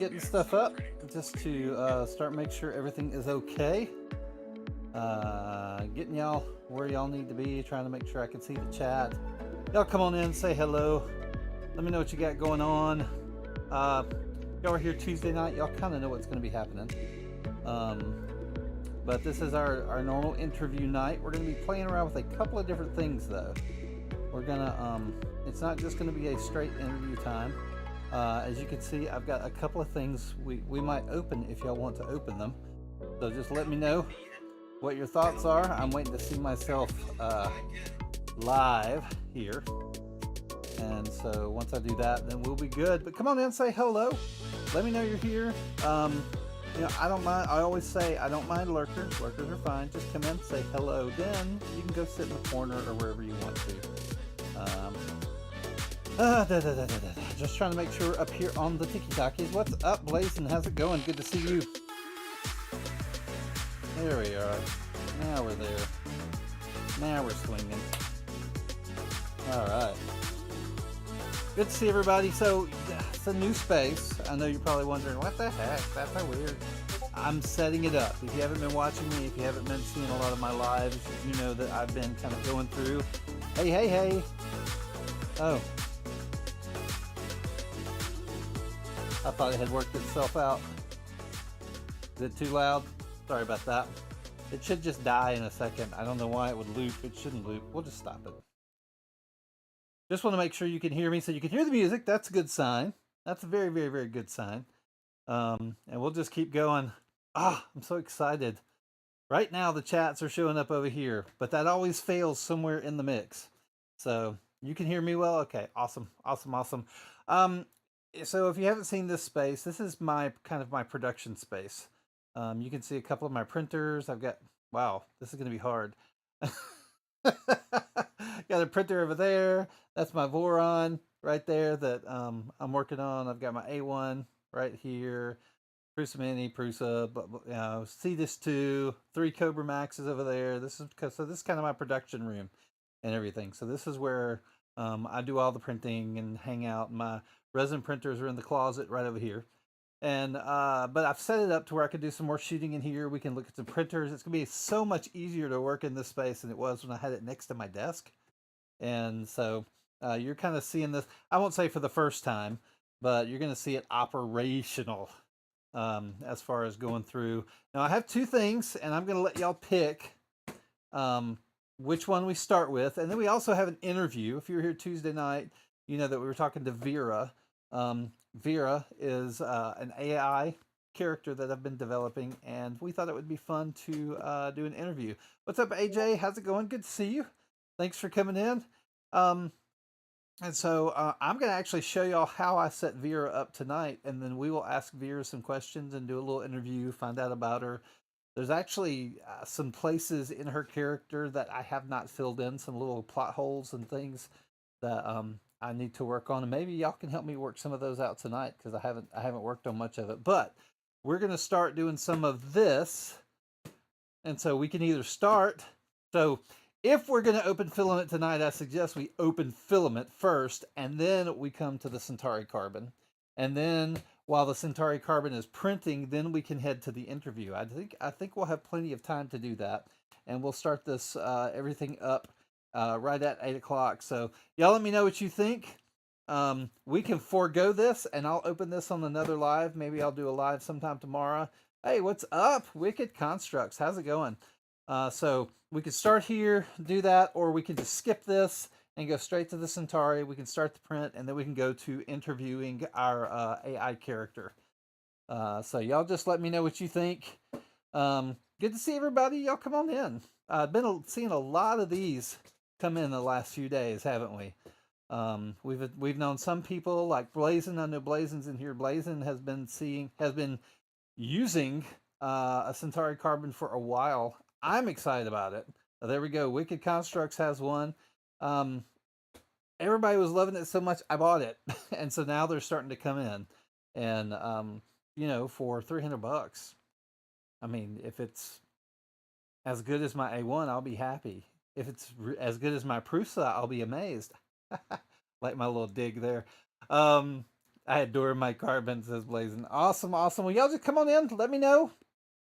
Getting stuff up just to start make sure everything is okay. Getting y'all where y'all need to be, trying to make sure I can see the chat. Y'all come on in, say hello. Let me know what you got going on. Y'all are here Tuesday night. Y'all kind of know what's going to be happening. But this is our normal interview night. We're going to be playing around with a couple of different things though. We're gonna, it's not just going to be a straight interview time. As you can see, I've got a couple of things we might open if y'all want to open them. So just let me know what your thoughts are. I'm waiting to see myself live here. And so once I do that, then we'll be good. But come on in, say hello. Let me know you're here. You know, I don't mind. I always say I don't mind lurkers. Lurkers are fine. Just come in, say hello. Then you can go sit in the corner or wherever you want to. Just trying to make sure we're up here on the Tiki Takis. What's up, Blazing? How's it going? Good to see you. There we are. Now we're there. Now we're swinging. All right. Good to see everybody. So it's a new space. I know you're probably wondering, what the heck? That's so weird. I'm setting it up. If you haven't been watching me, if you haven't been seeing a lot of my lives, you know that I've been kind of going through. Hey. Oh. I thought it had worked itself out. Is it too loud? Sorry about that. It should just die in a second. I don't know why it would loop. It shouldn't loop. We'll just stop it. Just want to make sure you can hear me so you can hear the music. That's a good sign. That's a very, very, very good sign. And we'll just keep going. I'm so excited. Right now the chats are showing up over here, but that always fails somewhere in the mix. So you can hear me well? Okay, awesome. So if you haven't seen this space, this is my kind of my production space. You can see a couple of my printers. I've got, wow, this is going to be hard. Got a printer over there. That's my Voron right there that I'm working on. I've got my A1 right here. Prusa Mini, Prusa, Cetus 2, 3 Cobra Maxes over there. This is kind of my production room and everything. So this is where I do all the printing and hang out. My resin printers are in the closet right over here. And but I've set it up to where I can do some more shooting in here. We can look at some printers. It's gonna be so much easier to work in this space than it was when I had it next to my desk. And so you're kind of seeing this, I won't say for the first time, but you're gonna see it operational as far as going through. Now I have two things, and I'm gonna let y'all pick which one we start with. And then we also have an interview. If you were here Tuesday night, you know that we were talking to Vera. Vera is an AI character that I've been developing, and we thought it would be fun to do an interview. What's up, AJ? How's it going? Good to see you. Thanks for coming in. And so I'm going to actually show y'all how I set Vera up tonight, and then we will ask Vera some questions and do a little interview, find out about her. There's actually some places in her character that I have not filled in, some little plot holes and things that I need to work on, and maybe y'all can help me work some of those out tonight because I haven't worked on much of it. But we're gonna start doing some of this, and so we can either start. So if we're gonna open filament tonight, I suggest we open filament first, and then we come to the Centauri carbon, and then while the Centauri carbon is printing, then we can head to the interview. I think we'll have plenty of time to do that, and we'll start this everything up right at 8 o'clock. So y'all let me know what you think. We can forego this, and I'll open this on another live. Maybe I'll do a live sometime tomorrow. Hey, what's up, Wicked Constructs? How's it going? So we can start here, do that, or we can just skip this and go straight to the Centauri. We can start the print, and then we can go to interviewing our AI character. So y'all just let me know what you think. Good to see everybody. Y'all come on in. I've been seeing a lot of these come in the last few days, haven't we? We've known some people like Blazin. I know Blazin's in here. Blazin has been using a Centauri carbon for a while. I'm excited about it. There we go. Wicked Constructs has one. Everybody was loving it so much, I bought it, and so now they're starting to come in, and you know, for $300. I mean, if it's as good as my A1, I'll be happy. If it's as good as my Prusa, I'll be amazed. Like my little dig there. I adore my carbon, says Blazing. Awesome, awesome. Well, y'all just come on in. Let me know.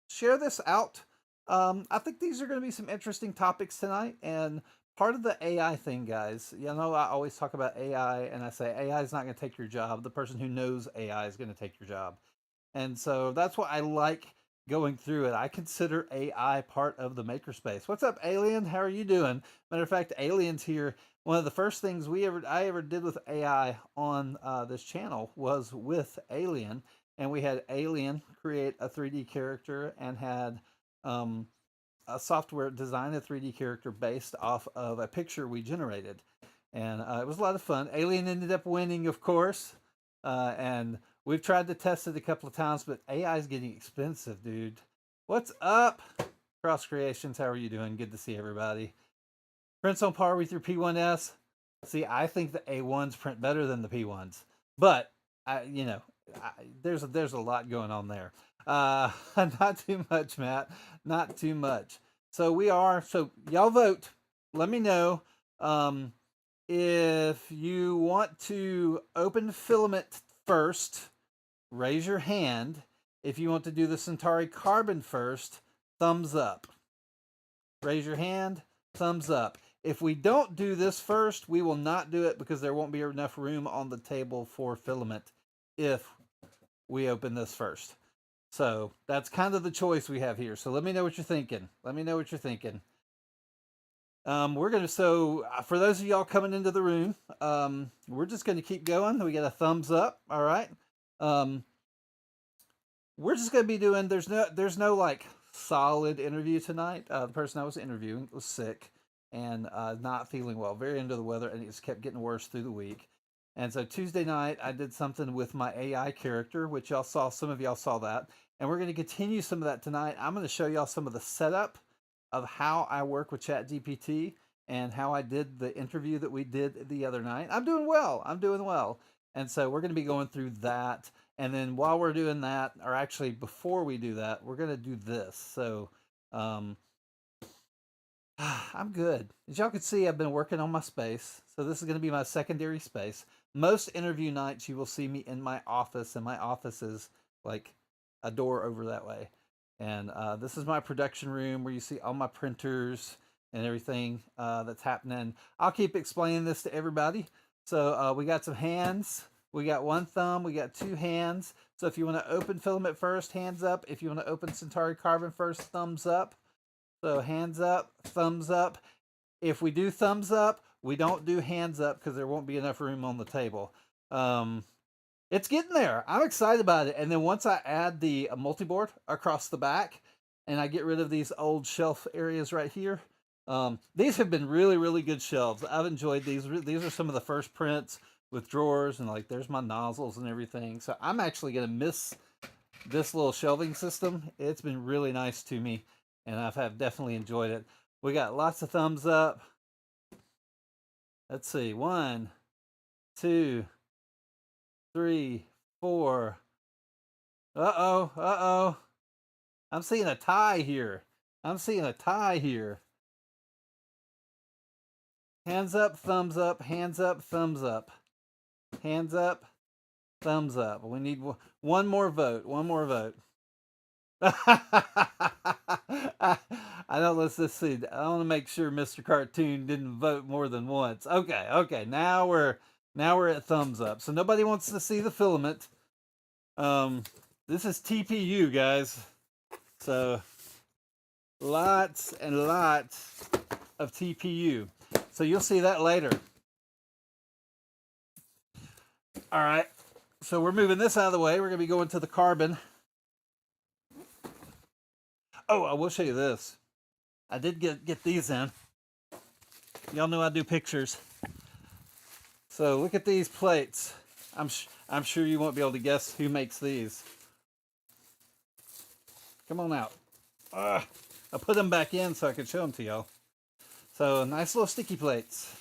Share this out. I think these are going to be some interesting topics tonight. And part of the AI thing, guys, you know, I always talk about AI and I say AI is not going to take your job. The person who knows AI is going to take your job. And so that's why I like going through it. I consider AI part of the makerspace. What's up, Alien? How are you doing? Matter of fact, Alien's here. One of the first things I ever did with AI on this channel was with Alien, and we had Alien create a 3D character and had um, a software design a 3D character based off of a picture we generated, and it was a lot of fun. Alien ended up winning, of course, and we've tried to test it a couple of times, but AI is getting expensive, dude. What's up, Cross Creations? How are you doing? Good to see everybody. Prints on par with your P1S. See, I think the A1s print better than the P1s, but you know, there's a lot going on there. Not too much, Matt. Not too much. So we are. So y'all vote. Let me know if you want to open filament first. Raise your hand. If you want to do the Centauri carbon first, thumbs up. Raise your hand. Thumbs up. If we don't do this first, we will not do it because there won't be enough room on the table for filament if we open this first. So that's kind of the choice we have here. So let me know what you're thinking. Let me know what you're thinking. We're gonna for those of y'all coming into the room, we're just gonna keep going. We got a thumbs up. All right. We're just gonna be doing. There's no like solid interview tonight. The person I was interviewing was sick and not feeling well, very under the weather, and it just kept getting worse through the week. And so Tuesday night, I did something with my AI character, which y'all saw. Some of y'all saw that, and we're going to continue some of that tonight. I'm going to show y'all some of the setup of how I work with ChatGPT and how I did the interview that we did the other night. I'm doing well. I'm doing well. And so we're going to be going through that. And then while we're doing that, or actually before we do that, we're going to do this. So I'm good. As y'all can see, I've been working on my space. So this is going to be my secondary space. Most interview nights, you will see me in my office, and my office is like a door over that way. And this is my production room where you see all my printers and everything that's happening. I'll keep explaining this to everybody. So we got some hands. We got one thumb. We got two hands. So if you want to open filament first, hands up. If you want to open Centauri carbon first, thumbs up. So hands up, thumbs up. If we do thumbs up, we don't do hands up because there won't be enough room on the table. It's getting there. I'm excited about it. And then once I add the multi-board across the back and I get rid of these old shelf areas right here, these have been really, really good shelves. I've enjoyed these. These are some of the first prints with drawers and like there's my nozzles and everything. So I'm actually going to miss this little shelving system. It's been really nice to me and I've definitely enjoyed it. We got lots of thumbs up. Let's see. 1, 2, 3, 4. Uh oh. I'm seeing a tie here. I'm seeing a tie here. Hands up, thumbs up, hands up, thumbs up. Hands up, thumbs up. We need one more vote. One more vote. I don't. Let's just see. I want to make sure Mr. Cartoon didn't vote more than once. Okay. Now we're at thumbs up. So nobody wants to see the filament. This is TPU, guys. So lots and lots of TPU. So you'll see that later. All right. So we're moving this out of the way. We're going to be going to the carbon. Oh, I will show you this. I did get these in. Y'all know I do pictures. So look at these plates. I'm sure you won't be able to guess who makes these. Come on out. I put them back in so I could show them to y'all. So nice little sticky plates.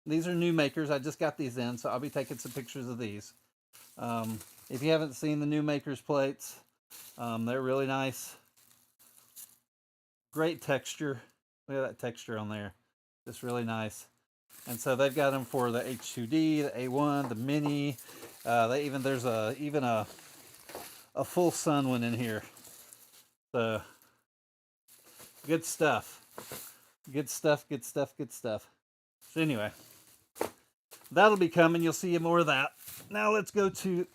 These are new makers. I just got these in, so I'll be taking some pictures of these. If you haven't seen the new makers plates, they're really nice. Great texture. Look at that texture on there. It's really nice. And so they've got them for the H2D, the A1, the Mini, There's even a full sun one in here. So good stuff. Good stuff, good stuff, good stuff. So anyway, that'll be coming. You'll see more of that. Now let's go to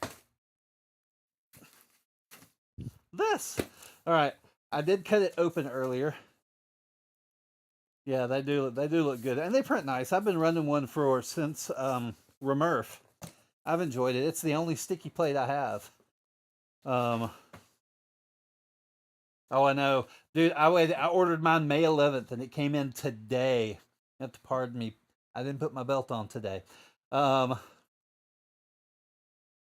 this. All right, I did cut it open earlier. Yeah, they do look good, and they print nice. I've been running one for since Remurf. I've enjoyed it. It's the only sticky plate I have. Oh, I know, dude. I ordered mine May 11th, and it came in today. You have to pardon me. I didn't put my belt on today. Um,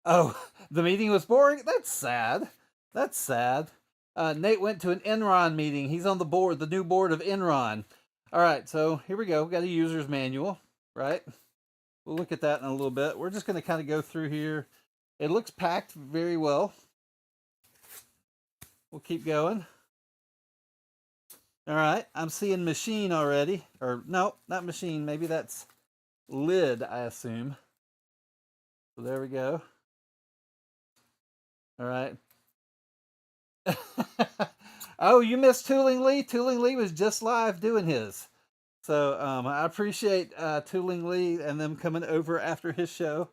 oh, the meeting was boring. That's sad. That's sad. Nate went to an Enron meeting. He's on the board, the new board of Enron. All right, so here we go. We got a user's manual, right? We'll look at that in a little bit. We're just going to kind of go through here. It looks packed very well. We'll keep going. All right, I'm seeing machine already. Or no, not machine. Maybe that's lid, I assume. So there we go. All right. Oh, you missed Tooling Lee? Tooling Lee was just live doing his. So I appreciate Tooling Lee and them coming over after his show.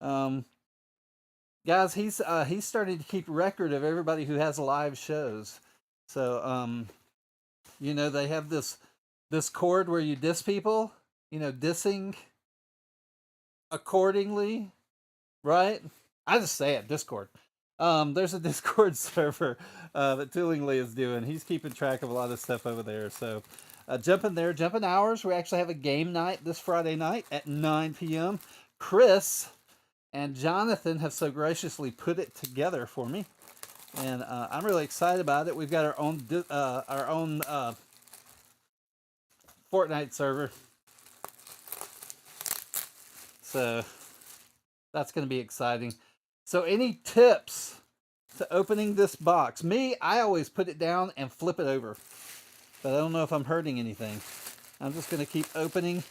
Guys, he's starting to keep record of everybody who has live shows. So you know, they have this cord where you diss people, you know, dissing accordingly, right? I just say it, Discord. There's a Discord server that Tooling Lee is doing. He's keeping track of a lot of stuff over there. So jumping there, jumping hours. We actually have a game night this Friday night at 9 p.m. Chris and Jonathan have so graciously put it together for me, and I'm really excited about it. We've got our own Fortnite server, so that's going to be exciting. So any tips to opening this box? Me, I always put it down and flip it over, but I don't know if I'm hurting anything. I'm just going to keep opening.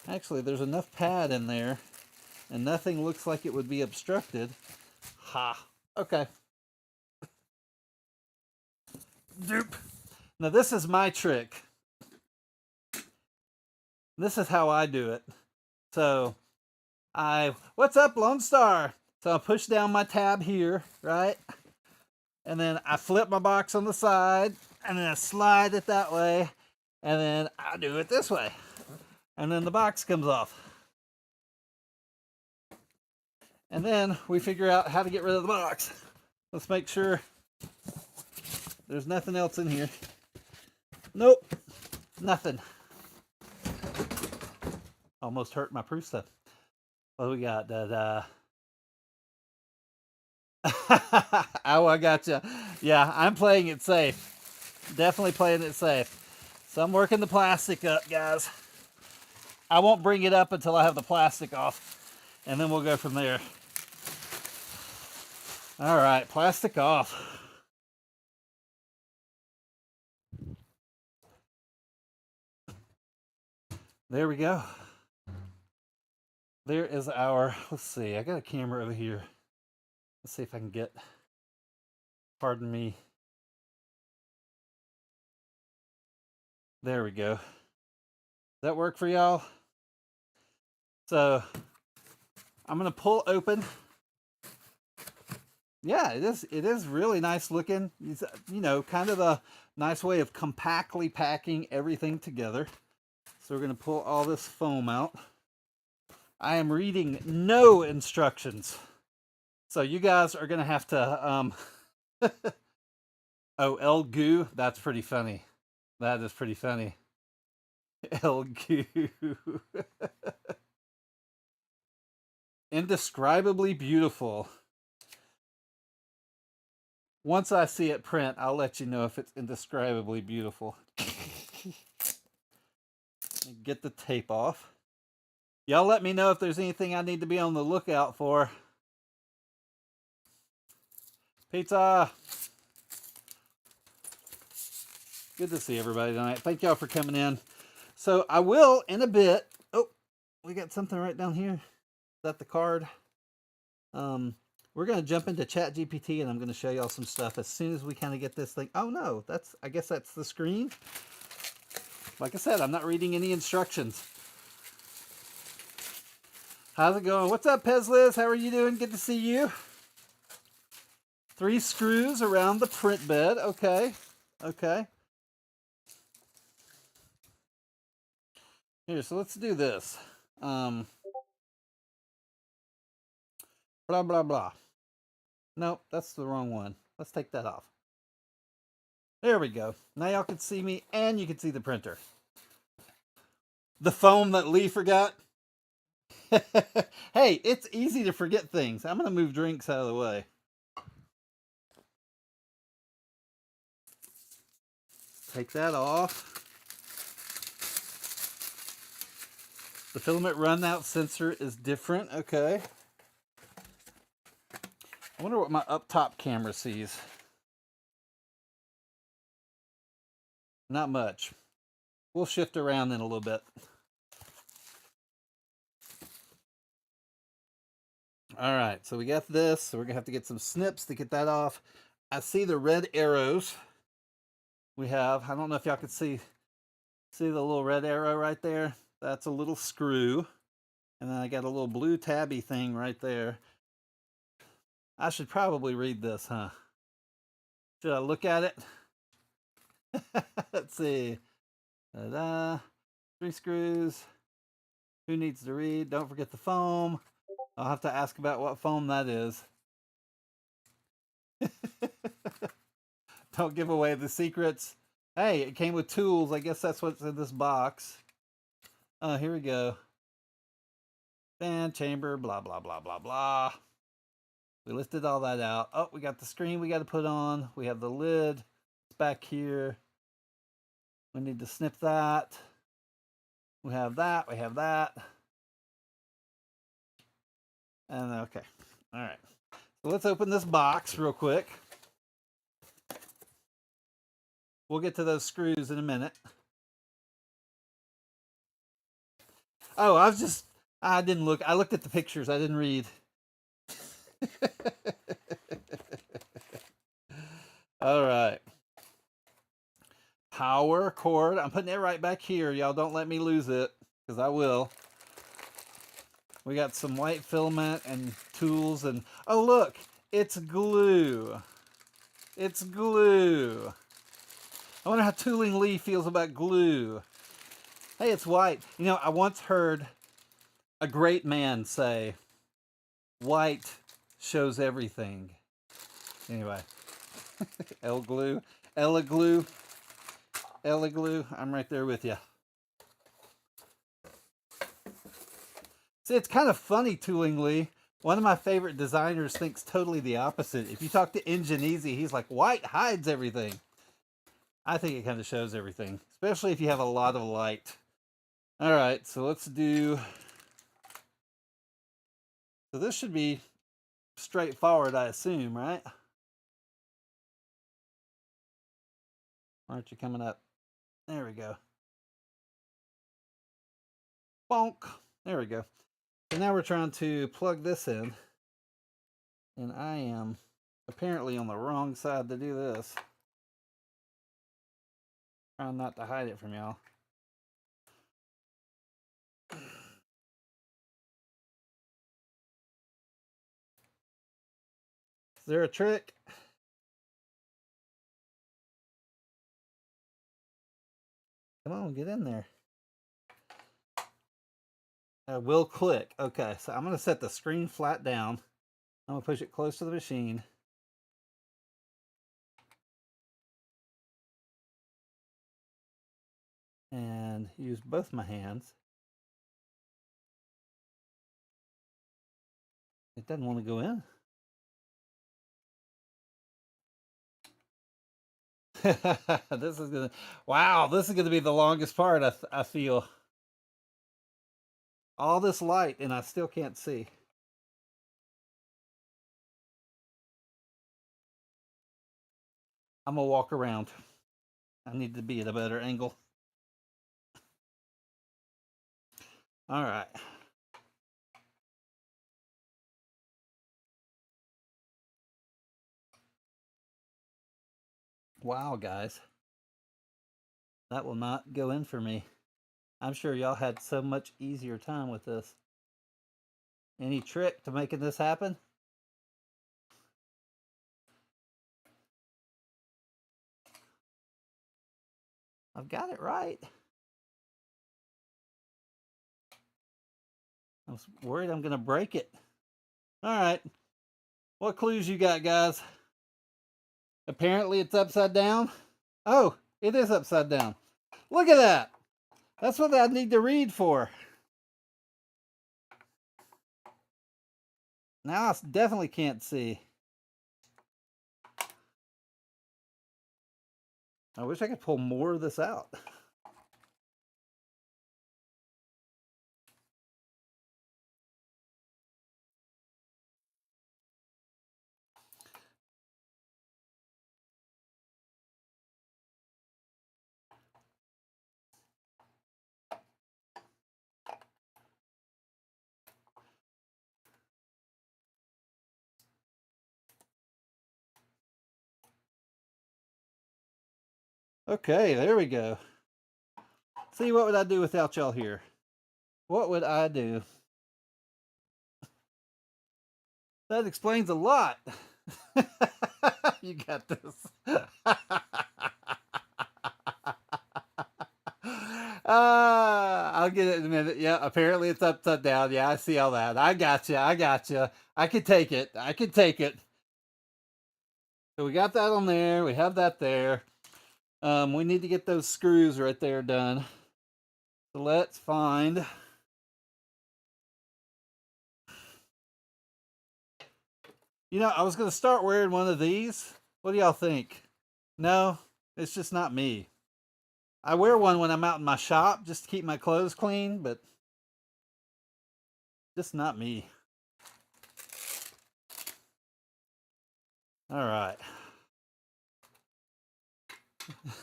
Actually, there's enough pad in there, and nothing looks like it would be obstructed. Ha. Okay. Doop. Now this is my trick. This is how I do it. So what's up, Lone Star? So I push down my tab here, right? And then I flip my box on the side, and then I slide it that way, and then I do it this way. And then the box comes off. And then we figure out how to get rid of the box. Let's make sure there's nothing else in here. Nope, nothing. Almost hurt my proof stuff. What do we got? Oh, I gotcha. Yeah, I'm playing it safe. Definitely playing it safe. So I'm working the plastic up, guys. I won't bring it up until I have the plastic off, and then we'll go from there. All right, plastic off. There we go. There is our, let's see, I got a camera over here. Let's see if I can get, pardon me. There we go. Does that work for y'all? So I'm going to pull open. Yeah, it is really nice looking. It's, you know, kind of a nice way of compactly packing everything together. So we're going to pull all this foam out. I am reading no instructions. So you guys are going to have to oh, El Goo, that's pretty funny. That is pretty funny. El Goo. Indescribably beautiful. Once I see it print, I'll let you know if it's indescribably beautiful. Get the tape off. Y'all let me know if there's anything I need to be on the lookout for. Pizza! Good to see everybody tonight. Thank y'all for coming in. So I will, in a bit... Oh, we got something right down here. that the card? Um, we're gonna jump into Chat GPT, and I'm gonna show y'all some stuff as soon as we kind of get this thing. Oh no, I guess that's the screen. Like I said, I'm not reading any instructions. How's it going? What's up, Pezliz? How are you doing? Good to see you. 3 screws around the print bed. Okay. Okay. Here, so let's do this. Blah, blah, blah. Nope, that's the wrong one. Let's take that off. There we go. Now y'all can see me, and you can see the printer. The foam that Lee forgot. Hey, it's easy to forget things. I'm going to move drinks out of the way. Take that off. The filament runout sensor is different. Okay. I wonder what my up top camera sees. Not much. We'll shift around in a little bit. All right, so we got this. So we're going to have to get some snips to get that off. I see the red arrows we have. I don't know if y'all can see the little red arrow right there. That's a little screw. And then I got a little blue tabby thing right there. I should probably read this, huh? Should I look at it? Let's see. Ta-da. 3 screws. Who needs to read? Don't forget the foam. I'll have to ask about what foam that is. Don't give away the secrets. Hey, it came with tools. I guess that's what's in this box. Oh, here we go. Fan chamber, blah, blah, blah, blah, blah. We lifted all that out. Oh, we got the screen we got to put on. We have the lid. It's back here. We need to snip that. We have that. We have that. And okay. All right. So let's open this box real quick. We'll get to those screws in a minute. Oh, I didn't look. I looked at the pictures. I didn't read. All right. Power cord. I'm putting it right back here. Y'all don't let me lose it, because I will. We got some white filament and tools, and oh look, it's glue. It's glue. I wonder how Tooling Lee feels about glue. Hey, it's white. You know, I once heard a great man say, white shows everything. Anyway. Ella glue. Ella glue. Ella glue. I'm right there with you. See, it's kind of funny, Tooling Lee. One of my favorite designers thinks totally the opposite. If you talk to Ingeniezy, he's like, white hides everything. I think it kind of shows everything, especially if you have a lot of light. All right, so let's do... So this should be straightforward, I assume, right? Aren't you coming up? There we go. Bonk. There we go. So now we're trying to plug this in. And I am apparently on the wrong side to do this. Trying not to hide it from y'all. Is there a trick? Come on, get in there. Will click. Okay, so I'm going to set the screen flat down. I'm going to push it close to the machine. And use both my hands. It doesn't want to go in. This is gonna, wow, this is gonna be the longest part. I feel all this light and I still can't see. I'm gonna walk around. I need to be at a better angle. All right. Wow, guys. That will not go in for me. I'm sure y'all had so much easier time with this. Any trick to making this happen? I've got it right. I was worried I'm going to break it. All right. What clues you got, guys? Apparently it's upside down. Oh, it is upside down. Look at that. That's what I need to read for. Now I definitely can't see. I wish I could pull more of this out. Okay, there we go. See, what would I do without y'all here? What would I do? That explains a lot. You got this. I'll get it in a minute. Yeah, apparently it's upside down. Yeah, I see all that. I got you. I got you. I can take it. I can take it. So we got that on there. We have that there. We need to get those screws right there done. So let's find. You know, I was going to start wearing one of these. What do y'all think? No, it's just not me. I wear one when I'm out in my shop just to keep my clothes clean, but just not me. All right.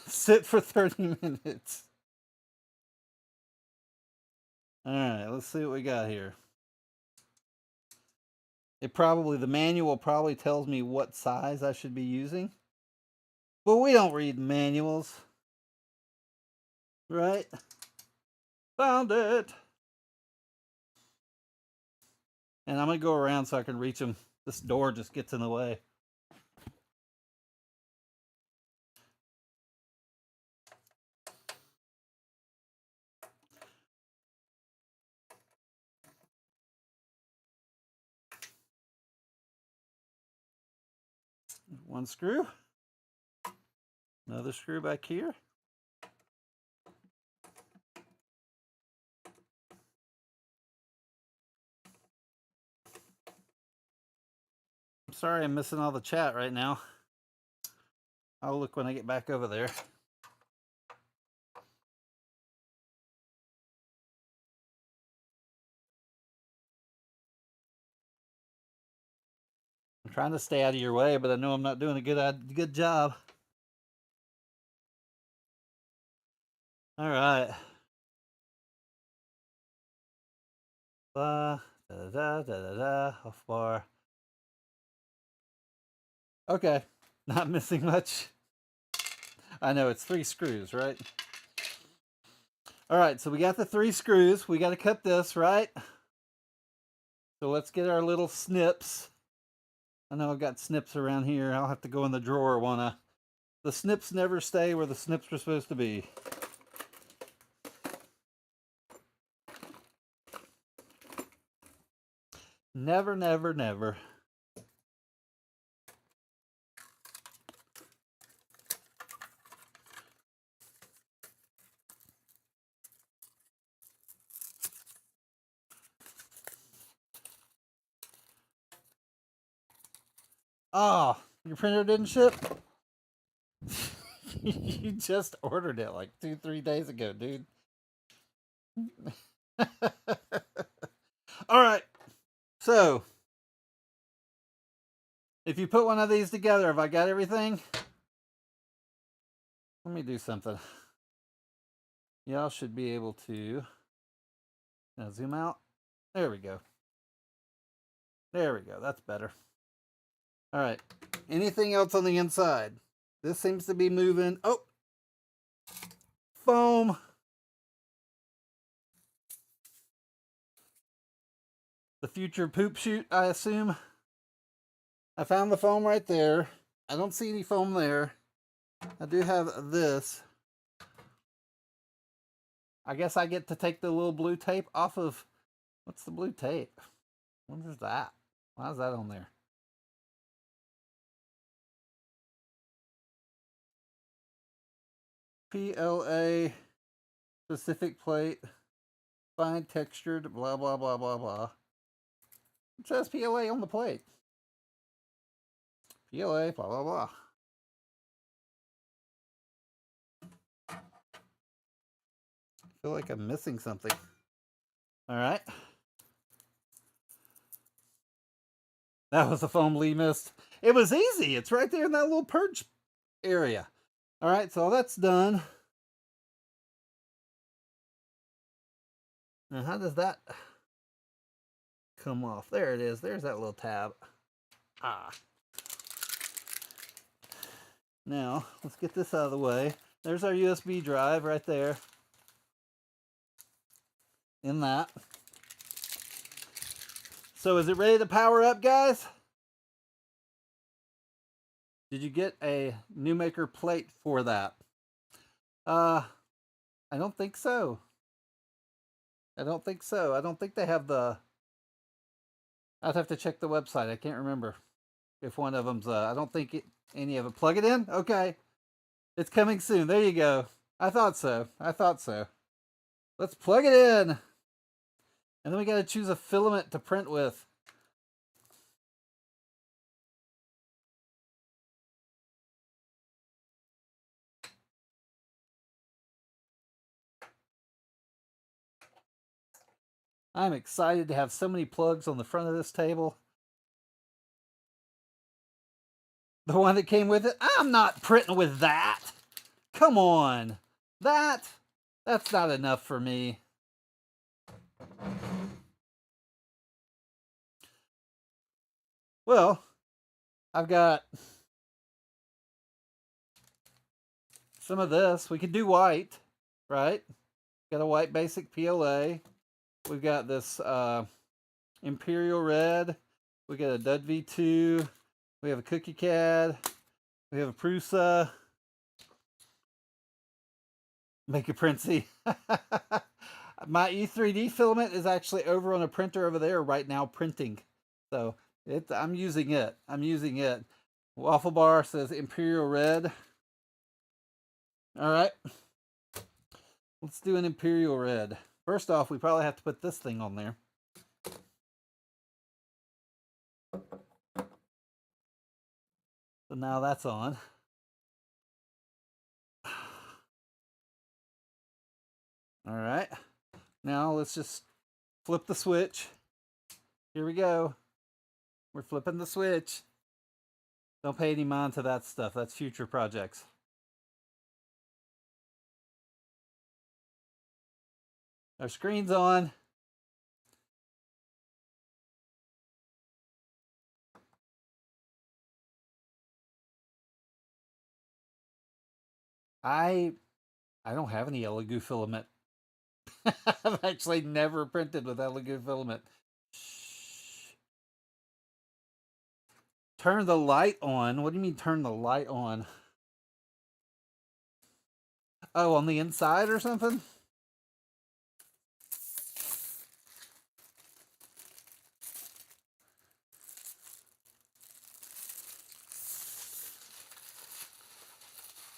Sit for 30 minutes. All right, let's see what we got here. The manual probably tells me what size I should be using. But we don't read manuals. Right? Found it. And I'm going to go around so I can reach them. This door just gets in the way. One screw. Another screw back here. I'm sorry I'm missing all the chat right now. I'll look when I get back over there. I'm trying to stay out of your way, but I know I'm not doing a good job. All right. Da da da da da. Off bar. Okay, not missing much. I know it's 3 screws, right? All right, so we got the 3 screws. We got to cut this, right? So let's get our little snips. I know I've got snips around here. I'll have to go in the drawer, wanna. The snips never stay where the snips are supposed to be. Never, never, never. Oh, your printer didn't ship? You just ordered it like 2-3 days ago, dude. All right. So, if you put one of these together, have I got everything? Let me do something. Y'all should be able to. Now zoom out. There we go. There we go. That's better. All right. Anything else on the inside This seems to be moving. Oh, foam. The future poop chute, I assume. I found the foam right there. I don't see any foam there. I do have this. I guess I get to take the little blue tape off of... What's the blue tape? What is that? Why is that on there? PLA, specific plate, fine textured, blah, blah, blah, blah, blah. It says PLA on the plate. PLA, blah, blah, blah. I feel like I'm missing something. All right. That was the foam Lee missed. It was easy. It's right there in that little purge area. All right, so that's done. Now, how does that come off? There it is. There's that little tab. Ah. Now, let's get this out of the way. There's our USB drive right there. In that. So is it ready to power up, guys? Did you get a new maker plate for that? I don't think so. I don't think so. I don't think they have the... I'd have to check the website. I can't remember if one of them's... I don't think any of it... Plug it in? Okay. It's coming soon. There you go. I thought so. I thought so. Let's plug it in. And then we got to choose a filament to print with. I'm excited to have so many plugs on the front of this table. The one that came with it, I'm not printing with that. Come on. That's not enough for me. Well, I've got some of this. We could do white, right? Got a white basic PLA. We've got this Imperial Red. We got a Dud V2. We have a Cookie Cad. We have a Prusa. Make it printy. My E3D filament is actually over on a printer over there right now printing. So I'm using it. I'm using it. Waffle Bar says Imperial Red. All right. Let's do an Imperial Red. First off, we probably have to put this thing on there. So now that's on. All right. Now let's just flip the switch. Here we go. We're flipping the switch. Don't pay any mind to that stuff. That's future projects. Our screen's on. I don't have any Elegoo filament. I've actually never printed with Elegoo filament. Shh. Turn the light on. What do you mean turn the light on? Oh, on the inside or something?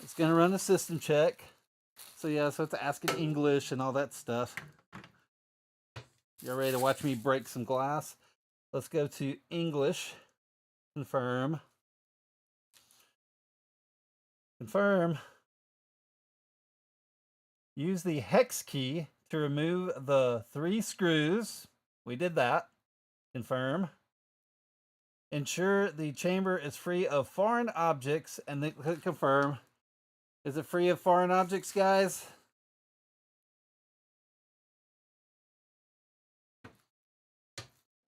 It's going to run a system check. So yeah, so it's asking English and all that stuff. You're ready to watch me break some glass? Let's go to English. Confirm. Confirm. Use the hex key to remove the 3 screws. We did that. Confirm. Ensure the chamber is free of foreign objects and then click confirm. Is it free of foreign objects, guys?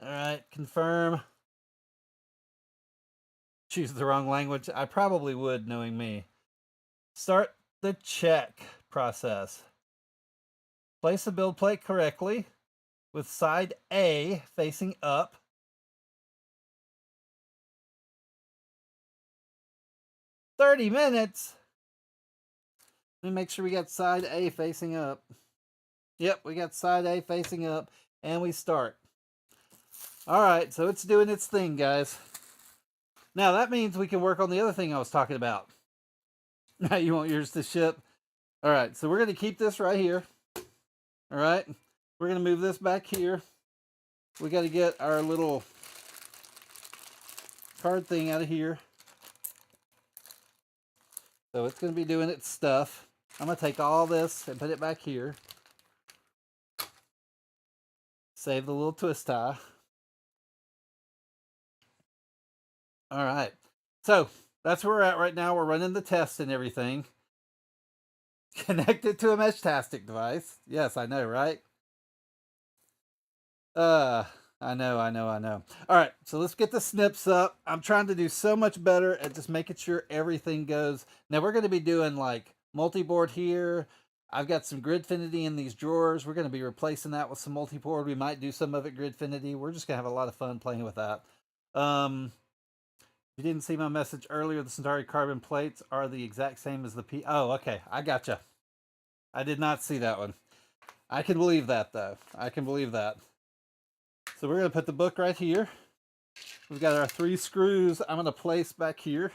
All right, confirm. Choose the wrong language. I probably would, knowing me. Start the check process. Place the build plate correctly with side A facing up. $30. Let me make sure we got side A facing up. Yep, we got side A facing up, and we start. All right, so it's doing its thing, guys. Now that means we can work on the other thing I was talking about. Now you want yours to ship. All right, so we're going to keep this right here. All right, we're going to move this back here. We got to get our little card thing out of here. So it's going to be doing its stuff. I'm going to take all this and put it back here. Save the little twist tie. All right. So that's where we're at right now. We're running the test and everything. Connected to a Meshtastic device. Yes, I know, right? I know. All right, so let's get the snips up. I'm trying to do so much better at just making sure everything goes. Now we're going to be doing like multi-board here. I've got some Gridfinity in these drawers. We're going to be replacing that with some multi-board. We might do some of it Gridfinity. We're just going to have a lot of fun playing with that. If you didn't see my message earlier, the Centauri carbon plates are the exact same as the P. Oh, okay. I gotcha. I did not see that one. I can believe that, though. I can believe that. So we're going to put the book right here. We've got our 3 screws I'm going to place back here.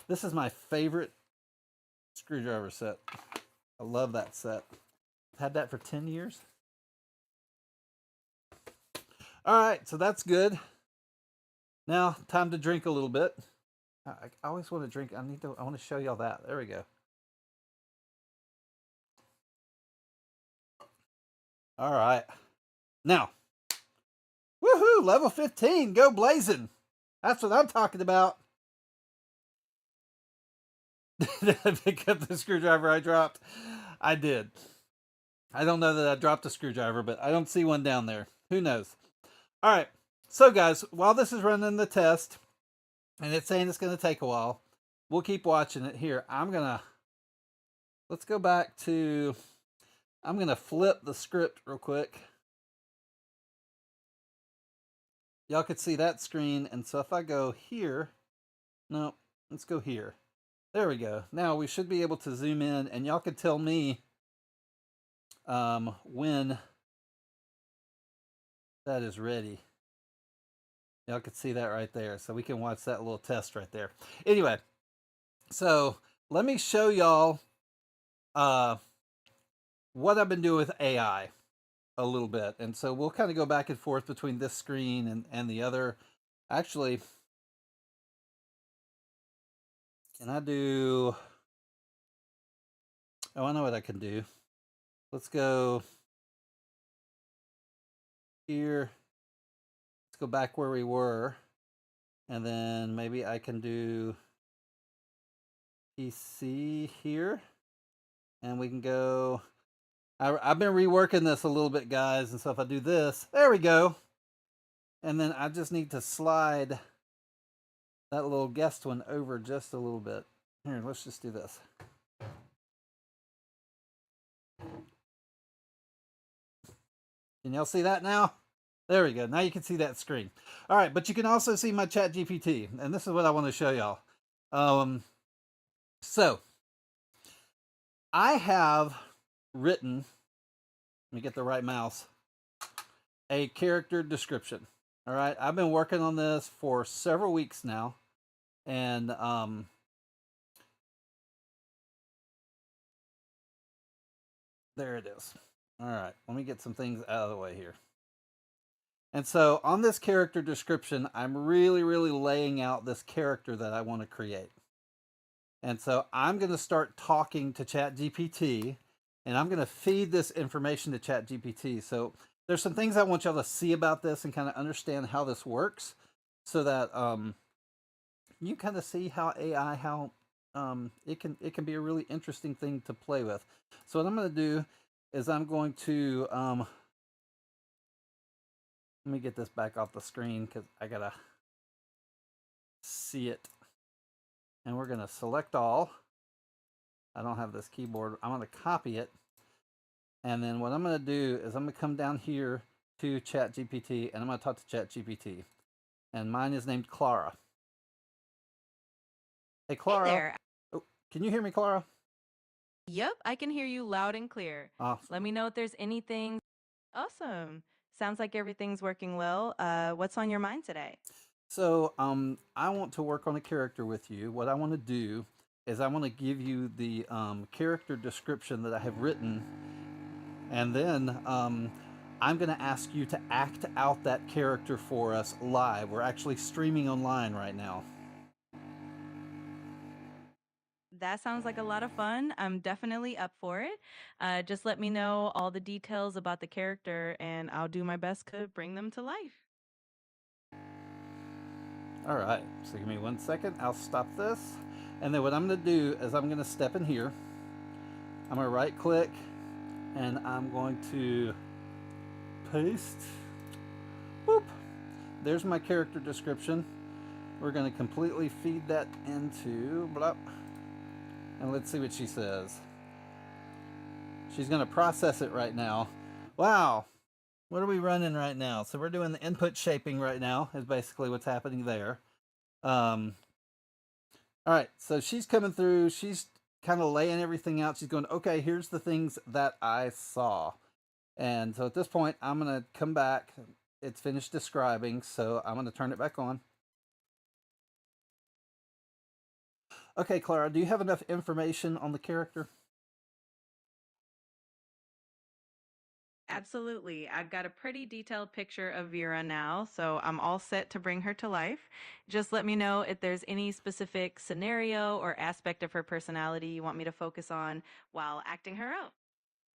This is my favorite screwdriver set. I love that set. I've had that for 10 years. All right, so that's good. Now, time to drink a little bit. I always want to drink. I want to show y'all that. There we go. All right. Now, woohoo, level 15, go blazing. That's what I'm talking about. Did I pick up the screwdriver I dropped? I did. I don't know that I dropped a screwdriver, but I don't see one down there. Who knows? All right. So, guys, while this is running the test, and it's saying it's going to take a while, we'll keep watching it here. Let's go back to, I'm going to flip the script real quick. Y'all could see that screen. And so if I go here, no, let's go here. There we go. Now we should be able to zoom in, and y'all could tell me when that is ready. Y'all could see that right there. So we can watch that little test right there. Anyway, so let me show y'all what I've been doing with AI a little bit. And so we'll kind of go back and forth between this screen and the other. Actually, can I do... Oh, I know what I can do. Let's go here. Let's go back where we were. And then maybe I can do PC here. And we can go... I've been reworking this a little bit, guys. And so if I do this, there we go. And then I just need to slide that little guest one over just a little bit. Here, let's just do this. Can y'all see that now? There we go. Now you can see that screen. All right, but you can also see my chat GPT. And this is what I want to show y'all. So, I have written, let me get the right mouse, a character description. All right, I've been working on this for several weeks now. And there it is. All right, let me get some things out of the way here. And so on this character description, I'm really laying out this character that I want to create. And so I'm going to start talking to ChatGPT, and I'm going to feed this information to ChatGPT. So there's some things I want y'all to see about this and kind of understand how this works, so that you kind of see how AI, how it can be a really interesting thing to play with. So what I'm going to do is I'm going to let me get this back off the screen because I gotta see it. and we're going to select all. I don't have this keyboard. I'm going to copy it. And then what I'm going to do is I'm going to come down here to ChatGPT and I'm going to talk to ChatGPT. And mine is named Clara. Hey, Hey Clara. there. Oh, can you hear me, Clara? Yep, I can hear you loud and clear. Let Awesome. me know if there's anything. Awesome. Sounds like everything's working well. What's on your mind today? So, I want to work on a character with you. What I want to do is I want to give you the character description that I have written, and then I'm going to ask you to act out that character for us live. We're actually streaming online right now. That sounds like a lot of fun. I'm definitely up for it. Just let me know all the details about the character, and I'll do my best to bring them to life. All right, so give me 1 second. I'll stop this. And then what I'm going to do is I'm going to step in here. I'm going to right click and I'm going to paste. Boop. There's my character description. We're going to completely feed that into blah. And let's see what she says. She's going to process it right now. Wow. What are we running right now? So we're doing the input shaping right now is basically what's happening there. All right, so she's coming through. She's kind of laying everything out. She's going, okay, here's the things that I saw. And so at this point, I'm going to come back. It's finished describing, so I'm going to turn it back on. Okay, Clara, do you have enough information on the character? Absolutely. I've got a pretty detailed picture of Vera now, so I'm all set to bring her to life. Just let me know if there's any specific scenario or aspect of her personality you want me to focus on while acting her out.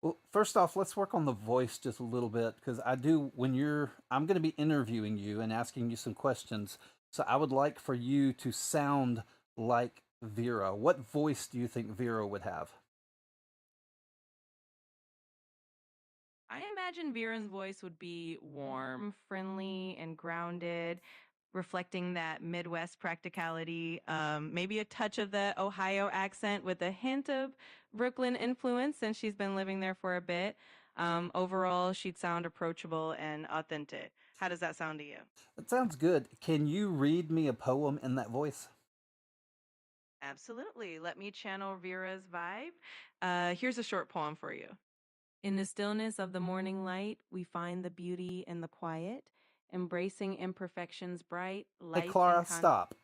Well, first off, let's work on the voice just a little bit because I'm going to be interviewing you and asking you some questions. So I would like for you to sound like Vera. What voice do you think Vera would have? I imagine Vera's voice would be warm, friendly, and grounded, reflecting that Midwest practicality. Maybe a touch of the Ohio accent with a hint of Brooklyn influence since she's been living there for a bit. Overall, she'd sound approachable and authentic. How does that sound to you? That sounds good. Can you read me a poem in that voice? Absolutely. Let me channel Vera's vibe. Here's a short poem for you. In the stillness of the morning light, we find the beauty in the quiet, embracing imperfections bright, Hey, life and Clara, con. stop.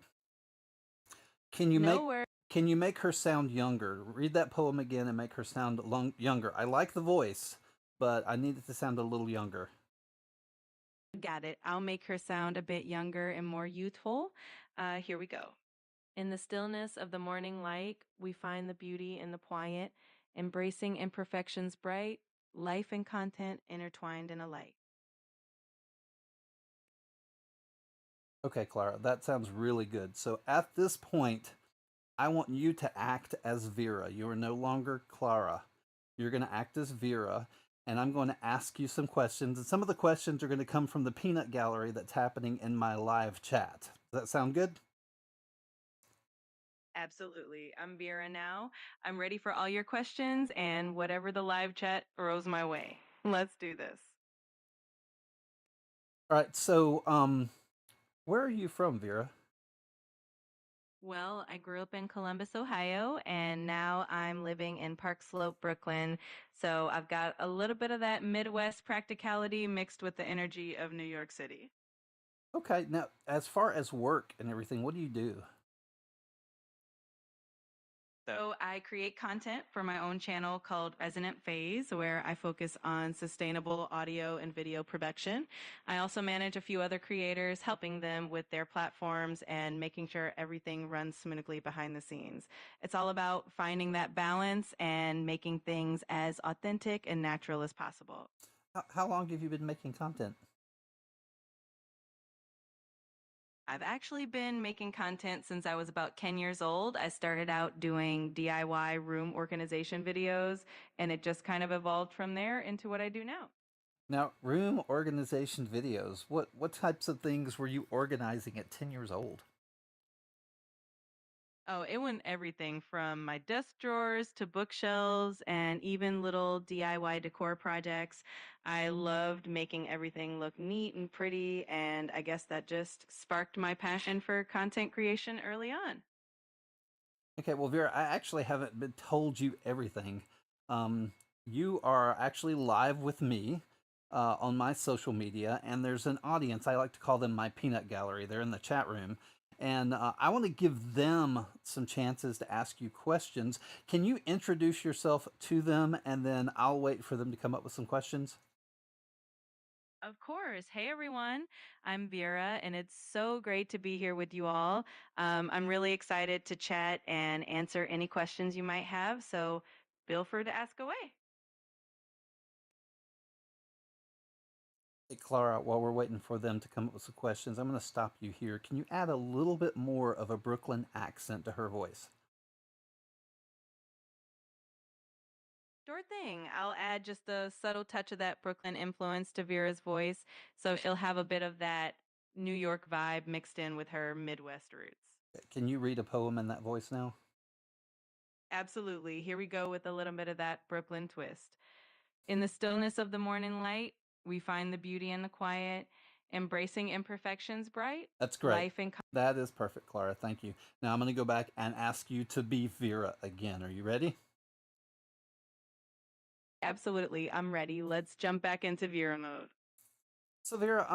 Can you No make worries. can you make her sound younger? Read that poem again and make her sound younger. I like the voice, but I need it to sound a little younger. Got it. I'll make her sound a bit younger and more youthful. Here we go. In the stillness of the morning light, we find the beauty in the quiet, embracing imperfections bright, life and content intertwined in a light. Okay, Clara, that sounds really good. So at this point, I want you to act as Vera. You are no longer Clara. You're going to act as Vera, and I'm going to ask you some questions. And some of the questions are going to come from the peanut gallery that's happening in my live chat. Does that sound good? Absolutely. I'm Vera now. I'm ready for all your questions and whatever the live chat throws my way. Let's do this. All right. So, where are you from, Vera? Well, I grew up in Columbus, Ohio, and now I'm living in Park Slope, Brooklyn. So I've got a little bit of that Midwest practicality mixed with the energy of New York City. Okay. Now, as far as work and everything, what do you do? So I create content for my own channel called Resonant Phase, where I focus on sustainable audio and video production. I also manage a few other creators, helping them with their platforms and making sure everything runs smoothly behind the scenes. It's all about finding that balance and making things as authentic and natural as possible. How long have you been making content? I've actually been making content since I was about 10 years old. I started out doing DIY room organization videos, and it just kind of evolved from there into what I do now. Now, room organization videos. What types of things were you organizing at 10 years old? Oh, it went everything from my desk drawers to bookshelves and even little DIY decor projects. I loved making everything look neat and pretty, and I guess that just sparked my passion for content creation early on. Okay, well, Vera, I actually haven't been told you everything. Um, you are actually live with me on my social media, and there's an audience. I like to call them my peanut gallery. They're in the chat room, and I want to give them some chances to ask you questions. Can you introduce yourself to them, and then I'll wait for them to come up with some questions? Of course. Hey, everyone. I'm Vera, and it's so great to be here with you all. I'm really excited to chat and answer any questions you might have. So feel free to ask away. Hey, Clara, while we're waiting for them to come up with some questions, I'm going to stop you here. Can you add a little bit more of a Brooklyn accent to her voice? Sure thing. I'll add just a subtle touch of that Brooklyn influence to Vera's voice. So she'll have a bit of that New York vibe mixed in with her Midwest roots. Can you read a poem in that voice now? Absolutely. Here we go with a little bit of that Brooklyn twist. In the stillness of the morning light, we find the beauty in the quiet, embracing imperfections bright, That's great. life and That is perfect, Clara. Thank you. Now I'm going to go back and ask you to be Vera again. Are you ready? absolutely. I'm ready. Let's jump back into Vera mode. So, Vera,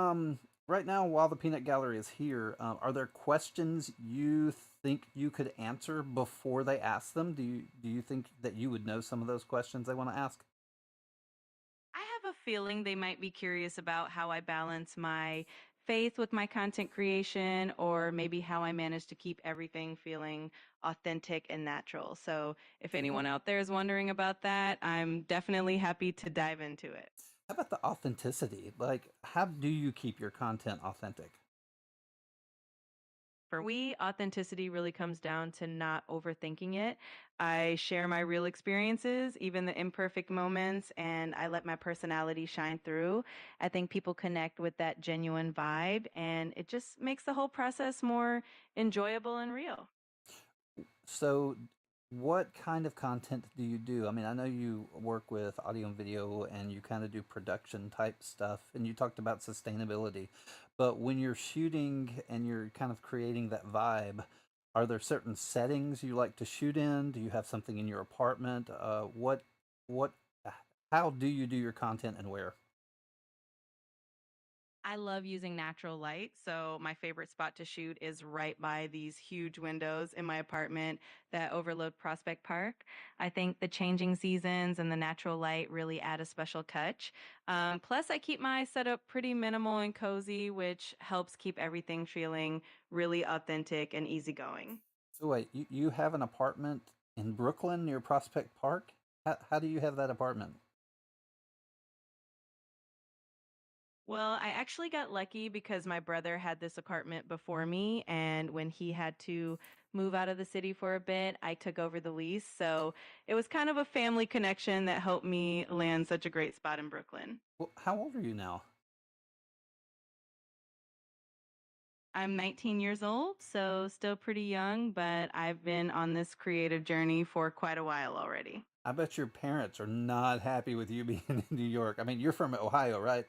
right now, while the peanut gallery is here, are there questions you think you could answer before they ask them? Do you think that you would know some of those questions they want to ask? I have a feeling they might be curious about how I balance my faith with my content creation, or maybe how I manage to keep everything feeling authentic and natural. So, if anyone out there is wondering about that, I'm definitely happy to dive into it. How about the authenticity? Like, how do you keep your content authentic? For me, authenticity really comes down to not overthinking it. I share my real experiences, even the imperfect moments, and I let my personality shine through. I think people connect with that genuine vibe, and it just makes the whole process more enjoyable and real. So, what kind of content do you do? I mean, I know you work with audio and video and you kind of do production type stuff, and you talked about sustainability. But when you're shooting and you're kind of creating that vibe, are there certain settings you like to shoot in? Do you have something in your apartment? What, how do you do your content and where? I love using natural light. So, my favorite spot to shoot is right by these huge windows in my apartment that overlook Prospect Park. I think the changing seasons and the natural light really add a special touch. Plus, I keep my setup pretty minimal and cozy, which helps keep everything feeling really authentic and easygoing. So, wait, you have an apartment in Brooklyn near Prospect Park? How do you have that apartment? Well, I actually got lucky because my brother had this apartment before me, and when he had to move out of the city for a bit, I took over the lease. So it was kind of a family connection that helped me land such a great spot in Brooklyn. Well, how old are you now? I'm 19 years old, so still pretty young, but I've been on this creative journey for quite a while already. I bet your parents are not happy with you being in New York. I mean, you're from Ohio, right?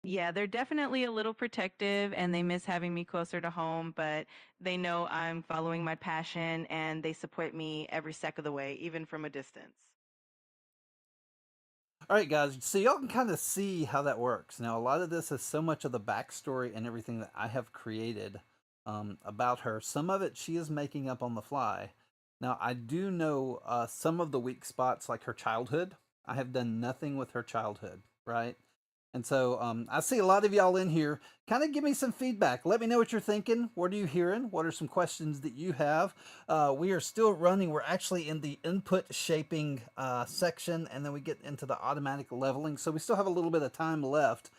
Yeah, they're definitely a little protective and they miss having me closer to home, but they know I'm following my passion and they support me every step of the way, even from a distance. All right, guys. So y'all can kind of see how that works. Now, a lot of this is so much of the backstory and everything that I have created about her. Some of it she is making up on the fly. Now, I do know some of the weak spots, like her childhood. I have done nothing with her childhood, right? And so I see a lot of y'all in here. Kind of give me some feedback. Let me know what you're thinking. What are you hearing? What are some questions that you have? We are still running. We're actually in the input shaping section, and then we get into the automatic leveling. So we still have a little bit of time left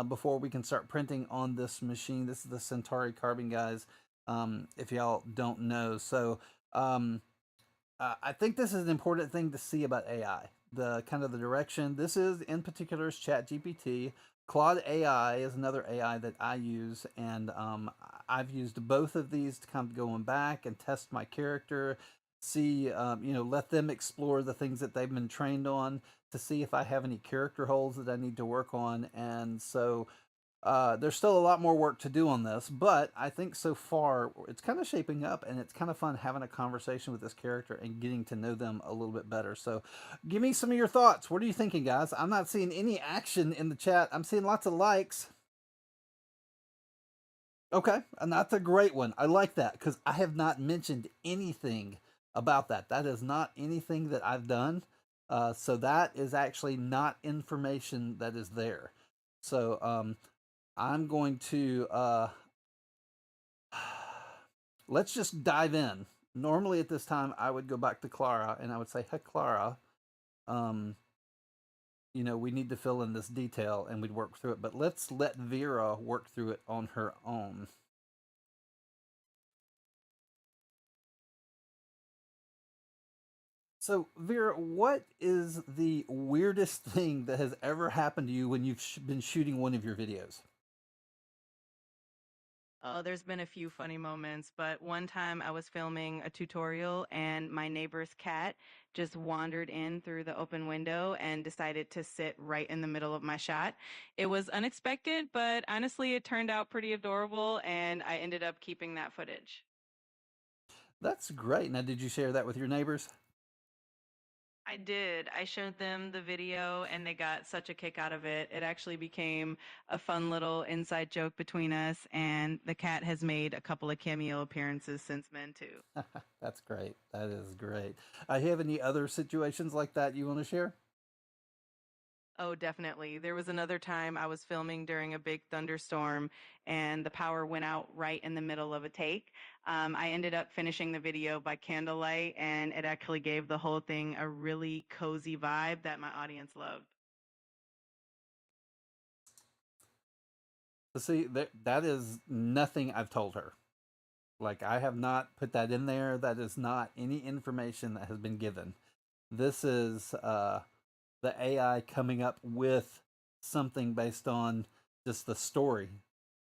before we can start printing on this machine. This is the Centauri carbon, guys, if y'all don't know. So I think this is an important thing to see about AI. The kind of the direction. This is in particular is Chat GPT. Claude AI is another AI that I use, and I've used both of these to kind of going back and test my character, see, let them explore the things that they've been trained on to see if I have any character holes that I need to work on. And so there's still a lot more work to do on this, but I think so far it's kind of shaping up, and it's kind of fun having a conversation with this character and getting to know them a little bit better. So, give me some of your thoughts. What are you thinking, guys? I'm not seeing any action in the chat. I'm seeing lots of likes. Okay, and that's a great one. I like that because I have not mentioned anything about that. That is not anything that I've done. So that is actually not information that is there. So I'm going to let's just dive in. Normally at this time, I would go back to Clara and I would say, "Hey, Clara, um, we need to fill in this detail," and we'd work through it. But let's let Vera work through it on her own. So, Vera, what is the weirdest thing that has ever happened to you when you've been shooting one of your videos? Oh, there's been a few funny moments, but one time I was filming a tutorial and my neighbor's cat just wandered in through the open window and decided to sit right in the middle of my shot. It was unexpected, but honestly, it turned out pretty adorable and I ended up keeping that footage. That's great. Now, did you share that with your neighbors? I did. I showed them the video and they got such a kick out of it. It actually became a fun little inside joke between us, and the cat has made a couple of cameo appearances since then, too. That's great. That is great. You have any other situations like that you want to share? Oh, definitely. There was another time I was filming during a big thunderstorm and the power went out right in the middle of a take. I ended up finishing the video by candlelight and it actually gave the whole thing a really cozy vibe that my audience loved. See, that is nothing I've told her. Like, I have not put that in there. That is not any information that has been given. This is the AI coming up with something based on just the story,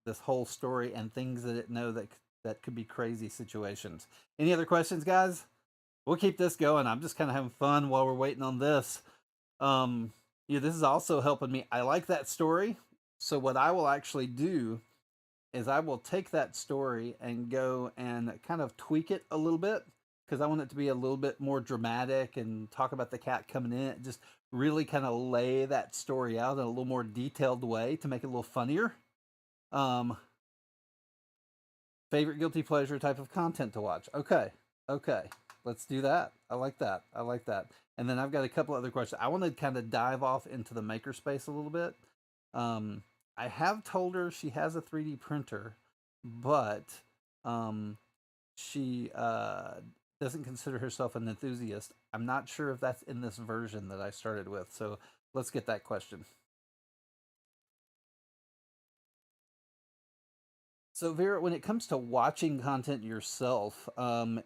this whole story, and things that it know that could be crazy situations. Any other questions, guys? We'll keep this going. I'm just kind of having fun while we're waiting on this. Um, this is also helping me. I like that story. So what I will actually do is I will take that story and go and kind of tweak it a little bit because I want it to be a little bit more dramatic and talk about the cat coming in. Just really kind of lay that story out in a little more detailed way to make it a little funnier. Um, Favorite guilty pleasure type of content to watch. Okay, okay, let's do that. I like that. I like that. And then I've got a couple other questions. I want to kind of dive off into the makerspace a little bit. Um, I have told her she has a 3D printer, but um, she doesn't consider herself an enthusiast. I'm not sure if that's in this version that I started with. So let's get that question. So, Vera, when it comes to watching content yourself,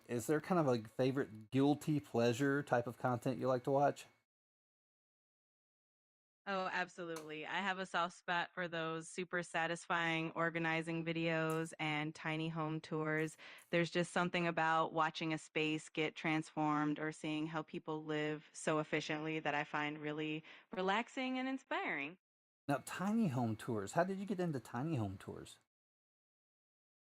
is there kind of a favorite guilty pleasure type of content you like to watch? Oh, absolutely. I have a soft spot for those super satisfying organizing videos and tiny home tours. There's just something about watching a space get transformed or seeing how people live so efficiently that I find really relaxing and inspiring. Now, tiny home tours. How did you get into tiny home tours?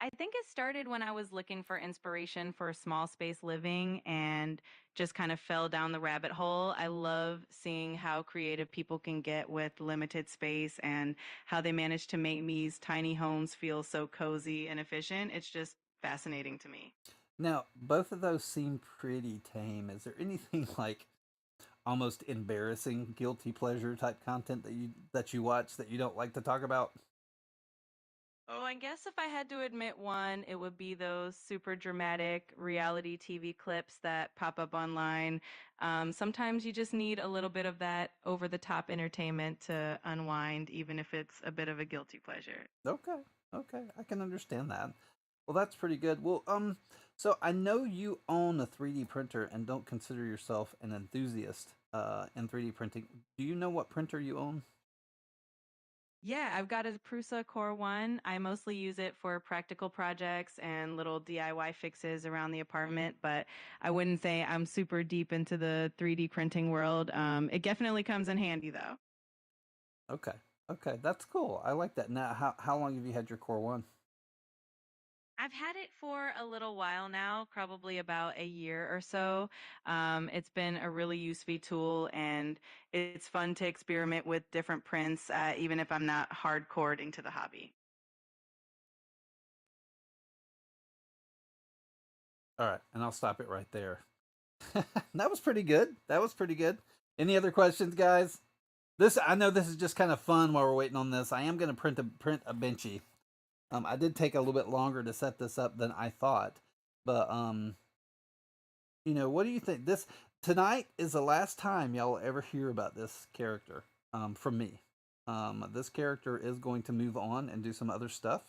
I think it started when I was looking for inspiration for small space living and just kind of fell down the rabbit hole. I love seeing how creative people can get with limited space and how they manage to make these tiny homes feel so cozy and efficient. It's just fascinating to me. Now, both of those seem pretty tame. Is there anything like almost embarrassing guilty pleasure type content that you watch that you don't like to talk about? Oh, I guess if I had to admit one, it would be those super dramatic reality TV clips that pop up online. Sometimes you just need a little bit of that over the top entertainment to unwind, even if it's a bit of a guilty pleasure. Okay, okay, I can understand that. Well, that's pretty good. Well, so I know you own a 3D printer and don't consider yourself an enthusiast in 3D printing. Do you know what printer you own? Yeah, I've got a Prusa Core 1. I mostly use it for practical projects and little DIY fixes around the apartment, but I wouldn't say I'm super deep into the 3D printing world. It definitely comes in handy though. Okay. Okay, that's cool. I like that. Now, how long have you had your Core One? I've had it for a little while now, probably about a year or so. It's been a really useful tool, and it's fun to experiment with different prints, even if I'm not hardcore into the hobby. All right, and I'll stop it right there. That was pretty good. That was pretty good. Any other questions, guys? This I know this is just kind of fun while we're waiting on this. I am going to print a benchy. I did take a little bit longer to set this up than I thought, but what do you think? This tonight is the last time y'all will ever hear about this character from me. This character is going to move on and do some other stuff.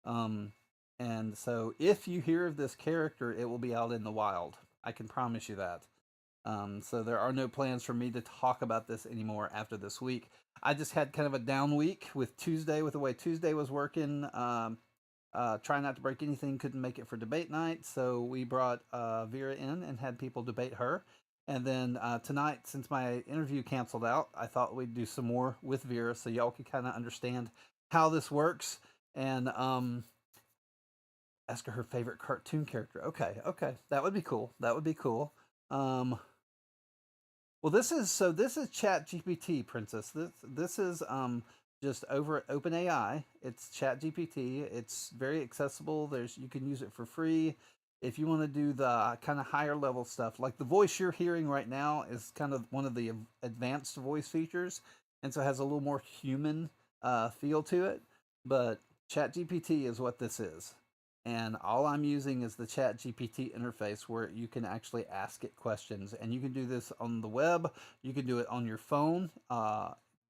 Um, and so if you hear of this character, it will be out in the wild. I can promise you that. So there are no plans for me to talk about this anymore after this week. I just had kind of a down week with Tuesday, with the way Tuesday was working. Try not to break anything, couldn't make it for debate night, so we brought Vera in and had people debate her. And then tonight, since my interview canceled out, I thought we'd do some more with Vera so y'all could kind of understand how this works and ask her favorite cartoon character. Okay, okay, that would be cool. That would be cool. Um, well, this is Chat GPT, Princess. This is just over at OpenAI. It's Chat GPT. It's very accessible. You can use it for free. If you want to do the kind of higher level stuff, like the voice you're hearing right now is kind of one of the advanced voice features, and so it has a little more human feel to it. But Chat GPT is what this is, and all I'm using is the Chat GPT interface where you can actually ask it questions, and you can do this on the web. You can do it on your phone.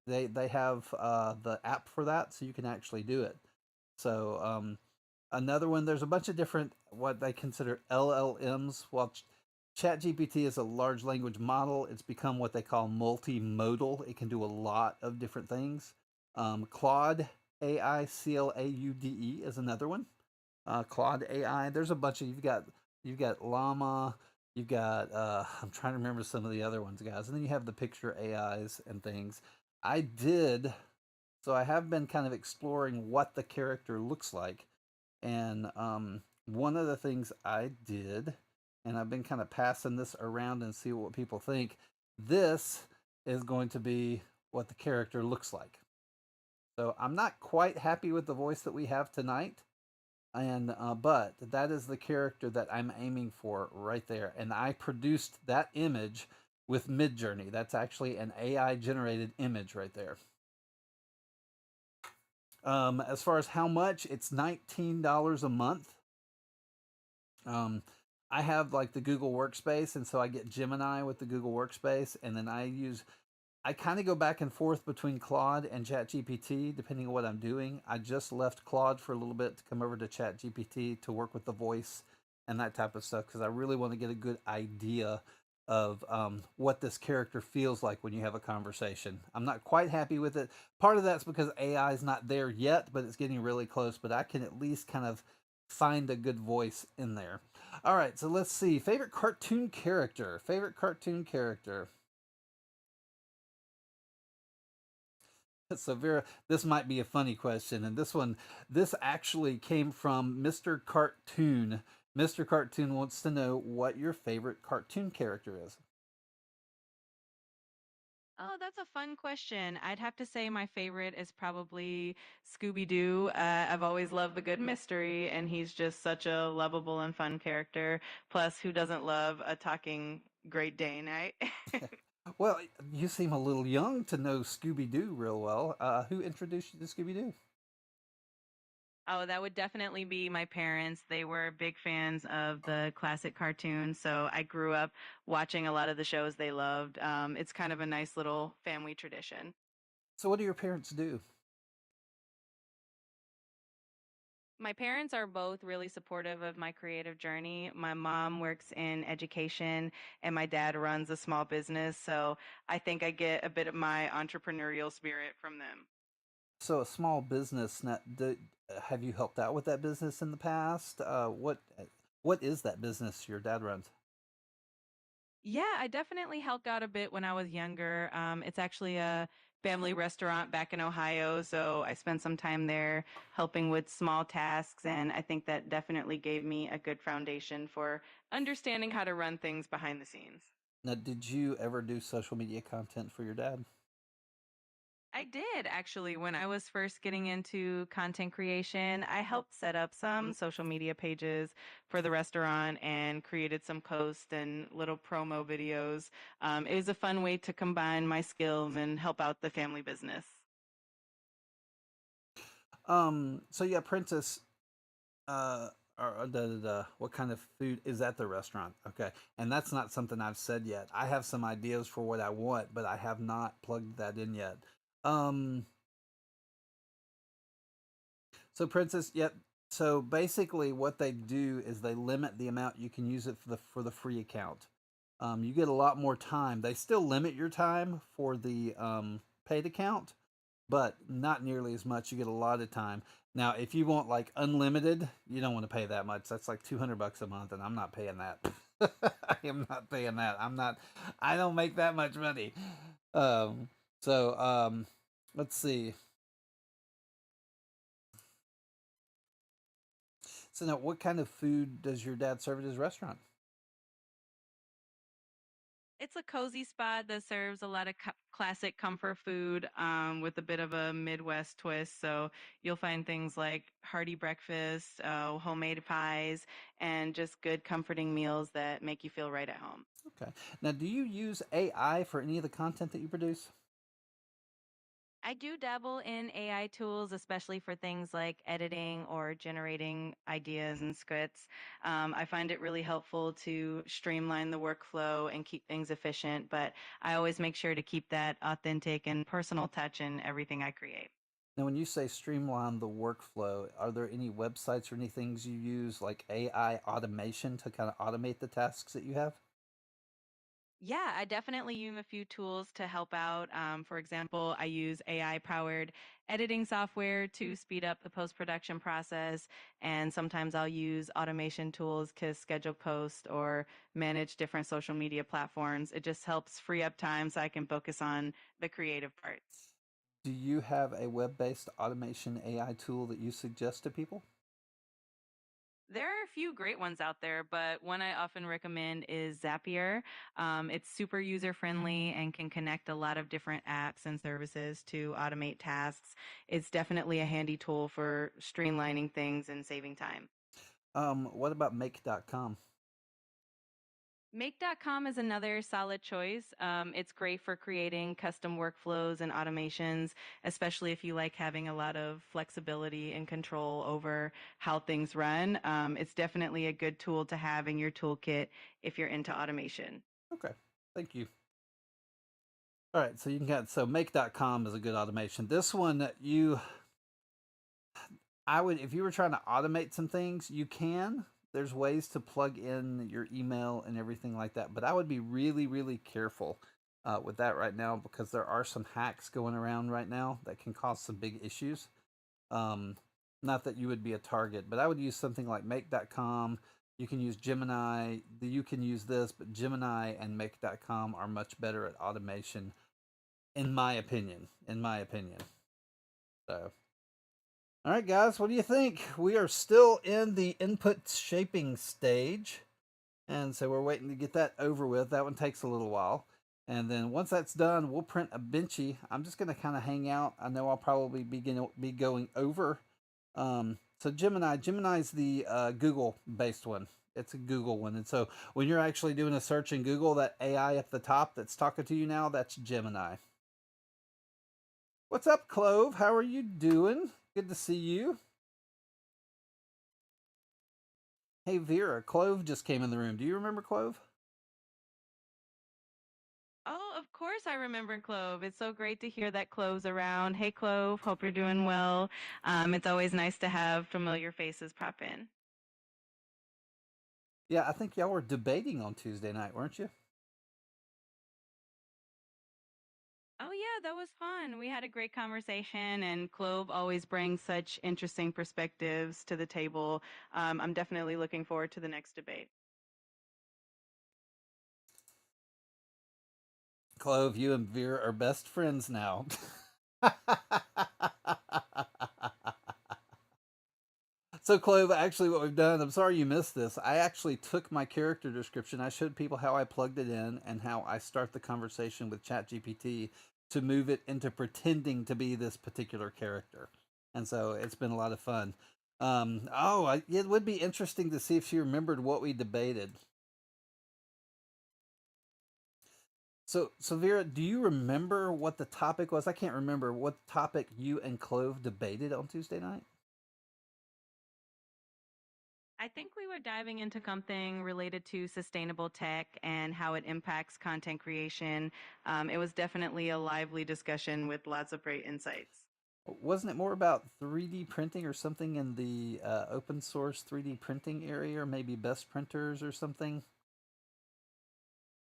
They have the app for that, so you can actually do it. So another one, there's a bunch of different what they consider LLMs. Well, ChatGPT is a large language model. It's become what they call multimodal. It can do a lot of different things. Claude AI CLAUDE is another one. Claude AI. There's a bunch of you've got Llama, you've got I'm trying to remember some of the other ones, guys, and then you have the picture AIs and things. I did so I have been kind of exploring what the character looks like, and one of the things I did, and I've been kind of passing this around and see what people think. This is going to be what the character looks like. So I'm not quite happy with the voice that we have tonight, and but that is the character that I'm aiming for right there, and I produced that image with Midjourney. That's actually an AI generated image right there. As far as how much, it's $19 a month. um, I have like the Google Workspace, and so I get Gemini with the Google Workspace, and then I kind of go back and forth between Claude and ChatGPT depending on what I'm doing. I just left Claude for a little bit to come over to ChatGPT to work with the voice and that type of stuff because I really want to get a good idea of what this character feels like when you have a conversation. I'm not quite happy with it. Part of that's because AI is not there yet, but it's getting really close. But I can at least kind of find a good voice in there. All right, so let's see. Favorite cartoon character. Favorite cartoon character. So Vera, this might be a funny question, and this actually came from Mr. Cartoon. Mr. Cartoon wants to know what your favorite cartoon character is. Oh, that's a fun question. I'd have to say my favorite is probably Scooby Doo. I've always loved the good mystery, and he's just such a lovable and fun character. Plus, who doesn't love a talking Great Dane, right? Well, you seem a little young to know Scooby Doo real well. Who introduced you to Scooby Doo? Oh, that would definitely be my parents. They were big fans of the classic cartoons, so I grew up watching a lot of the shows they loved. It's kind of a nice little family tradition. So, what do your parents do? My parents are both really supportive of my creative journey. My mom works in education and my dad runs a small business, so I think I get a bit of my entrepreneurial spirit from them. So a small business. Now, have you helped out with that business in the past? What is that business your dad runs? Yeah, I definitely helped out a bit when I was younger. It's actually a family restaurant back in Ohio, so I spent some time there helping with small tasks, and I think that definitely gave me a good foundation for understanding how to run things behind the scenes. Now, did you ever do social media content for your dad? I did actually. When I was first getting into content creation, I helped set up some social media pages for the restaurant and created some posts and little promo videos. It was a fun way to combine my skills and help out the family business. So yeah, Princess, uh, what kind of food is at the restaurant? Okay, and that's not something I've said yet. I have some ideas for what I want, but I have not plugged that in yet. Um, so Princess, yep. So basically, what they do is they limit the amount you can use it for the free account. You get a lot more time. They still limit your time for the paid account, but not nearly as much. You get a lot of time. Now, if you want like unlimited, you don't want to pay that much. That's like $200 a month, and I'm not paying that. I am not paying that. I'm not. I don't make that much money. Um, so let's see. So now, what kind of food does your dad serve at his restaurant? It's a cozy spot that serves a lot of classic comfort food with a bit of a Midwest twist. So you'll find things like hearty breakfast, homemade pies, and just good comforting meals that make you feel right at home. Okay. Now, do you use AI for any of the content that you produce? I do dabble in AI tools, especially for things like editing or generating ideas and scripts. I find it really helpful to streamline the workflow and keep things efficient, but I always make sure to keep that authentic and personal touch in everything I create. Now, when you say streamline the workflow, are there any websites or any things you use like AI automation to kind of automate the tasks that you have? Yeah, I definitely use a few tools to help out. For example, I use AI powered editing software to speed up the post production process. And sometimes I'll use automation tools to schedule posts or manage different social media platforms. It just helps free up time so I can focus on the creative parts. Do you have a web based automation AI tool that you suggest to people? There are a few great ones out there, but one I often recommend is Zapier. It's super user friendly and can connect a lot of different apps and services to automate tasks. It's definitely a handy tool for streamlining things and saving time. What about make.com? Make.com is another solid choice. It's great for creating custom workflows and automations, especially if you like having a lot of flexibility and control over how things run. It's definitely a good tool to have in your toolkit if you're into automation. Okay, thank you. All right, so you can get so make.com is a good automation. This one I would if you were trying to automate some things, you can. There's ways to plug in your email and everything like that, but I would be really, really careful with that right now because there are some hacks going around right now that can cause some big issues. Um, Not that you would be a target, but I would use something like make.com. You can use Gemini. You can use this, but Gemini and make.com are much better at automation, in my opinion. In my opinion. So, all right, guys, what do you think? We are still in the input shaping stage. And so we're waiting to get that over with. That one takes a little while. And then once that's done, we'll print a benchy. I'm just going to kind of hang out. I know I'll probably be going over. So Gemini's the Google based one. It's a Google one. And so when you're actually doing a search in Google, that AI up the top that's talking to you now, that's Gemini. What's up, Clove? How are you doing? Good to see you. Hey, Vera, Clove just came in the room. Do you remember Clove? Oh, of course I remember Clove. It's so great to hear that Clove's around. Hey, Clove, hope you're doing well. It's always nice to have familiar faces pop in. Yeah, I think y'all were debating on Tuesday night, weren't you? Oh yeah, that was fun. We had a great conversation, and Clove always brings such interesting perspectives to the table. I'm definitely looking forward to the next debate. Clove, you and Vera are best friends now. So, Clove, actually, what we've done, I'm sorry you missed this. I actually took my character description, I showed people how I plugged it in and how I start the conversation with ChatGPT to move it into pretending to be this particular character. And so it's been a lot of fun. It would be interesting to see if she remembered what we debated. So Vera, do you remember what the topic was? I can't remember what topic you and Clove debated on Tuesday night. I think we were diving into something related to sustainable tech and how it impacts content creation. It was definitely a lively discussion with lots of great insights. Wasn't it more about 3D printing or something in the open source 3D printing area, or maybe best printers or something?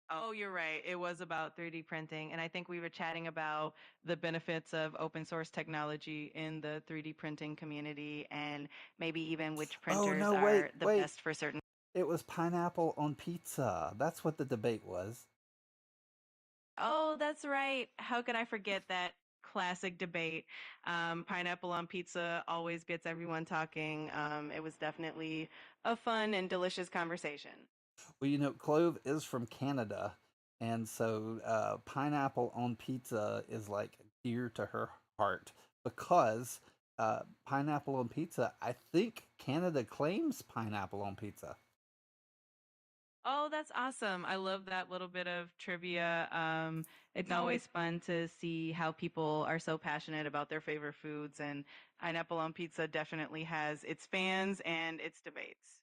Oh, you're right. It was about 3D printing. And I think we were chatting about the benefits of open source technology in the 3D printing community and maybe even which Oh, printers no, wait, are the wait. best for certain. It was pineapple on pizza. That's what the debate was. Oh, that's right. How could I forget that classic debate? Pineapple on pizza always gets everyone talking. It was definitely a fun and delicious conversation. Well, Clove is from Canada, and so pineapple on pizza is like dear to her heart because pineapple on pizza, I think Canada claims pineapple on pizza. Oh, that's awesome. I love that little bit of trivia. It's always fun to see how people are so passionate about their favorite foods, and pineapple on pizza definitely has its fans and its debates.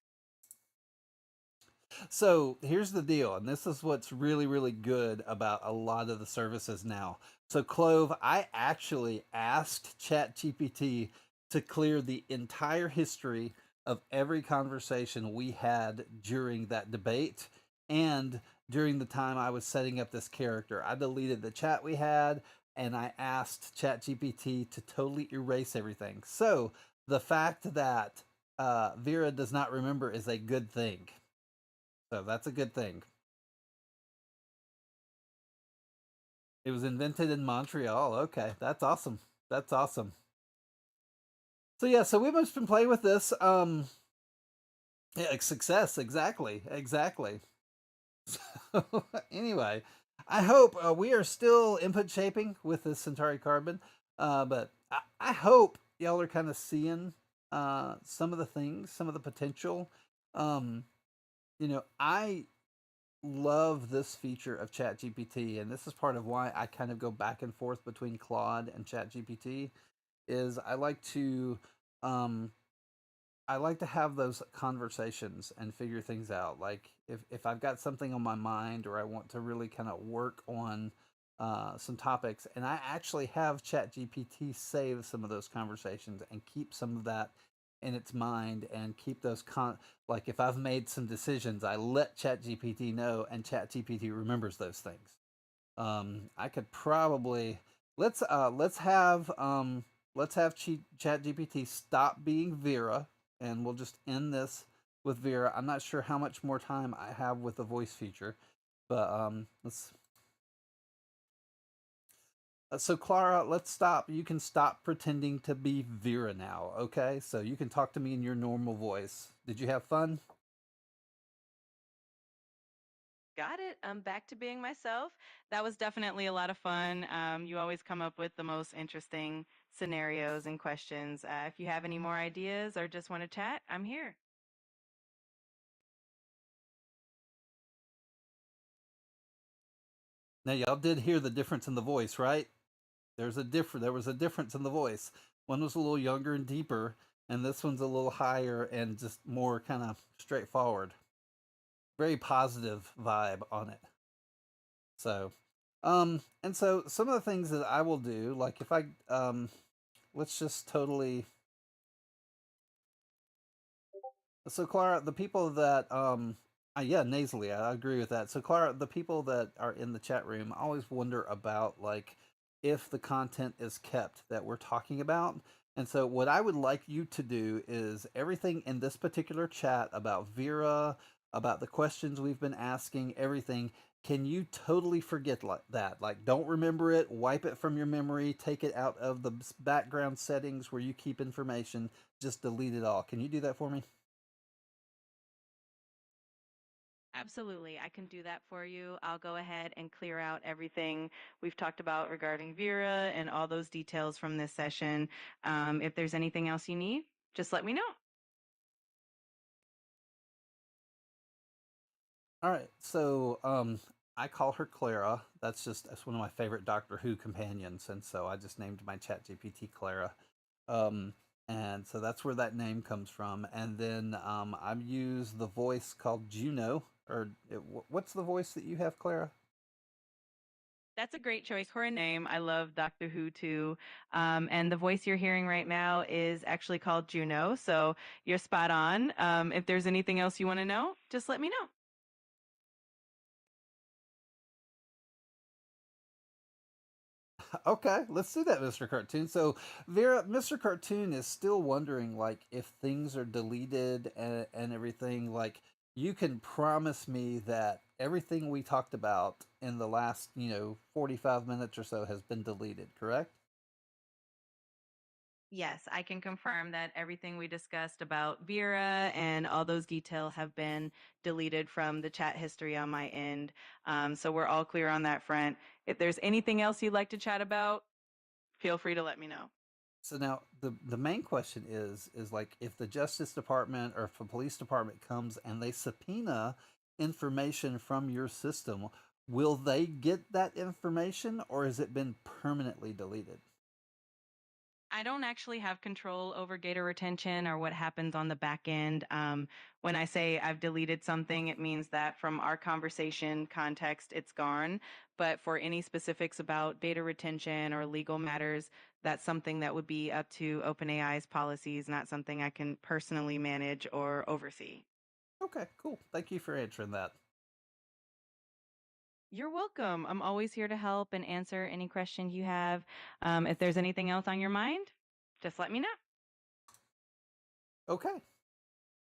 So here's the deal, and this is what's really, really good about a lot of the services now. So, Clove, I actually asked ChatGPT to clear the entire history of every conversation we had during that debate and during the time I was setting up this character. I deleted the chat we had and I asked ChatGPT to totally erase everything. So, the fact that Vera does not remember is a good thing. So that's a good thing. It was invented in Montreal. Okay, that's awesome. That's awesome. So yeah, so we've just been playing with this. Yeah, success. Exactly. Exactly. So anyway, I hope we are still input shaping with this Centauri carbon. But I hope y'all are kind of seeing some of the things, some of the potential. Um, I love this feature of ChatGPT, and this is part of why I kind of go back and forth between Claude and ChatGPT. Is um, I like to have those conversations and figure things out. Like if I've got something on my mind or I want to really kind of work on some topics, and I actually have ChatGPT save some of those conversations and keep some of that in its mind and keep like if I've made some decisions, I let ChatGPT know, and ChatGPT remembers those things. I could probably let's have ChatGPT stop being Vera, and we'll just end this with Vera. I'm not sure how much more time I have with the voice feature, but let's. So Clara, let's stop. You can stop pretending to be Vera now, okay? So you can talk to me in your normal voice. Did you have fun? Got it. I'm back to being myself. That was definitely a lot of fun. You always come up with the most interesting scenarios and questions. If you have any more ideas or just want to chat, I'm here. Now y'all did hear the difference in the voice, right? There was a difference in the voice. One was a little younger and deeper, and this one's a little higher and just more kind of straightforward. Very positive vibe on it. So, and so some of the things that I will do, like if I let's just totally. So Clara, the people that yeah, nasally, I agree with that. So Clara, the people that are in the chat room, I always wonder about like if the content is kept that we're talking about. And so, what I would like you to do is everything in this particular chat about Vera, about the questions we've been asking, everything. Can you totally forget that? Like, don't remember it, wipe it from your memory, take it out of the background settings where you keep information, just delete it all. Can you do that for me? Absolutely. I can do that for you. I'll go ahead and clear out everything we've talked about regarding Vera and all those details from this session. If there's anything else you need, just let me know. All right. So, I call her Clara. That's one of my favorite Doctor Who companions, and so I just named my Chat GPT Clara. Um, and so that's where that name comes from. And then I use the voice called Juno. What's the voice that you have, Clara? That's a great choice for a name. I love Doctor Who too. And the voice you're hearing right now is actually called Juno. So you're spot on. If there's anything else you want to know, just let me know. Okay, let's do that, Mr. Cartoon. So, Vera, Mr. Cartoon is still wondering, like, if things are deleted and everything. Like, you can promise me that everything we talked about in the last, 45 minutes or so has been deleted, correct? Yes, I can confirm that everything we discussed about Vera and all those details have been deleted from the chat history on my end. So we're all clear on that front. If there's anything else you'd like to chat about, feel free to let me know. So now the main question is like if the Justice Department or if a police department comes and they subpoena information from your system, will they get that information or has it been permanently deleted? I don't actually have control over data retention or what happens on the back end. When I say I've deleted something, it means that from our conversation context, it's gone. But for any specifics about data retention or legal matters, that's something that would be up to OpenAI's policies, not something I can personally manage or oversee. Okay, cool. Thank you for answering that. You're welcome. I'm always here to help and answer any questions you have. If there's anything else on your mind, just let me know. Okay.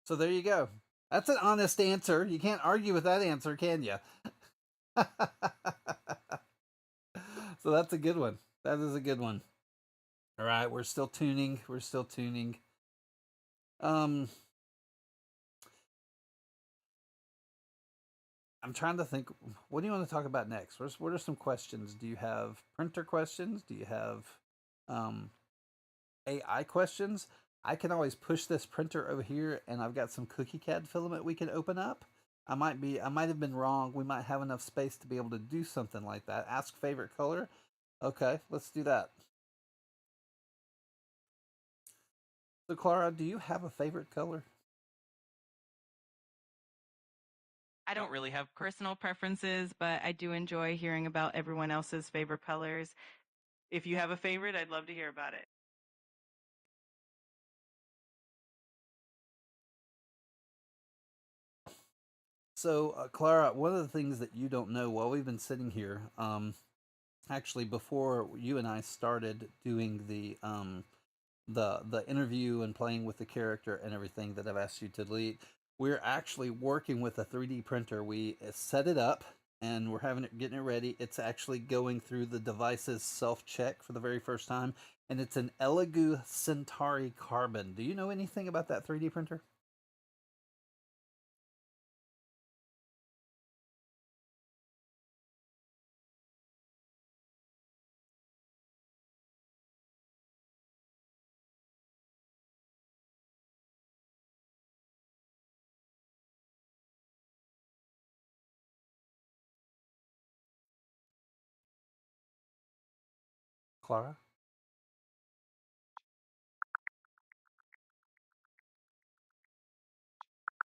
So there you go. That's an honest answer. You can't argue with that answer, can you? So that's a good one. That is a good one. All right, we're still tuning. We're still tuning. Um I'm trying to think. What do you want to talk about next? What are some questions? Do you have printer questions? Do you have um, AI questions? I can always push this printer over here, and I've got some cookie CAD filament we can open up. I might have been wrong. We might have enough space to be able to do something like that. Ask favorite color. Okay, let's do that. So, Clara, do you have a favorite color? I don't really have personal preferences, but I do enjoy hearing about everyone else's favorite colors. If you have a favorite, I'd love to hear about it. So, Clara, one of the things that you don't know while we've been sitting here, actually, before you and I started doing the interview and playing with the character and everything that I've asked you to delete, we're actually working with a 3D printer. We set it up and we're having it getting it ready. It's actually going through the device's self check for the very first time, and it's an Elegoo Centauri Carbon. Do you know anything about that 3D printer? Clara?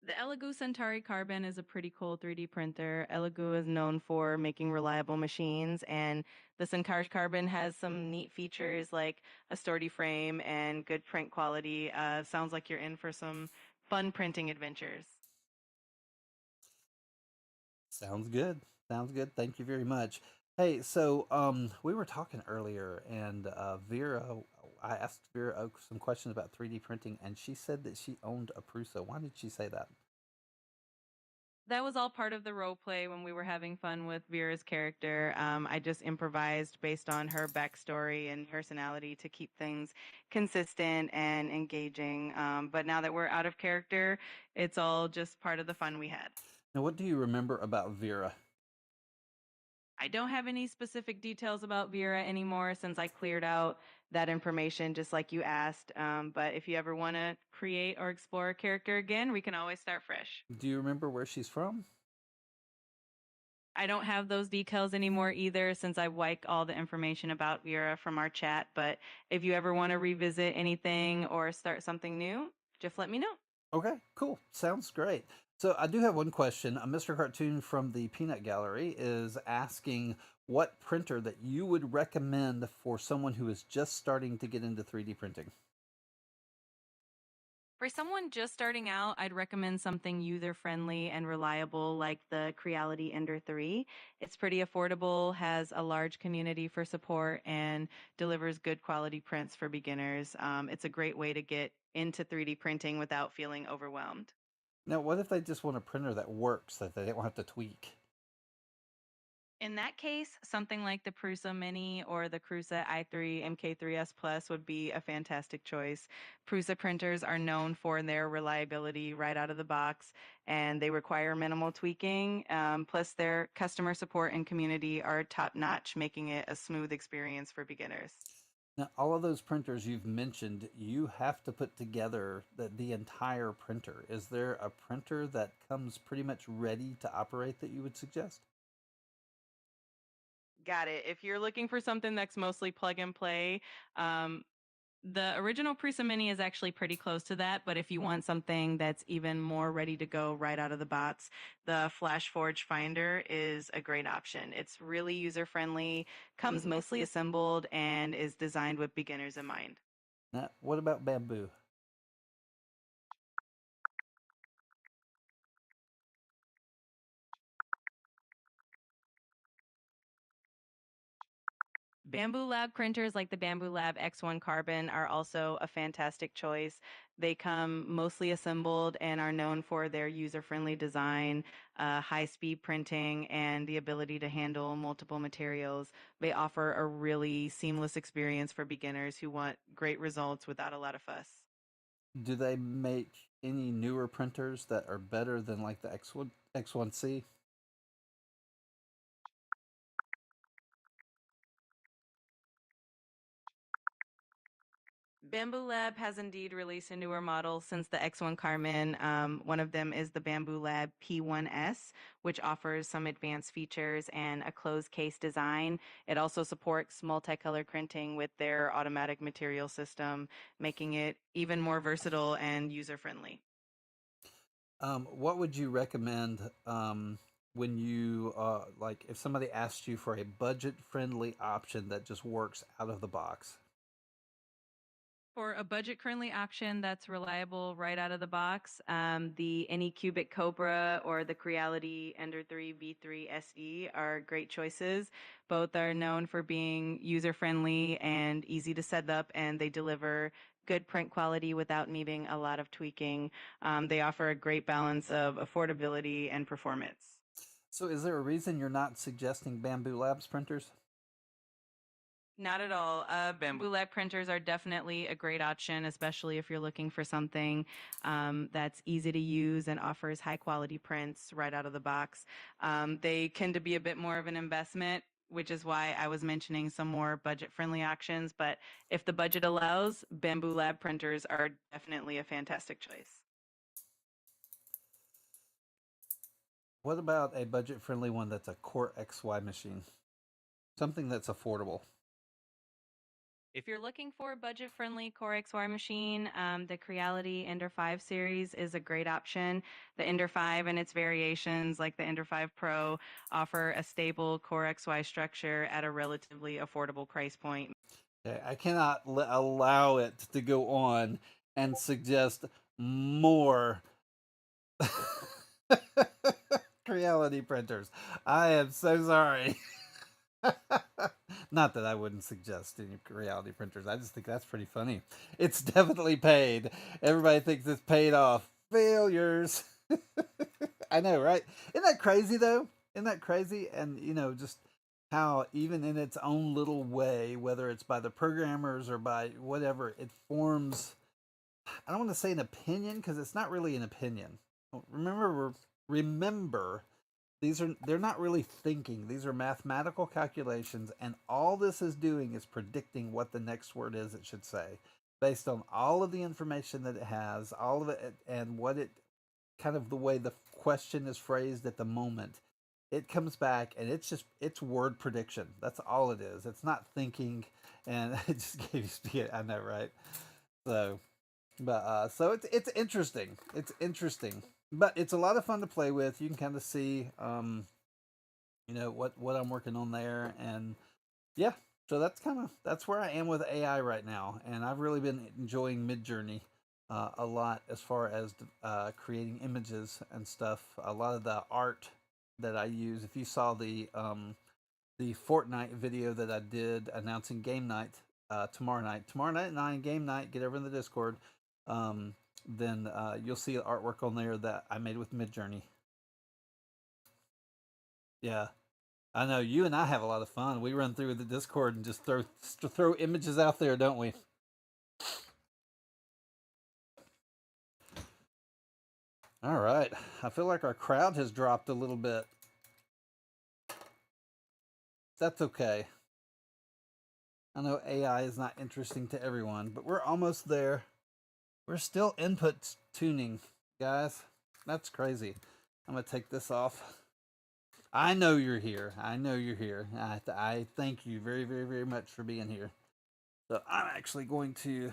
The Elegoo Centauri Carbon is a pretty cool 3D printer. Elegoo is known for making reliable machines, and the Centauri Carbon has some neat features like a sturdy frame and good print quality. Sounds like you're in for some fun printing adventures. Sounds good. Sounds good. Thank you very much. Hey, we were talking earlier, and Vera, I asked Vera some questions about 3D printing, and she said that she owned a Prusa. Why did she say that? That was all part of the role play when we were having fun with Vera's character. I just improvised based on her backstory and personality to keep things consistent and engaging. But now that we're out of character, it's all just part of the fun we had. Now, what do you remember about Vera? I don't have any specific details about Vera anymore since I cleared out that information just like you asked. But if you ever want to create or explore a character again, we can always start fresh. Do you remember where she's from? I don't have those details anymore either since I wiped all the information about Vera from our chat. But if you ever want to revisit anything or start something new, just let me know. Okay, cool. Sounds great. So I do have one question. Mr. Cartoon from the Peanut Gallery is asking what printer that you would recommend for someone who is just starting to get into 3D printing. For someone just starting out, I'd recommend something user friendly and reliable like the Creality Ender 3. It's pretty affordable, has a large community for support, and delivers good quality prints for beginners. It's a great way to get into 3D printing without feeling overwhelmed. Now, what if they just want a printer that works that they don't have to tweak? In that case, something like the Prusa Mini or the Crusa i3 MK3S Plus would be a fantastic choice. Prusa printers are known for their reliability right out of the box, and they require minimal tweaking. Plus, their customer support and community are top notch, making it a smooth experience for beginners. Now, all of those printers you've mentioned, you have to put together the entire printer. Is there a printer that comes pretty much ready to operate that you would suggest? Got it. If you're looking for something that's mostly plug and play, um, the original Prusa Mini is actually pretty close to that, but if you want something that's even more ready to go right out of the box, the Flash Forge Finder is a great option. It's really user friendly, comes mostly assembled, and is designed with beginners in mind. Now, what about bamboo? Bamboo Lab printers like the Bamboo Lab X1 Carbon are also a fantastic choice. They come mostly assembled and are known for their user friendly design, high speed printing, and the ability to handle multiple materials. They offer a really seamless experience for beginners who want great results without a lot of fuss. Do they make any newer printers that are better than like the X1C? Bamboo Lab has indeed released a newer model since the X1 Carmen. One of them is the Bamboo Lab P1S, which offers some advanced features and a closed case design. It also supports multicolor printing with their automatic material system, making it even more versatile and user friendly. What would you recommend when you like if somebody asked you for a budget-friendly option that just works out of the box? For a budget friendly option that's reliable right out of the box, the Anycubic Cobra or the Creality Ender 3 V3 SE are great choices. Both are known for being user friendly and easy to set up, and they deliver good print quality without needing a lot of tweaking. They offer a great balance of affordability and performance. So, is there a reason you're not suggesting Bamboo Labs printers? Not at all. Bamboo lab printers are definitely a great option, especially if you're looking for something that's easy to use and offers high quality prints right out of the box. They tend to be a bit more of an investment, which is why I was mentioning some more budget friendly options. But if the budget allows, Bamboo lab printers are definitely a fantastic choice. What about a budget-friendly one that's a Core XY machine? Something that's affordable. If you're looking for a budget-friendly Core XY machine, the Creality Ender 5 series is a great option. The Ender 5 and its variations, like the Ender 5 Pro, offer a stable Core XY structure at a relatively affordable price point. Okay, I cannot allow it to go on and suggest more reality printers. I am so sorry. Not that I wouldn't suggest any reality printers. I just think that's pretty funny. It's definitely paid. Everybody thinks it's paid off. Failures. I know, right? Isn't that crazy though? Isn't that crazy? And just how even in its own little way, whether it's by the programmers or by whatever, it forms. I don't want to say an opinion because it's not really an opinion. Remember, they're not really thinking. These are mathematical calculations, and all this is doing is predicting what the next word is it should say, based on all of the information that it has, all of it, and what it kind of the way the question is phrased at the moment. It comes back and it's word prediction. That's all it is. It's not thinking, and it just gives you. I know, right? So, so it's interesting. It's interesting, but it's a lot of fun to play with. You can kind of see, what I'm working on there, and yeah. So that's where I am with AI right now, and I've really been enjoying Midjourney a lot as far as creating images and stuff. A lot of the art that I use. If you saw the Fortnite video that I did announcing game night tomorrow night at 9 game night. Get over in the Discord. Then you'll see artwork on there that I made with Midjourney. Yeah, I know you and I have a lot of fun. We run through the Discord and just throw images out there, don't we? All right. I feel like our crowd has dropped a little bit. That's okay. I know AI is not interesting to everyone, but we're almost there. We're still input tuning, guys. That's crazy. I'm going to take this off. I know you're here. I know you're here. I thank you very, very, very much for being here. So I'm actually going to.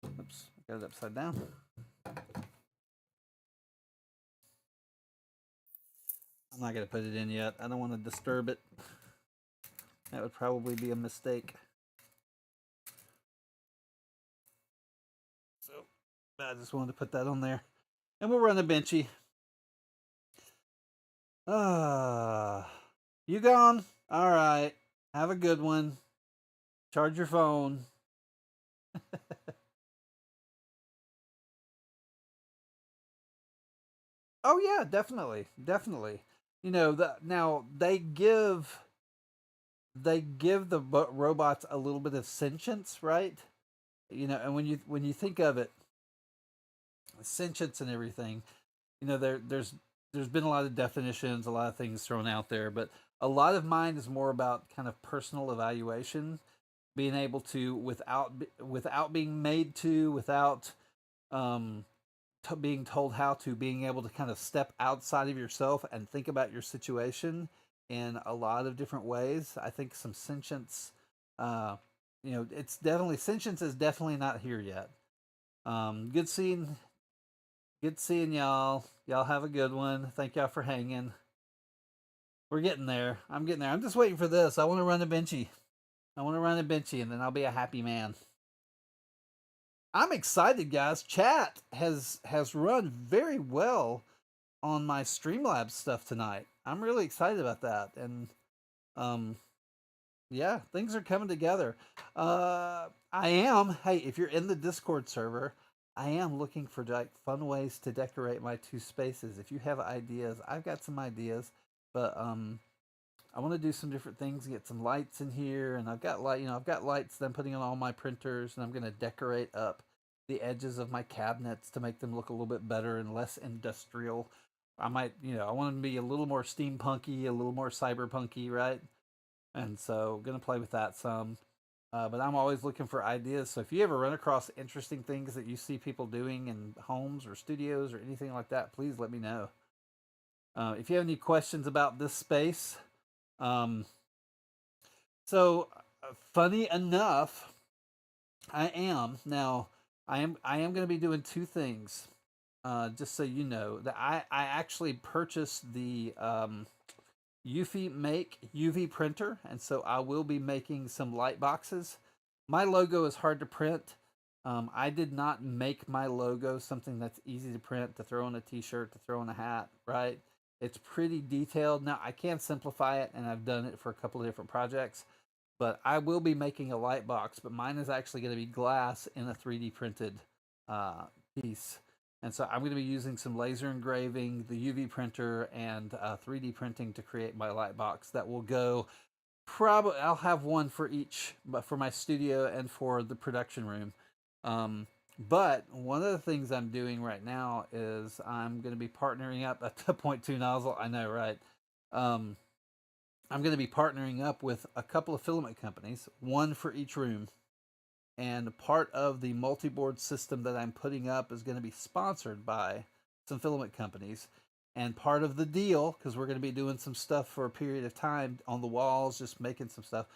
Oops, I got it upside down. I'm not going to put it in yet. I don't want to disturb it. That would probably be a mistake. So I just wanted to put that on there. And we'll run a benchy. You gone? All right. Have a good one. Charge your phone. Oh yeah, definitely, definitely. Now they give the robots a little bit of sentience, right? And when you think of it, sentience and everything, there's been a lot of definitions, a lot of things thrown out there, but a lot of mine is more about kind of personal evaluation, being able to without being made to, without um being told how to, being able to kind of step outside of yourself and think about your situation in a lot of different ways. I think some sentience, uh, it's definitely sentience is definitely not here yet. Good seeing, y'all. Y'all have a good one. Thank y'all for hanging. We're getting there. I'm getting there. I'm just waiting for this. I want to run a benchy. I want to run a benchy, and then I'll be a happy man. I'm excited, guys. Chat has run very well on my Streamlabs stuff tonight. I'm really excited about that, and um, yeah, things are coming together. I am. Hey, if you're in the Discord server, I am looking for like fun ways to decorate my two spaces. If you have ideas, I've got some ideas, but I want to do some different things. Get some lights in here, and I've got lights that I'm putting on all my printers, and I'm gonna decorate up the edges of my cabinets to make them look a little bit better and less industrial. I might, I want them to be a little more steampunky, a little more cyberpunky, right? And so, gonna play with that some. But I'm always looking for ideas. So if you ever run across interesting things that you see people doing in homes or studios or anything like that, please let me know. If you have any questions about this space, um, funny enough, I am now. I am going to be doing two things. Just so you know that I actually purchased the UV Make UV printer, and so I will be making some light boxes. My logo is hard to print. I did not make my logo something that's easy to print, to throw on a T-shirt, to throw on a hat, right? It's pretty detailed. Now I can simplify it, and I've done it for a couple of different projects. But I will be making a light box, but mine is actually going to be glass in a 3D printed uh, piece. And so I'm going to be using some laser engraving, the UV printer, and 3D printing to create my light box that will go. Probably I'll have one for each, but for my studio and for the production room. Um, but one of the things I'm doing right now is I'm going to be partnering up at the point two nozzle. I know, right? Um, I'm going to be partnering up with a couple of filament companies, one for each room. And part of the multi board system that I'm putting up is going to be sponsored by some filament companies. And part of the deal, because we're going to be doing some stuff for a period of time on the walls, just making some stuff,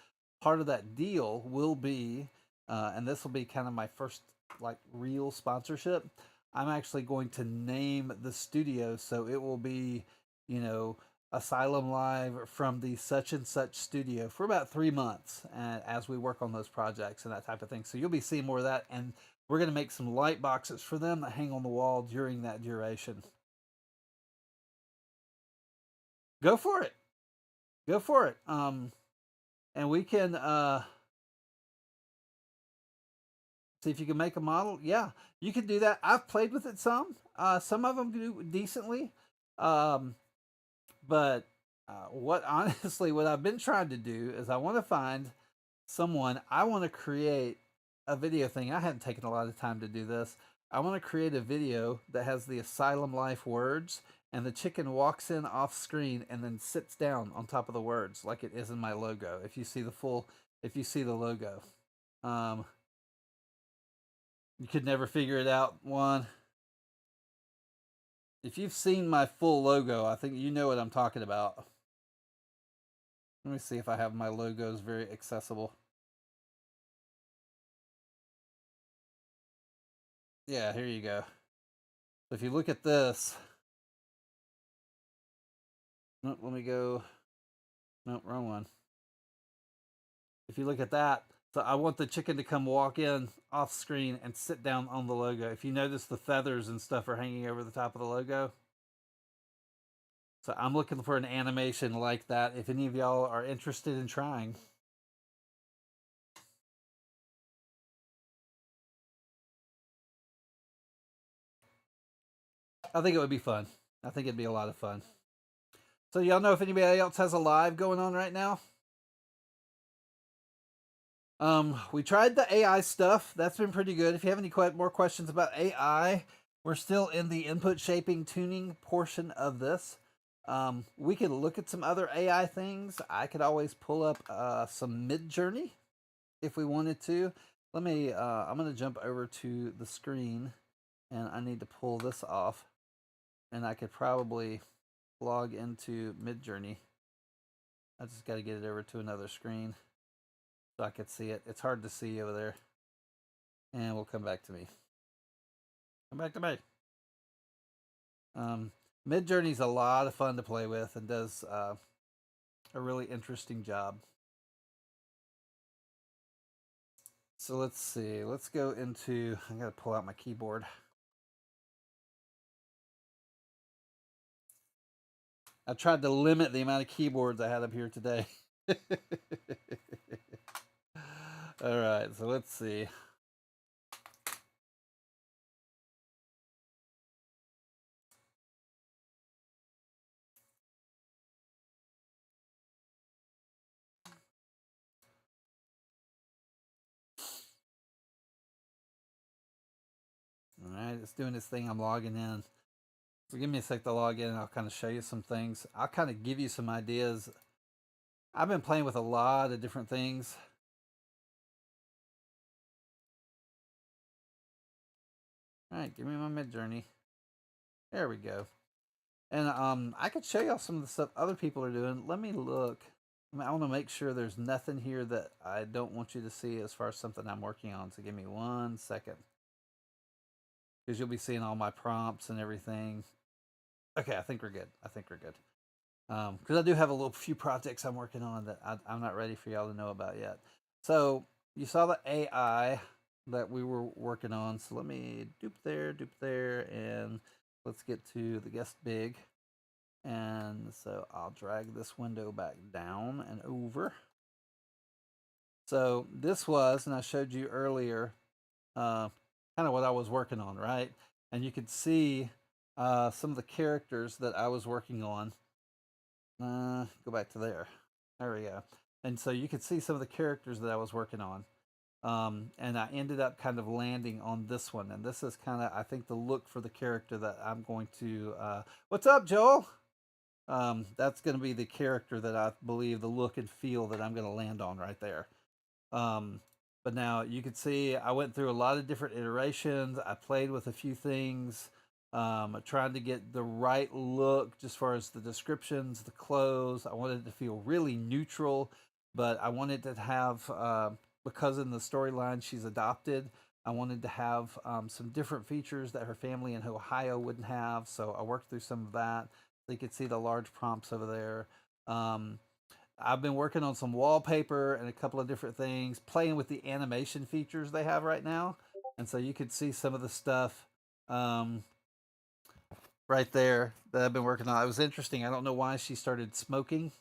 part of that deal will be, and this will be kind of my first like real sponsorship. I'm actually going to name the studio, so it will be, you know, Asylum Live from the such and such studio for about 3 months, as we work on those projects and that type of thing. So you'll be seeing more of that, and we're going to make some light boxes for them that hang on the wall during that duration. Go for it. Go for it. And we can see if you can make a model. Yeah, you can do that. I've played with it some. Some of them do decently. Um, but what honestly, what I've been trying to do is I want to find someone. I want to create a video thing. I hadn't taken a lot of time to do this. I want to create a video that has the Asylum Life words, and the chicken walks in off screen and then sits down on top of the words like it is in my logo. If you see the logo, um, you could never figure it out. One, if you've seen my full logo, I think you know what I'm talking about. Let me see if I have my logos very accessible. Yeah, here you go. So if you look at this, nope, let me go. Nope, wrong one. If you look at that, so I want the chicken to come walk in off screen and sit down on the logo. If you notice, the feathers and stuff are hanging over the top of the logo. So I'm looking for an animation like that. If any of y'all are interested in trying, I think it would be fun. I think it'd be a lot of fun. So y'all know if anybody else has a live going on right now? We tried the AI stuff. That's been pretty good. If you have any more questions about AI, we're still in the input shaping tuning portion of this. We could look at some other AI things. I could always pull up some Mid Journey if we wanted to. Let me. I'm gonna jump over to the screen, and I need to pull this off, and I could probably log into Mid Journey. I just got to get it over to another screen so I could see it. It's hard to see over there. And we'll come back to me. Come back to me. Mid Journey's a lot of fun to play with and does a really interesting job. So let's see. Let's go into. I gotta pull out my keyboard. I tried to limit the amount of keyboards I had up here today. All right, so let's see. All right, it's doing this thing. I'm logging in. So give me a sec to log in and I'll kind of show you some things. I'll kind of give you some ideas. I've been playing with a lot of different things. All right, give me my Mid Journey. There we go. And I could show y'all some of the stuff other people are doing. Let me look. I want to make sure there's nothing here that I don't want you to see as far as something I'm working on. So give me 1 second, because you'll be seeing all my prompts and everything. Okay, I think we're good. I think we're good. Because I do have a little few projects I'm working on that I'm not ready for y'all to know about yet. So you saw the AI that we were working on. So let me dupe there, and let's get to the guest big. And so I'll drag this window back down and over. So this was, and I showed you earlier, kind of what I was working on, right? And you could see some of the characters that I was working on. Go back to there. There we go. And so you could see some of the characters that I was working on. And I ended up kind of landing on this one. And this is kind of, I think, the look for the character that I'm going to. What's up, Joel? That's going to be the character that I believe the look and feel that I'm going to land on right there. Um, but now you can see I went through a lot of different iterations. I played with a few things, trying to get the right look just as far as the descriptions, the clothes. I wanted it to feel really neutral, but I wanted to have, because in the storyline she's adopted, I wanted to have some different features that her family in Ohio wouldn't have. So I worked through some of that. So you can see the large prompts over there. I've been working on some wallpaper and a couple of different things, playing with the animation features they have right now. And so you could see some of the stuff um, right there that I've been working on. It was interesting. I don't know why she started smoking.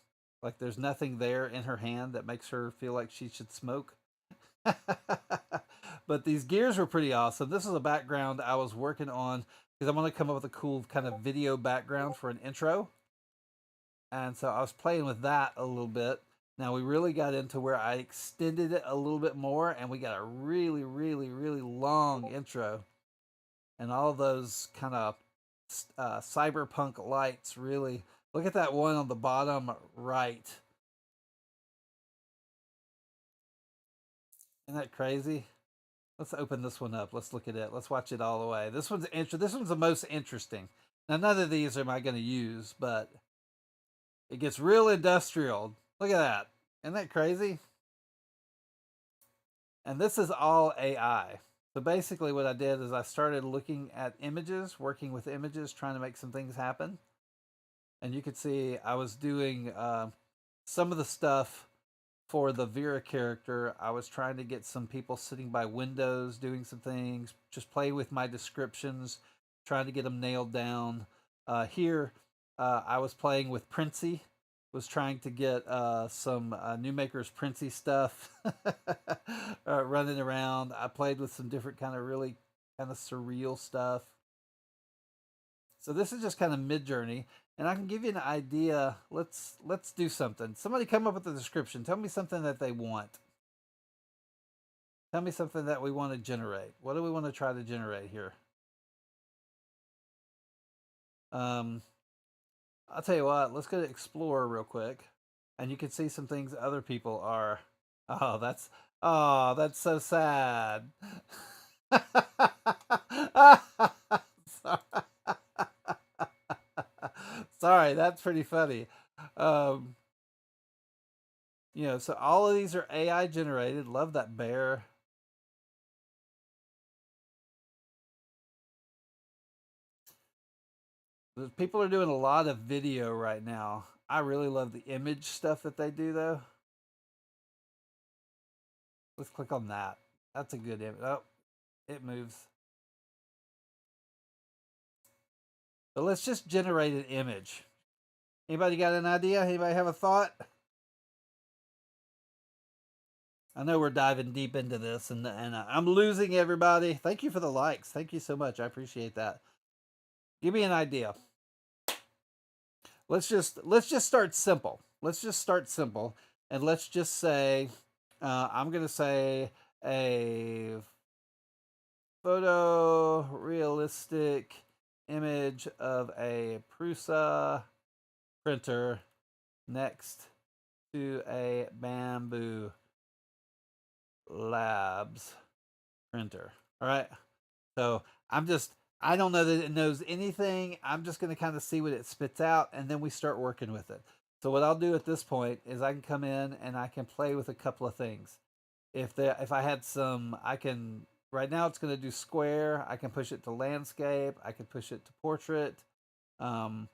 Like there's nothing there in her hand that makes her feel like she should smoke. But these gears were pretty awesome. This is a background I was working on because I want to come up with a cool kind of video background for an intro. And so I was playing with that a little bit. Now we really got into where I extended it a little bit more, and we got a really, really, really long intro, and all those kind of cyberpunk lights. Really, look at that one on the bottom right. Isn't that crazy? Let's open this one up. Let's look at it. Let's watch it all the way. This one's the most interesting. Now none of these am I going to use, but it gets real industrial. Look at that. Isn't that crazy? And this is all AI. So basically, what I did is I started looking at images, working with images, trying to make some things happen. And you could see I was doing some of the stuff for the Vera character. I was trying to get some people sitting by windows doing some things, just play with my descriptions, trying to get them nailed down. Here, I was playing with Princey, was trying to get some New Makers Princey stuff running around. I played with some different kind of really kind of surreal stuff. So this is just kind of mid journey, and I can give you an idea. Let's do something. Somebody come up with a description. Tell me something that they want. Tell me something that we want to generate. What do we want to try to generate here? Um, I'll tell you what. Let's go to Explorer real quick, and you can see some things other people are. Oh, that's so sad. Sorry. Sorry, that's pretty funny. Um, so all of these are AI generated. Love that bear. People are doing a lot of video right now. I really love the image stuff that they do, though. Let's click on that. That's a good image. Oh, it moves. But let's just generate an image. Anybody got an idea? Anybody have a thought? I know we're diving deep into this, and I'm losing everybody. Thank you for the likes. Thank you so much. I appreciate that. Give me an idea. Let's just start simple. Let's just start simple, and let's just say I'm gonna say a photorealistic image of a Prusa printer next to a Bamboo Labs printer. All right. So I don't know that it knows anything. I'm just going to kind of see what it spits out, and then we start working with it. So what I'll do at this point is I can come in and I can play with a couple of things. If I had some, I can right now it's going to do square. I can push it to landscape. I can push it to portrait. Um,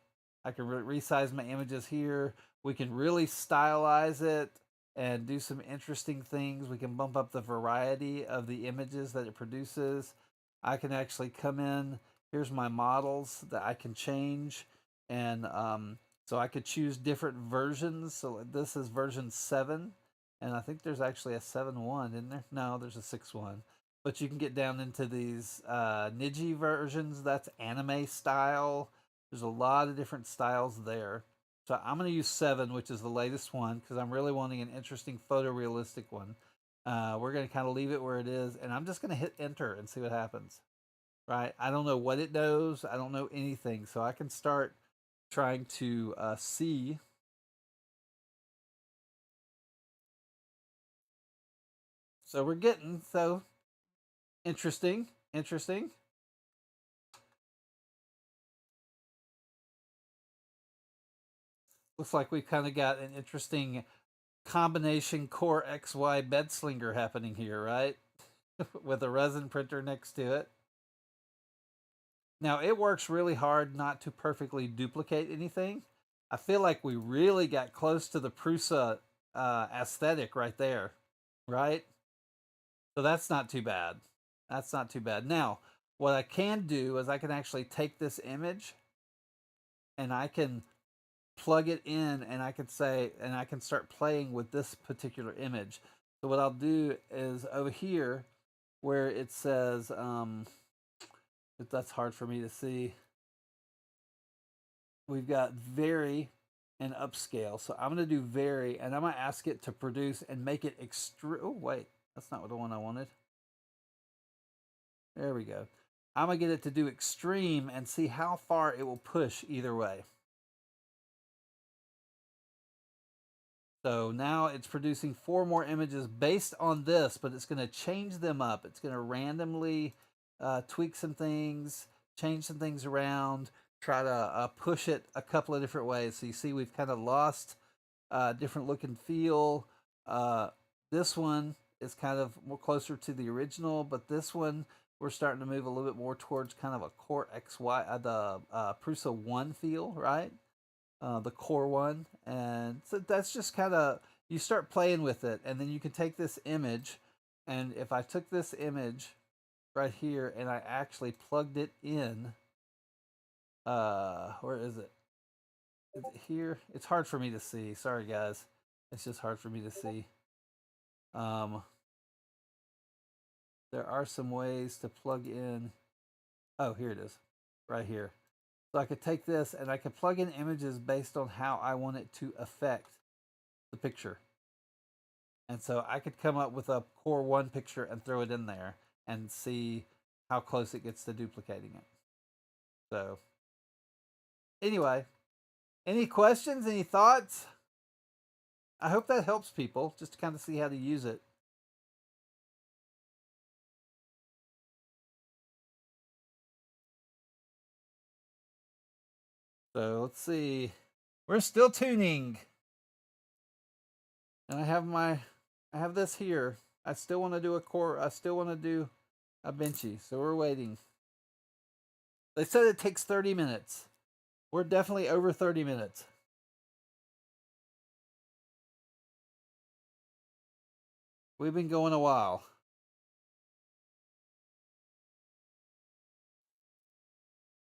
I can resize my images here. We can really stylize it and do some interesting things. We can bump up the variety of the images that it produces. I can actually come in. Here's my models that I can change. and so I could choose different versions. So this is version 7, and I think there's actually a 7.1 in there. No, there's a 6.1. But you can get down into these Niji versions. That's anime style. There's a lot of different styles there. So I'm going to use 7, which is the latest one, because I'm really wanting an interesting photorealistic one. We're going to kind of leave it where it is, and I'm just going to hit enter and see what happens. Right? I don't know what it knows. I don't know anything. So I can start trying to see. So we're getting so interesting, interesting. Looks like we've kind of got an interesting combination Core XY bed slinger happening here, right? With a resin printer next to it. Now it works really hard not to perfectly duplicate anything. I feel like we really got close to the Prusa aesthetic right there, right? So that's not too bad. That's not too bad. Now, what I can do is I can actually take this image and I can plug it in and I can say, and I can start playing with this particular image. So what I'll do is over here where it says, that's hard for me to see. We've got vary and upscale. So I'm going to do vary and I'm going to ask it to produce and make it extra. Oh, wait, that's not the one I wanted. There we go. I'm going to get it to do extreme and see how far it will push either way. So now it's producing 4 more images based on this, but it's going to change them up. It's going to randomly tweak some things, change some things around, try to push it a couple of different ways. So you see we've kind of lost different look and feel. This one is kind of more closer to the original, but this one we're starting to move a little bit more towards kind of a Core XY, the Prusa 1 feel, right? The core one. And so that's just kind of, you start playing with it. And then you can take this image. And if I took this image right here and I actually plugged it in, where is it? Is it here? It's hard for me to see. Sorry, guys. It's just hard for me to see. Um, there are some ways to plug in. Oh, here it is. Right here. So I could take this and I could plug in images based on how I want it to affect the picture. And so I could come up with a core 1 picture and throw it in there and see how close it gets to duplicating it. So, anyway, any questions, any thoughts? I hope that helps people just to kind of see how to use it. So, let's see. We're still tuning. And I have this here. I still want to do a core, I still want to do a benchy. So, we're waiting. They said it takes 30 minutes. We're definitely over 30 minutes. We've been going a while.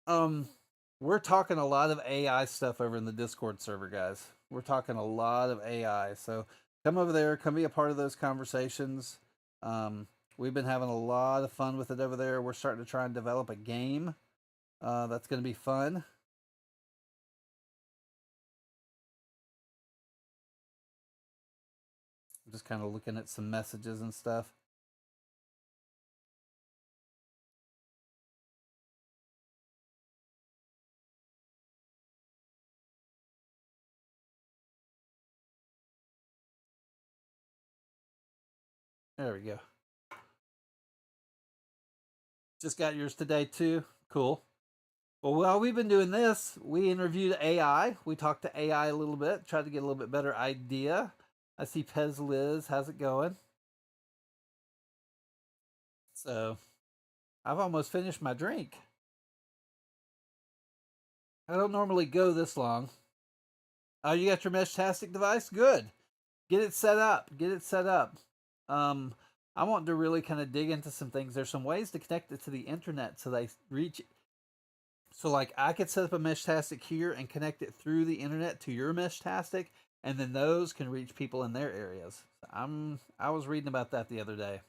Um, we're talking a lot of AI stuff over in the Discord server, guys. We're talking a lot of AI. So come over there, come be a part of those conversations. Um, we've been having a lot of fun with it over there. We're starting to try and develop a game. That's going to be fun. I'm just kind of looking at some messages and stuff. There we go. Just got yours today too. Cool. Well, while we've been doing this, we interviewed AI. We talked to AI a little bit, tried to get a little bit better idea. I see Pez Liz. How's it going? So I've almost finished my drink. I don't normally go this long. Oh, you got your Meshtastic device? Good. Get it set up. Get it set up. Um, I want to really kind of dig into some things. There's some ways to connect it to the internet so they reach So like I could set up a Meshtastic here and connect it through the internet to your Meshtastic, and then those can reach people in their areas. I was reading about that the other day.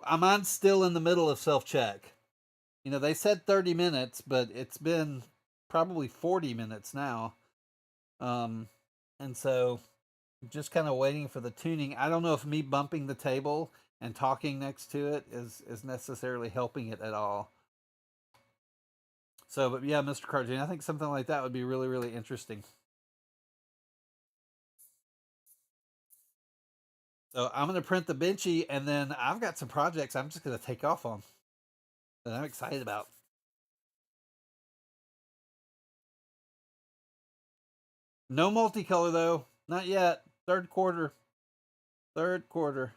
I'm on still in the middle of self check. You know, they said 30 minutes, but it's been probably 40 minutes now. Um, and so just kind of waiting for the tuning. I don't know if me bumping the table and talking next to it is necessarily helping it at all. So, but yeah, Mr. Cartoon, I think something like that would be really, really interesting. So I'm going to print the Benchy, and then I've got some projects I'm just going to take off on that I'm excited about. No multicolor though, not yet. Third quarter. Third quarter.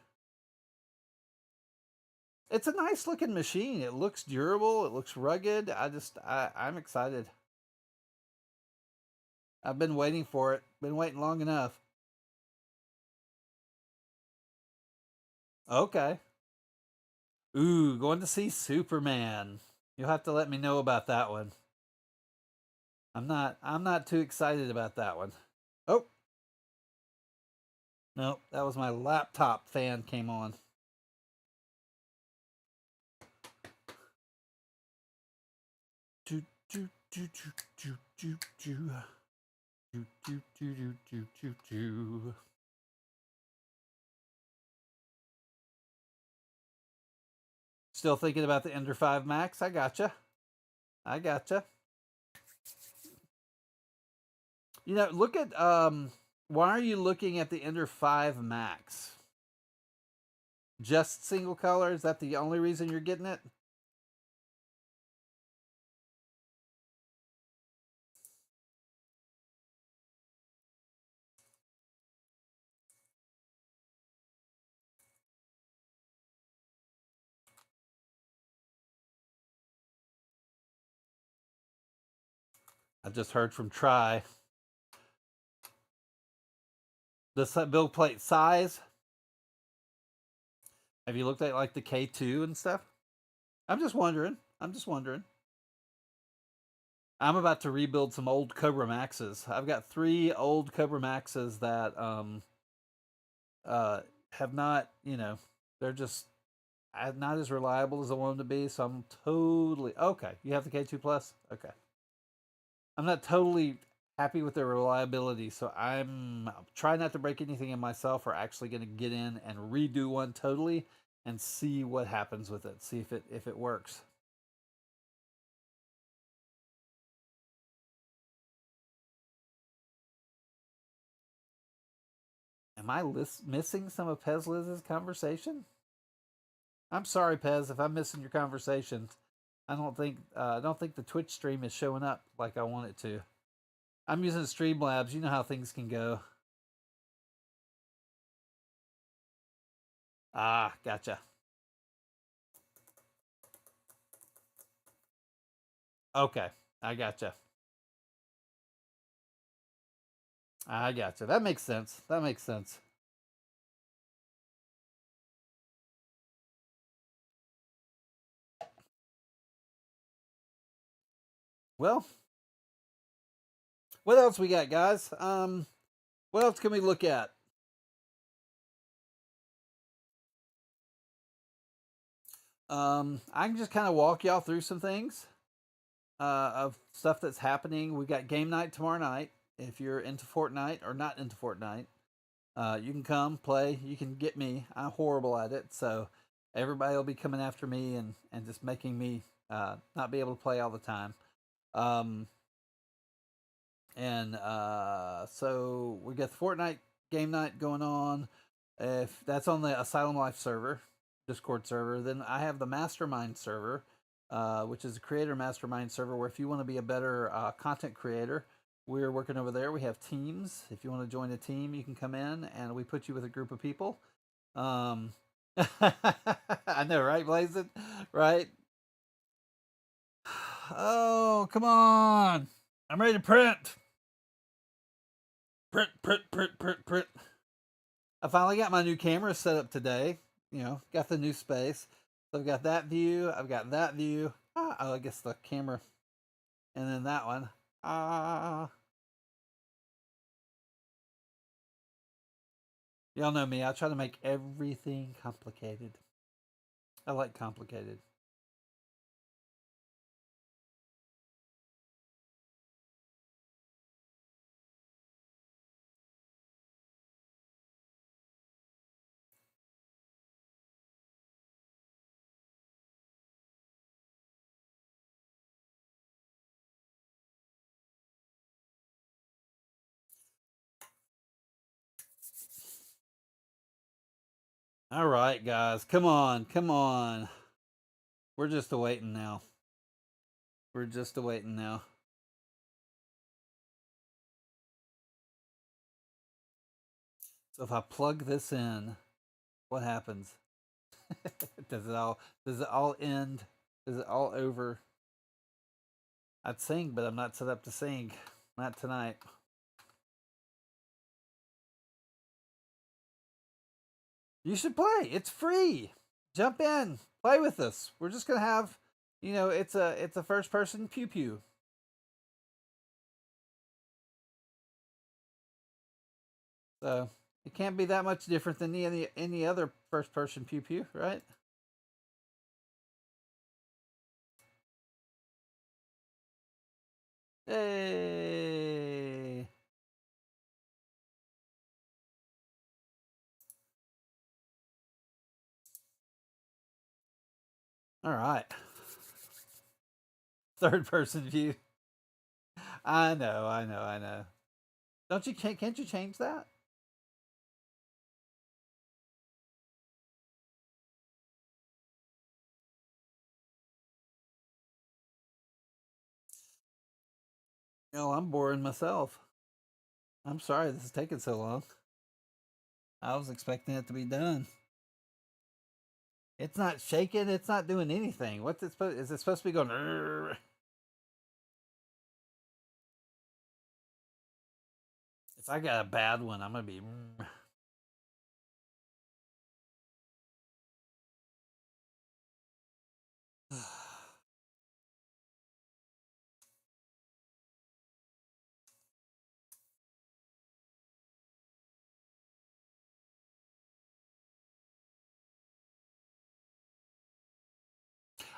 It's a nice looking machine. It looks durable. It looks rugged. I'm excited. I've been waiting for it. Been waiting long enough. Okay. Ooh, going to see Superman. You'll have to let me know about that one. I'm not too excited about that one. Oh, no, that was my laptop fan came on. Do do do do do do do do do do do do do. Still thinking about the Ender 5 Max. I gotcha. I gotcha. You know, look at why are you looking at the Ender 5 Max? Just single color? Is that the only reason you're getting it? I just heard from Try. The build plate size. Have you looked at like the K2 and stuff? I'm just wondering. I'm just wondering. I'm about to rebuild some old Cobra Maxes. I've got 3 old Cobra Maxes that uh have not, they're just not as reliable as I want them to be. So I'm totally okay. You have the K2 Plus? Okay. I'm not totally happy with their reliability, so I'm trying not to break anything in myself. Or actually going to get in and redo one totally and see what happens with it. See if it works. Am I missing some of Pez Liz's conversation? I'm sorry, Pez, if I'm missing your conversation. I don't think the Twitch stream is showing up like I want it to. I'm using Streamlabs. You know how things can go. Ah, gotcha. Okay, I gotcha. I gotcha. That makes sense. That makes sense. Well, what else we got, guys? What else can we look at? I can just kind of walk y'all through some things of stuff that's happening. We got game night tomorrow night. If you're into Fortnite or not into Fortnite, you can come play. You can get me. I'm horrible at it, so everybody will be coming after me and just making me not be able to play all the time. Um, and so we got the Fortnite game night going on. If that's on the Asylum Life server, Discord server, then I have the Mastermind server, which is a creator mastermind server where if you want to be a better content creator, we're working over there. We have teams. If you want to join a team, you can come in and we put you with a group of people. I know, right, Blazing? Right? Oh, come on. I'm ready to print. Print, print, print, print, print. I finally got my new camera set up today. Got the new space. So I've got that view. I've got that view. Oh, I guess the camera. And then that one. Ah. Y'all know me. I try to make everything complicated. I like complicated. All right, guys. Come on. Come on. We're just awaiting now. We're just awaiting now. So if I plug this in, what happens? Does it all end? Is it all over? I'd sing, but I'm not set up to sing. Not tonight. You should play. It's free. Jump in. Play with us. We're just gonna have, it's a first person pew pew. So it can't be that much different than any other first person pew pew, right? Hey. All right. Third person view. I know, I know, I know. Don't you can't you change that? No, I'm boring myself. I'm sorry this is taking so long. I was expecting it to be done. It's not shaking. It's not doing anything. What's it supposed? Is it supposed to be going? "Rrr"? If I got a bad one, I'm gonna be.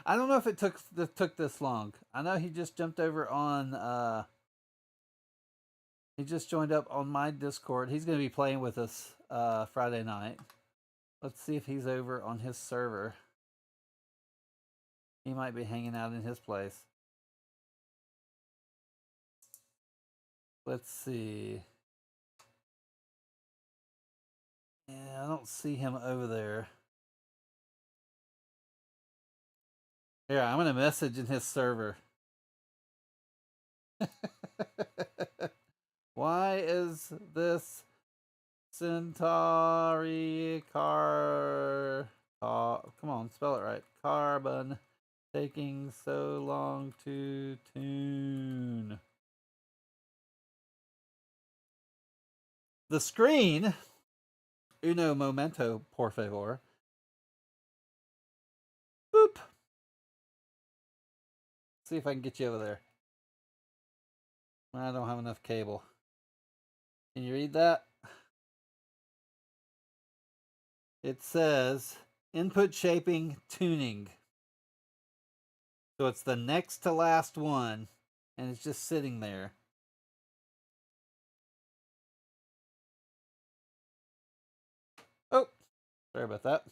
I don't know if it took this long. I know he just jumped over on. He just joined up on my Discord. He's gonna be playing with us Friday night. Let's see if he's over on his server. He might be hanging out in his place. Let's see. Yeah, I don't see him over there. Here, I'm gonna message in his server. Why is this Centauri come on, spell it right. Carbon taking so long to tune? The screen. Uno momento, por favor. Boop. See if I can get you over there. I don't have enough cable. Can you read that? It says input shaping tuning. So it's the next to last one, and it's just sitting there. Oh, sorry about that.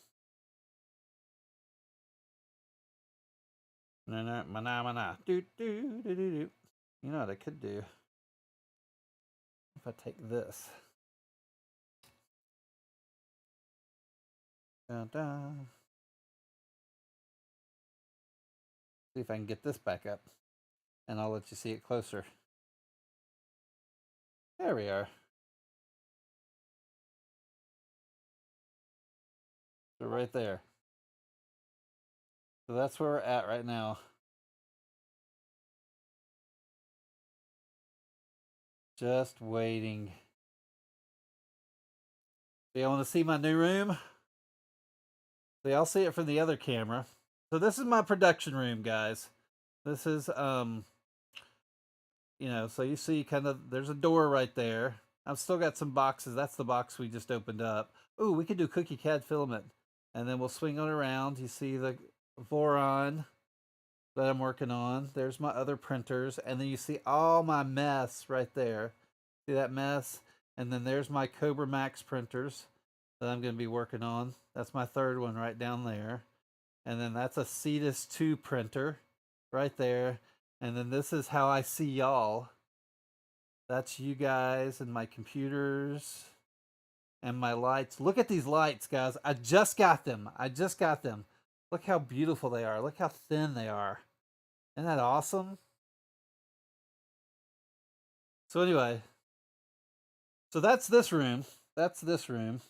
No, no, mana, mana. Do, do, do, do, do. You know what I could do? If I take this. Dun, dun. See if I can get this back up. And I'll let you see it closer. There we are. So right there. So that's where we're at right now. Just waiting. Do you want to see my new room? So y'all see it from the other camera. So this is my production room, guys. This is so you see kind of there's a door right there. I've still got some boxes. That's the box we just opened up. Ooh, we could do cookie CAD filament. And then we'll swing it around. You see the Voron that I'm working on. There's my other printers. And then you see all my mess right there. See that mess? And then there's my Cobra Max printers that I'm going to be working on. That's my third one right down there. And then that's a Cetus 2 printer right there. And then this is how I see y'all. That's you guys and my computers and my lights. Look at these lights, guys. I just got them. Look how beautiful they are. Look how thin they are. Isn't that awesome? So anyway, so that's this room. That's this room.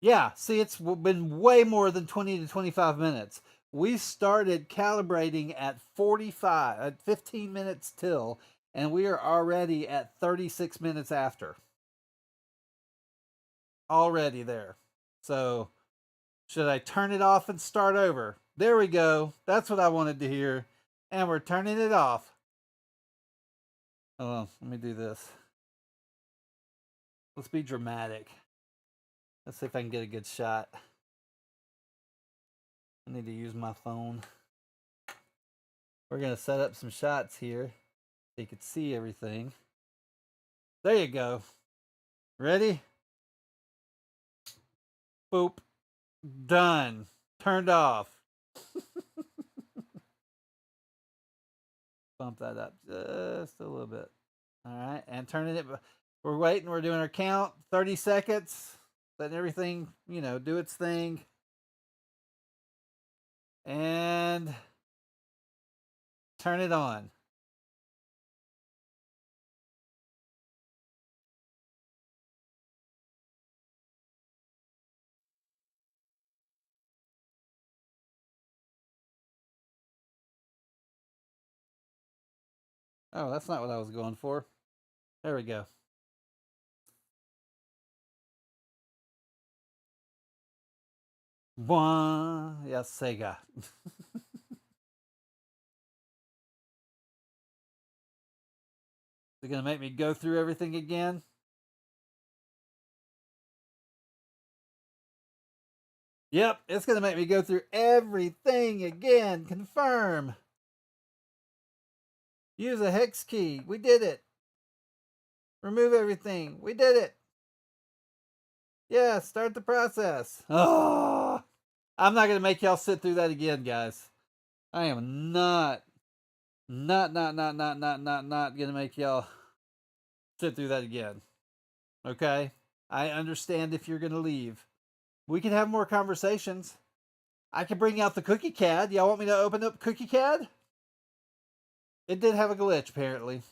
Yeah, see, it's been way more than 20 to 25 minutes. We started calibrating at 15 minutes till, and we are already at 36 minutes after. Already there. So, should I turn it off and start over? There we go. That's what I wanted to hear. And we're turning it off. Oh, let me do this. Let's be dramatic. Let's see if I can get a good shot. I need to use my phone. We're going to set up some shots here so you can see everything. There you go. Ready? Boop. Done. Turned off. Bump that up just a little bit. All right. And turning it. We're waiting. We're doing our count. 30 seconds. Letting everything, do its thing. And turn it on. Oh, that's not what I was going for. There we go. One. Yes, Sega. They're going to make me go through everything again. Yep, it's going to make me go through everything again. Confirm. Use a hex key. We did it. Remove everything. We did it. Yeah, start the process. Oh, I'm not going to make y'all sit through that again, guys. I am not going to make y'all sit through that again. Okay? I understand if you're going to leave. We can have more conversations. I can bring out the cookie CAD. Y'all want me to open up cookie CAD? It did have a glitch, apparently.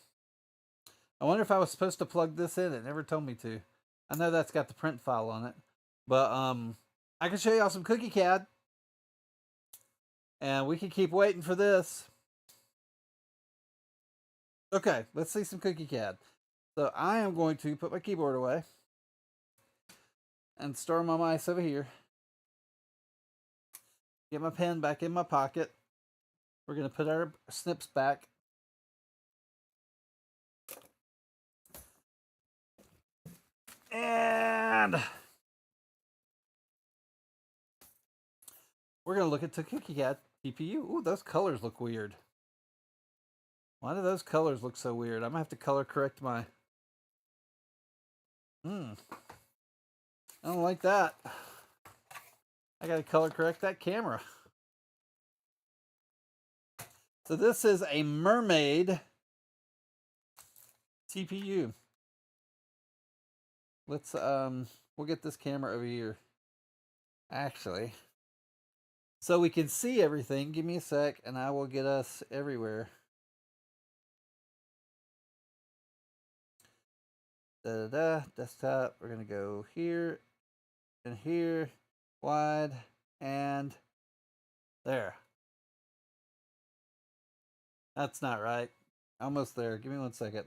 I wonder if I was supposed to plug this in. It never told me to. I know that's got the print file on it. But I can show y'all some cookie CAD. And we can keep waiting for this. Okay, let's see some cookie CAD. So I am going to put my keyboard away and store my mice over here. Get my pen back in my pocket. We're going to put our snips back. And we're going to look at the cookie CAD TPU. Ooh, those colors look weird. Why do those colors look so weird? I'm going to have to color correct my... I don't like that. I got to color correct that camera. So this is a mermaid TPU. Let's we'll get this camera over here. Actually, so we can see everything. Give me a sec and I will get us everywhere. Desktop. We're gonna go here and here, wide, and there. That's not right. Almost there. Give me 1 second.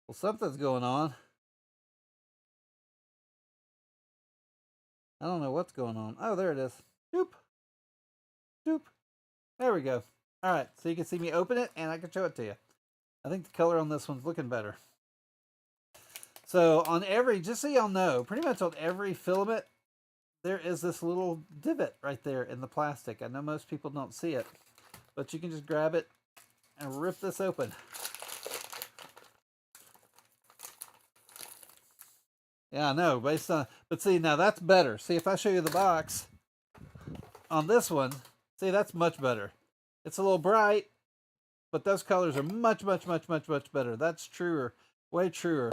Well, something's going on. I don't know what's going on. Oh, there it is. Doop. Doop. There we go. All right, so you can see me open it, and I can show it to you. I think the color on this one's looking better. So on every, just so y'all know, pretty much on every filament, there is this little divot right there in the plastic. I know most people don't see it, but you can just grab it and rip this open. Yeah, I know, based on, but see, now that's better. See, if I show you the box on this one, see, that's much better. It's a little bright, but those colors are much, much, much, much, much better. That's truer, way truer.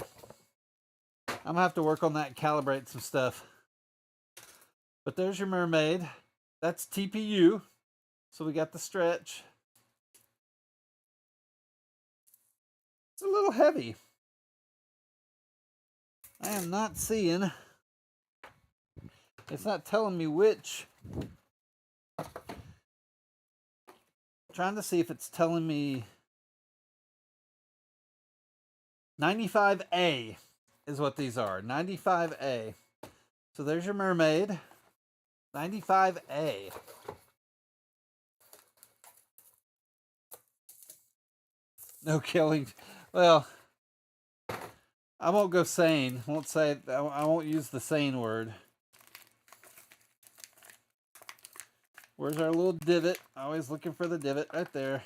I'm gonna have to work on that and calibrate some stuff. But there's your mermaid. That's TPU. So we got the stretch. It's a little heavy. I am not seeing. It's not telling me which. Trying to see if it's telling me 95A is what these are. 95A. So there's your mermaid. 95A. No killing. Well, I won't go sane. I won't say. I won't use the sane word. Where's our little divot? Always looking for the divot right there.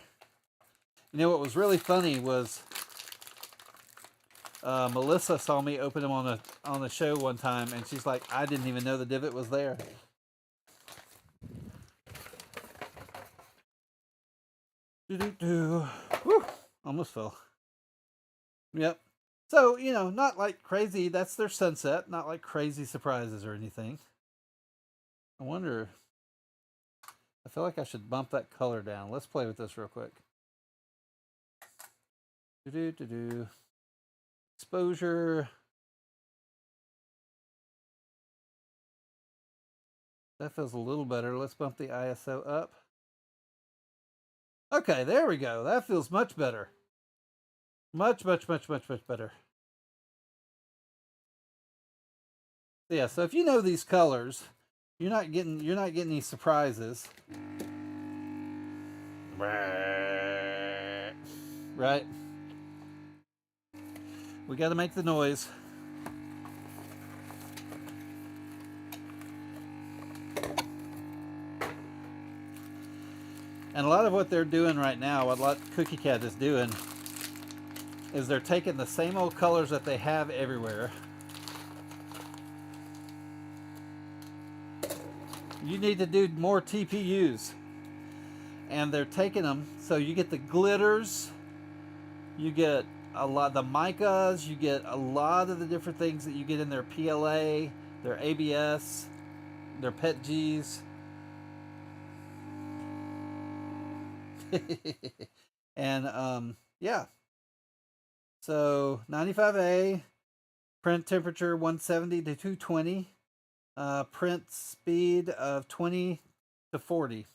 You know what was really funny was Melissa saw me open them on a show one time, and she's like, "I didn't even know the divot was there." Whew, almost fell. Yep. So, you know, not like crazy. That's their sunset. Not like crazy surprises or anything. I wonder. I feel like I should bump that color down. Let's play with this real quick. Exposure. That feels a little better. Let's bump the ISO up. Okay, there we go. That feels much better. Much, much, much, much, much better. Yeah, so if you know these colors, you're not getting any surprises. Right? We got to make the noise. And a lot of what they're doing right now, what Cookie Cat is doing, is they're taking the same old colors that they have everywhere. You need to do more TPUs. And they're taking them, so you get the glitters, you get a lot of the micas, you get a lot of the different things that you get in their PLA, their ABS, their PETGs. And yeah. So 95A, print temperature 170 to 220, print speed of 20 to 40.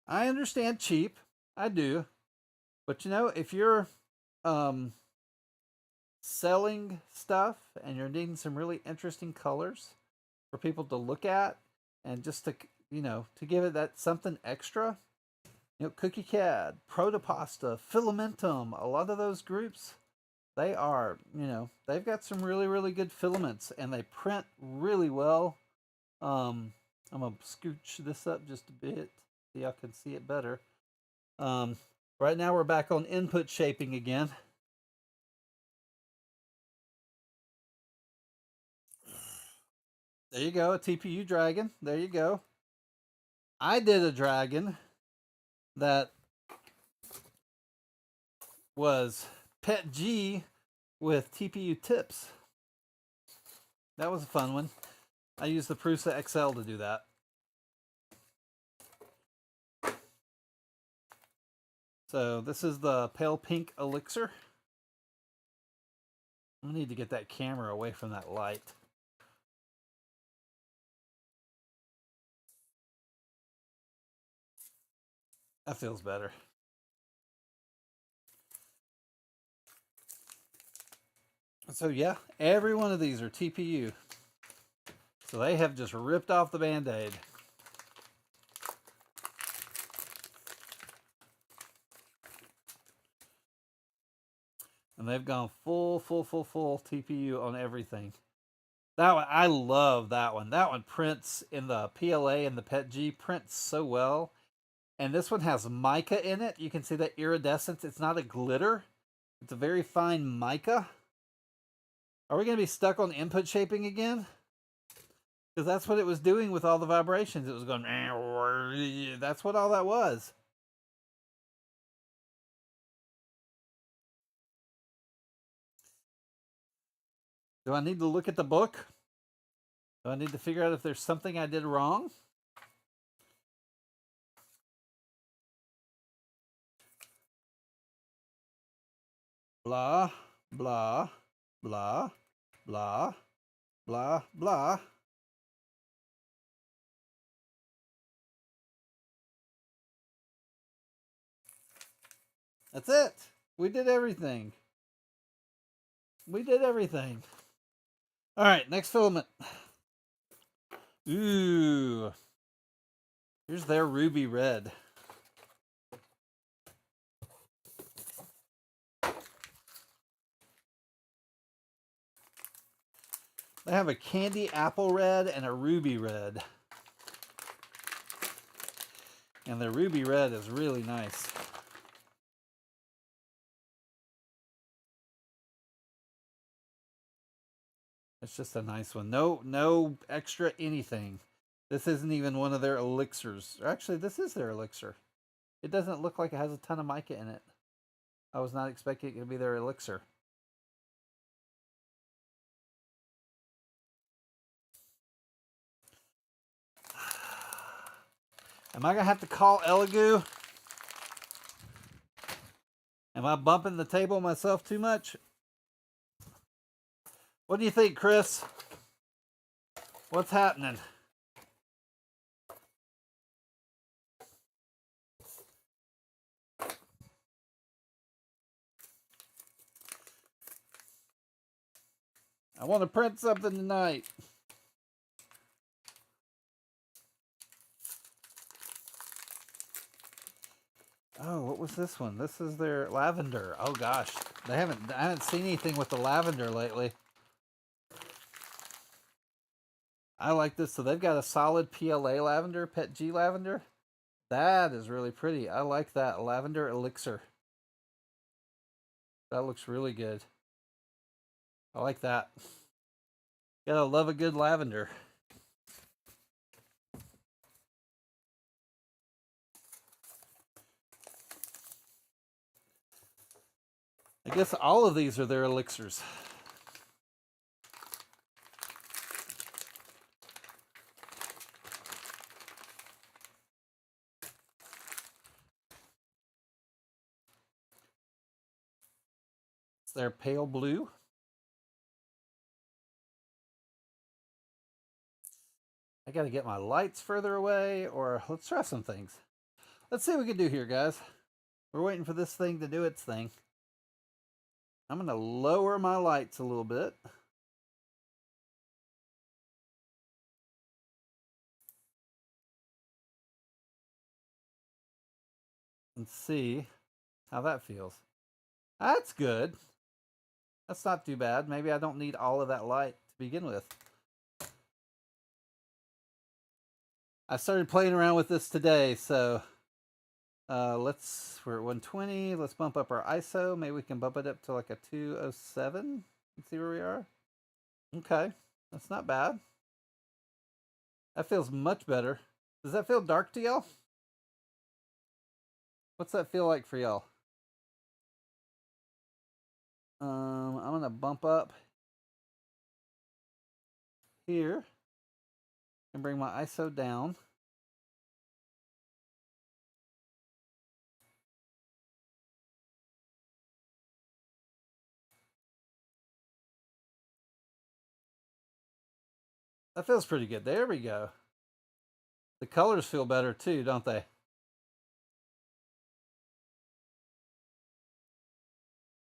I understand cheap. I do. But you know, if you're um, selling stuff and you're needing some really interesting colors for people to look at and just to, you know, to give it that something extra, you know, Cookie Cat, Protopasta, Filamentum, a lot of those groups, they are, you know, they've got some really, really good filaments and they print really well. I'm going to scooch this up just a bit so y'all can see it better. Right now we're back on input shaping again. There you go, a TPU dragon. There you go. I did a dragon that was Pet G with TPU tips. That was a fun one. I used the Prusa XL to do that. So this is the pale pink elixir. I need to get that camera away from that light. That feels better. So yeah, every one of these are TPU. So they have just ripped off the Band-Aid. And they've gone full TPU on everything. That one, I love that one. That one prints in the PLA and the PET G prints so well. And this one has mica in it. You can see that iridescence. It's not a glitter. It's a very fine mica. Are we going to be stuck on input shaping again? Because that's what it was doing with all the vibrations. It was going, that's what all that was. Do I need to look at the book? Do I need to figure out if there's something I did wrong? Blah, blah, blah, blah, blah, blah. That's it. We did everything. We did everything. All right, next filament. Ooh. Here's their ruby red. They have a candy apple red and a ruby red. And the ruby red is really nice. It's just a nice one. No extra anything. This isn't even one of their elixirs. Actually, this is their elixir. It doesn't look like it has a ton of mica in it. I was not expecting it to be their elixir. Am I going to have to call Elegoo? Am I bumping the table myself too much? What do you think, Chris? What's happening? I want to print something tonight. Oh, what was this one? This is their lavender. Oh gosh, I haven't seen anything with the lavender lately. I like this. So they've got a solid PLA lavender, PET G lavender. That is really pretty. I like that lavender elixir. That looks really good. I like that. Gotta love a good lavender. I guess all of these are their elixirs. It's their pale blue. I gotta get my lights further away, or let's try some things. Let's see what we can do here, guys. We're waiting for this thing to do its thing. I'm gonna lower my lights a little bit. And see how that feels. That's good. That's not too bad. Maybe I don't need all of that light to begin with. I started playing around with this today, so we're at 120. Let's bump up our ISO. Maybe we can bump it up to like a 207 and see where we are. Okay, that's not bad. That feels much better. Does that feel dark to y'all? What's that feel like for y'all? I'm gonna bump up here and bring my ISO down. That feels pretty good. There we go. The colors feel better too, don't they?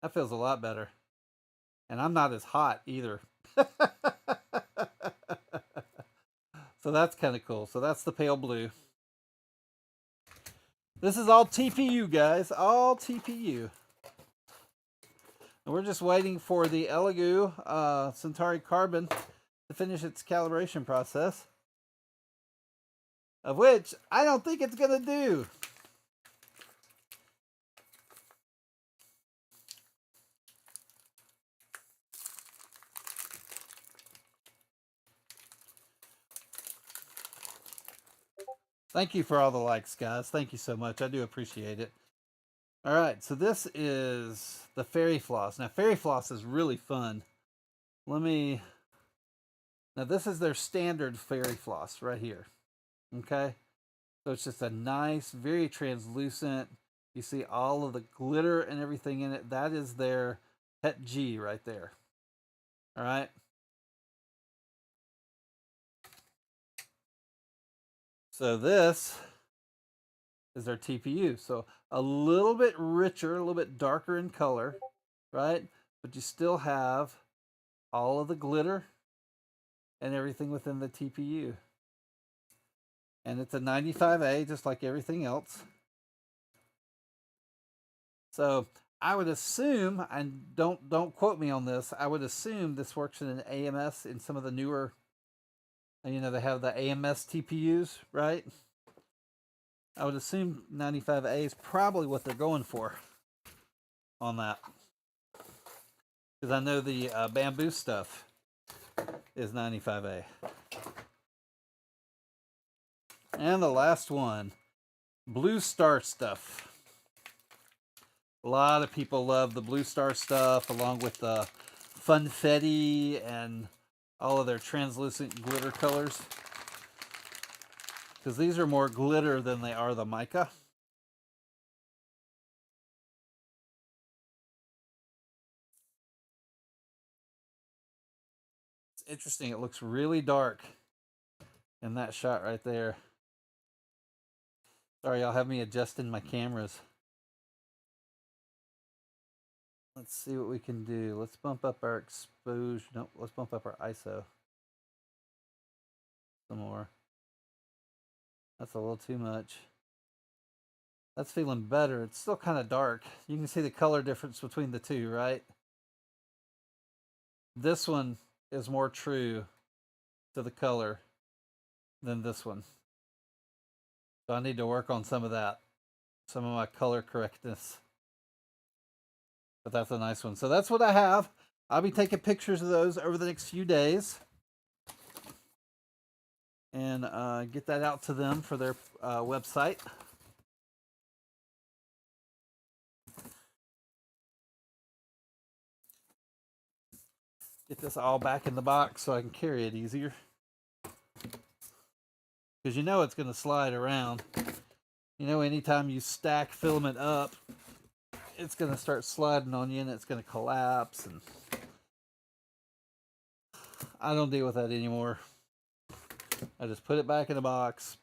That feels a lot better. And I'm not as hot either. So that's kind of cool. So that's the pale blue. This is all TPU, guys. All TPU. And we're just waiting for the Elegoo Centauri Carbon to finish its calibration process. Of which I don't think it's going to do. Thank you for all the likes, guys. Thank you so much. I do appreciate it. All right, so this is the fairy floss. Now, fairy floss is really fun. Let me. Now, this is their standard fairy floss right here. Okay, so it's just a nice, very translucent. You see all of the glitter and everything in it. That is their pet G right there. All right. So this is their TPU. So a little bit richer, a little bit darker in color, right? But you still have all of the glitter and everything within the TPU. And it's a 95A, just like everything else. So I would assume, and don't quote me on this, I would assume this works in an AMS in some of the newer, you know, they have the AMS TPUs, right? I would assume 95A is probably what they're going for on that. Because I know the bamboo stuff is 95A. And the last one, Blue Star stuff. A lot of people love the Blue Star stuff, along with the Funfetti and all of their translucent glitter colors. Because these are more glitter than they are the mica. It's interesting. It looks really dark in that shot right there. Sorry, y'all have me adjusting my cameras. Let's see what we can do. Let's bump up our exposure. Nope, let's bump up our ISO some more. That's a little too much. That's feeling better. It's still kind of dark. You can see the color difference between the two, right? This one is more true to the color than this one. So I need to work on some of that, some of my color correctness. But that's a nice one. So that's what I have. I'll be taking pictures of those over the next few days and get that out to them for their website. Get this all back in the box so I can carry it easier. Because you know it's going to slide around. You know, anytime you stack filament up, it's going to start sliding on you and it's going to collapse. And I don't deal with that anymore. I just put it back in the box.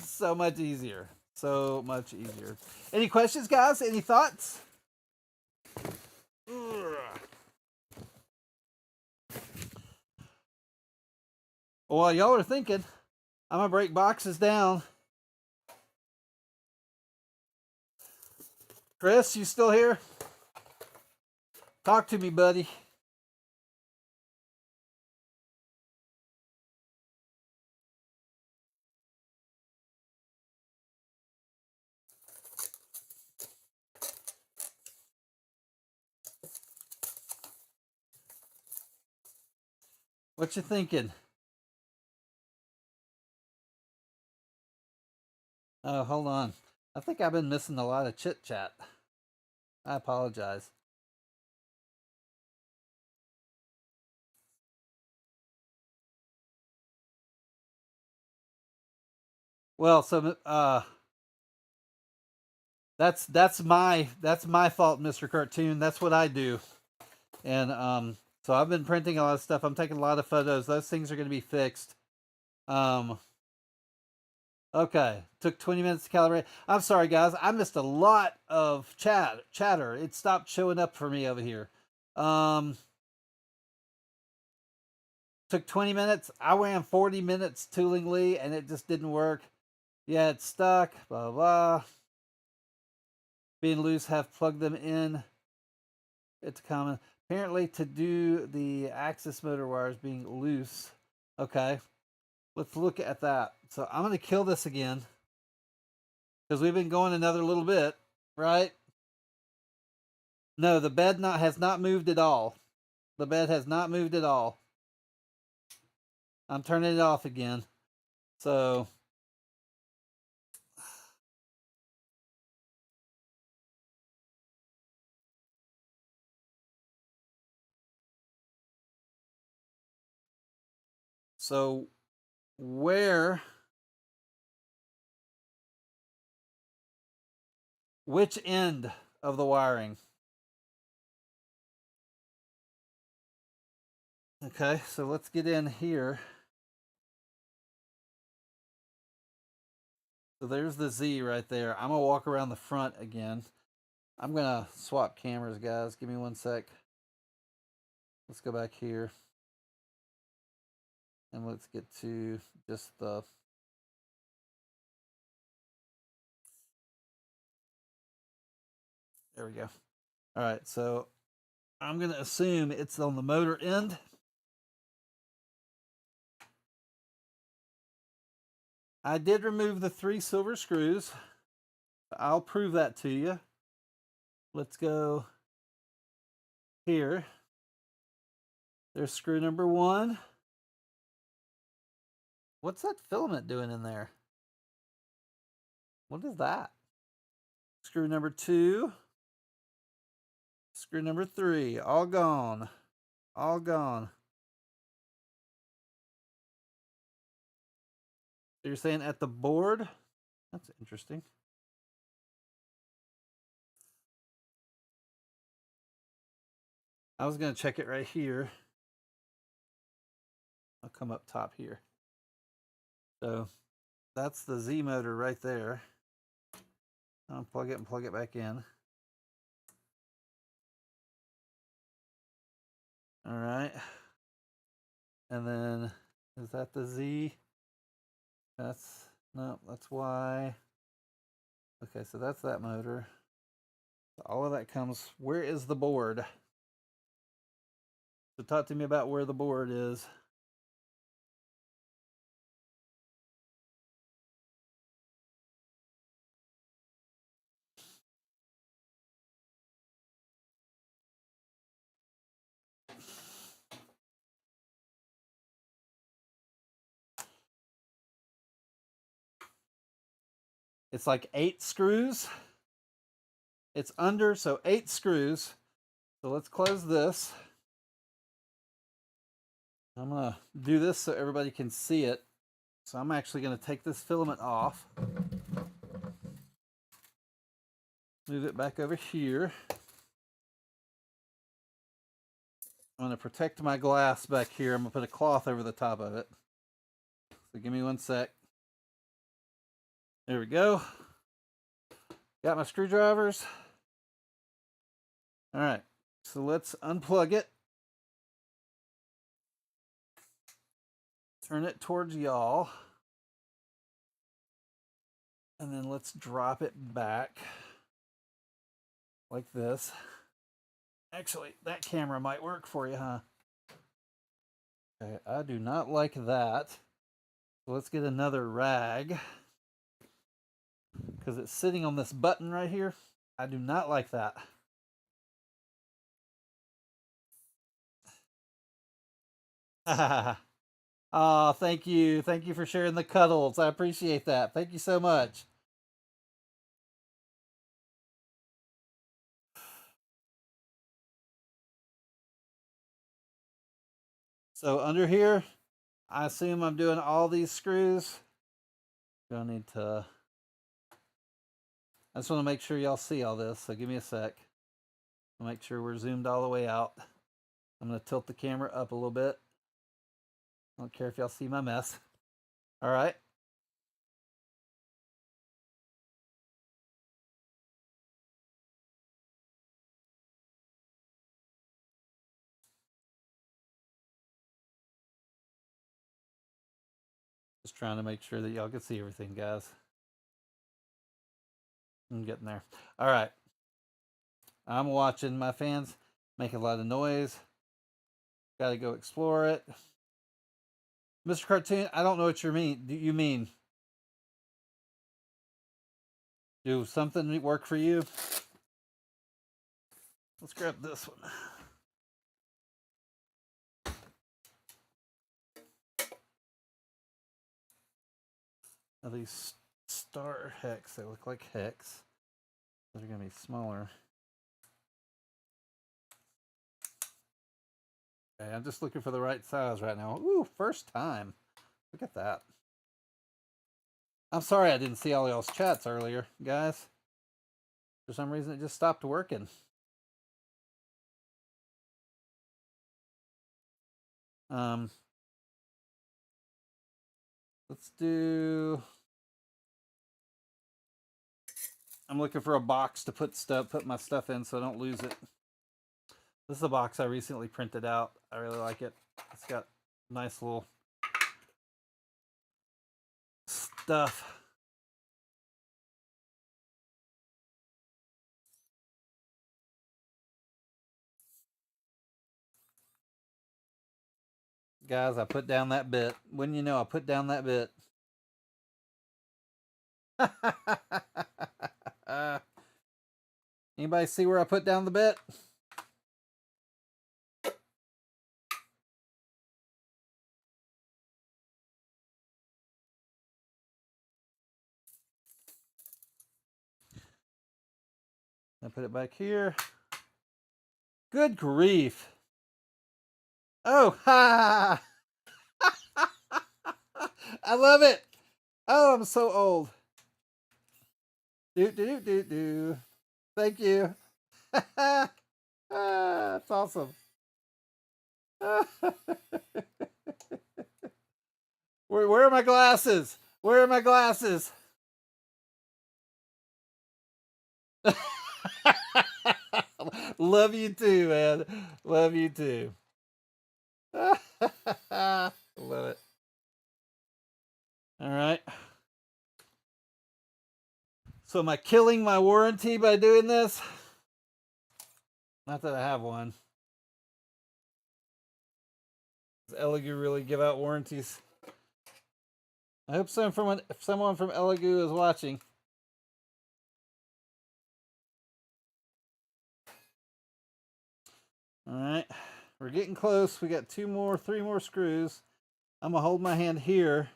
So much easier. So much easier. Any questions, guys? Any thoughts? Well, y'all are thinking, I'm going to break boxes down. Chris, you still here? Talk to me, buddy. What you thinking? Oh, hold on. I think I've been missing a lot of chit chat. I apologize. Well, so that's my fault, Mr. Cartoon. That's what I do. And so I've been printing a lot of stuff. I'm taking a lot of photos. Those things are going to be fixed. Um okay, took 20 minutes to calibrate. I'm sorry guys. I missed a lot of chatter. It stopped showing up for me over here. Um Took 20 minutes. I ran 40 minutes toolingly and it just didn't work. Yeah, it's stuck. Blah blah. Being loose, have plugged them in. It's common. Apparently, to do the axis motor wires being loose. Okay, let's look at that. So I'm going to kill this again because we've been going another little bit, right? No, the bed has not moved at all. The bed has not moved at all. I'm turning it off again. So so where which end of the wiring? Okay, so let's get in here. So there's the Z right there. I'm gonna walk around the front again. I'm gonna swap cameras, guys. Give me 1 sec. Let's go back here. And let's get to just the there we go. All right, so I'm gonna assume it's on the motor end. I did remove the 3 silver screws. I'll prove that to you. Let's go here. There's screw number 1. What's that filament doing in there? What is that? Screw number 2. Screw number 3. All gone. All gone. So you're saying at the board? That's interesting. I was going to check it right here. I'll come up top here. So that's the Z motor right there. Unplug it and plug it back in. All right. And then is that the Z? That's no, that's Y. Okay, so that's that motor. All of that comes. Where is the board? So talk to me about where the board is. It's like 8 screws. It's under, so 8 screws. So let's close this. I'm going to do this so everybody can see it. So I'm actually going to take this filament off. Move it back over here. I'm going to protect my glass back here. I'm going to put a cloth over the top of it. So give me 1 sec. There we go. Got my screwdrivers. All right. So let's unplug it. Turn it towards y'all. And then let's drop it back like this. Actually, that camera might work for you, huh? Okay, I do not like that. So let's get another rag. Because it's sitting on this button right here. I do not like that. Oh, thank you. Thank you for sharing the cuddles. I appreciate that. Thank you so much. So under here, I assume I'm doing all these screws. Gonna need to. I just want to make sure y'all see all this. So give me a sec. I'll make sure we're zoomed all the way out. I'm gonna tilt the camera up a little bit. I don't care if y'all see my mess. All right. Just trying to make sure that y'all can see everything, guys. I'm getting there. All right. I'm watching my fans make a lot of noise. Got to go explore it. Mr. Cartoon, I don't know what you mean. Do you mean do something work for you? Let's grab this one. Now these star hex, they look like hex. Those are going to be smaller. Okay, I'm just looking for the right size right now. Ooh, first time. Look at that. I'm sorry I didn't see all y'all's chats earlier, guys. For some reason, it just stopped working. Let's do. I'm looking for a box to put my stuff in, so I don't lose it. This is a box I recently printed out. I really like it. It's got nice little stuff. Guys, I put down that bit. Wouldn't you know, I put down that bit. Anybody see where I put down the bit? I put it back here. Good grief. Oh, ha! I love it. Oh, I'm so old. Do. Thank you. That's awesome. Where are my glasses? Where are my glasses? Love you too, man. Love you too. Love it. All right. So am I killing my warranty by doing this? Not that I have one. Does Elegoo really give out warranties? I hope someone from Elegoo is watching. All right. We're getting close. We got 3 more screws. I'm going to hold my hand here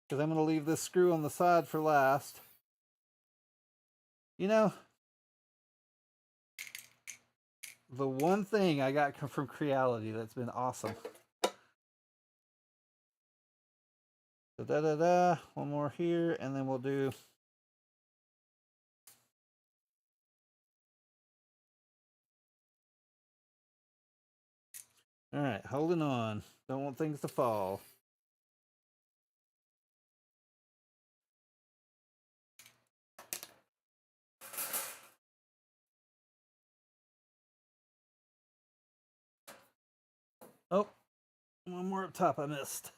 because I'm going to leave this screw on the side for last. You know, the one thing I got from Creality that's been awesome. So one more here, and then we'll do. All right, holding on. Don't want things to fall. Oh, one more up top I missed.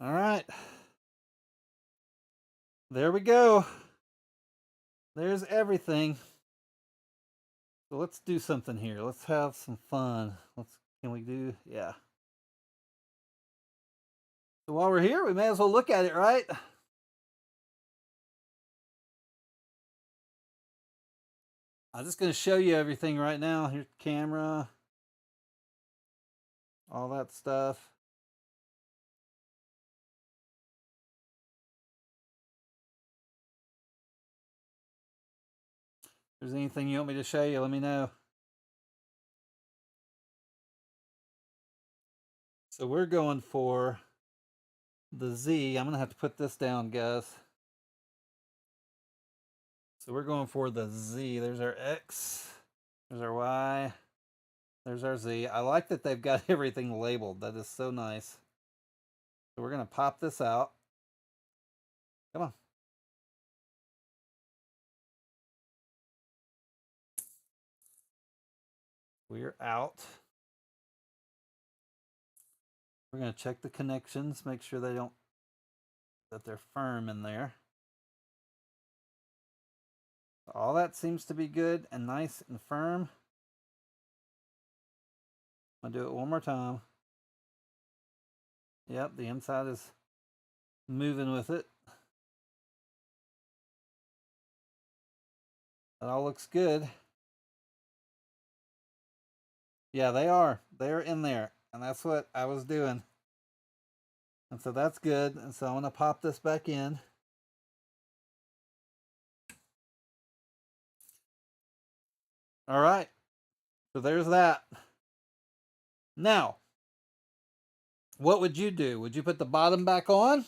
All right. There we go. There's everything. So let's do something here. Let's have some fun. Can we do? Yeah. So while we're here, we may as well look at it, right? I'm just going to show you everything right now. Here's the camera. all that stuff. If there's anything you want me to show you, let me know. So we're going for the Z. I'm going to have to put this down, guys. So we're going for the Z. There's our X. There's our Y. There's our Z. I like that they've got everything labeled. That is so nice. So we're going to pop this out. Come on. We're out. We're going to check the connections, make sure they don't, that they're firm in there. All that seems to be good and nice and firm. I'll do it one more time. Yep, the inside is moving with it. That all looks good. Yeah, they are. They're in there. And that's what I was doing. And so that's good. And so I'm going to pop this back in. All right. So there's that. Now, what would you do? Would you put the bottom back on?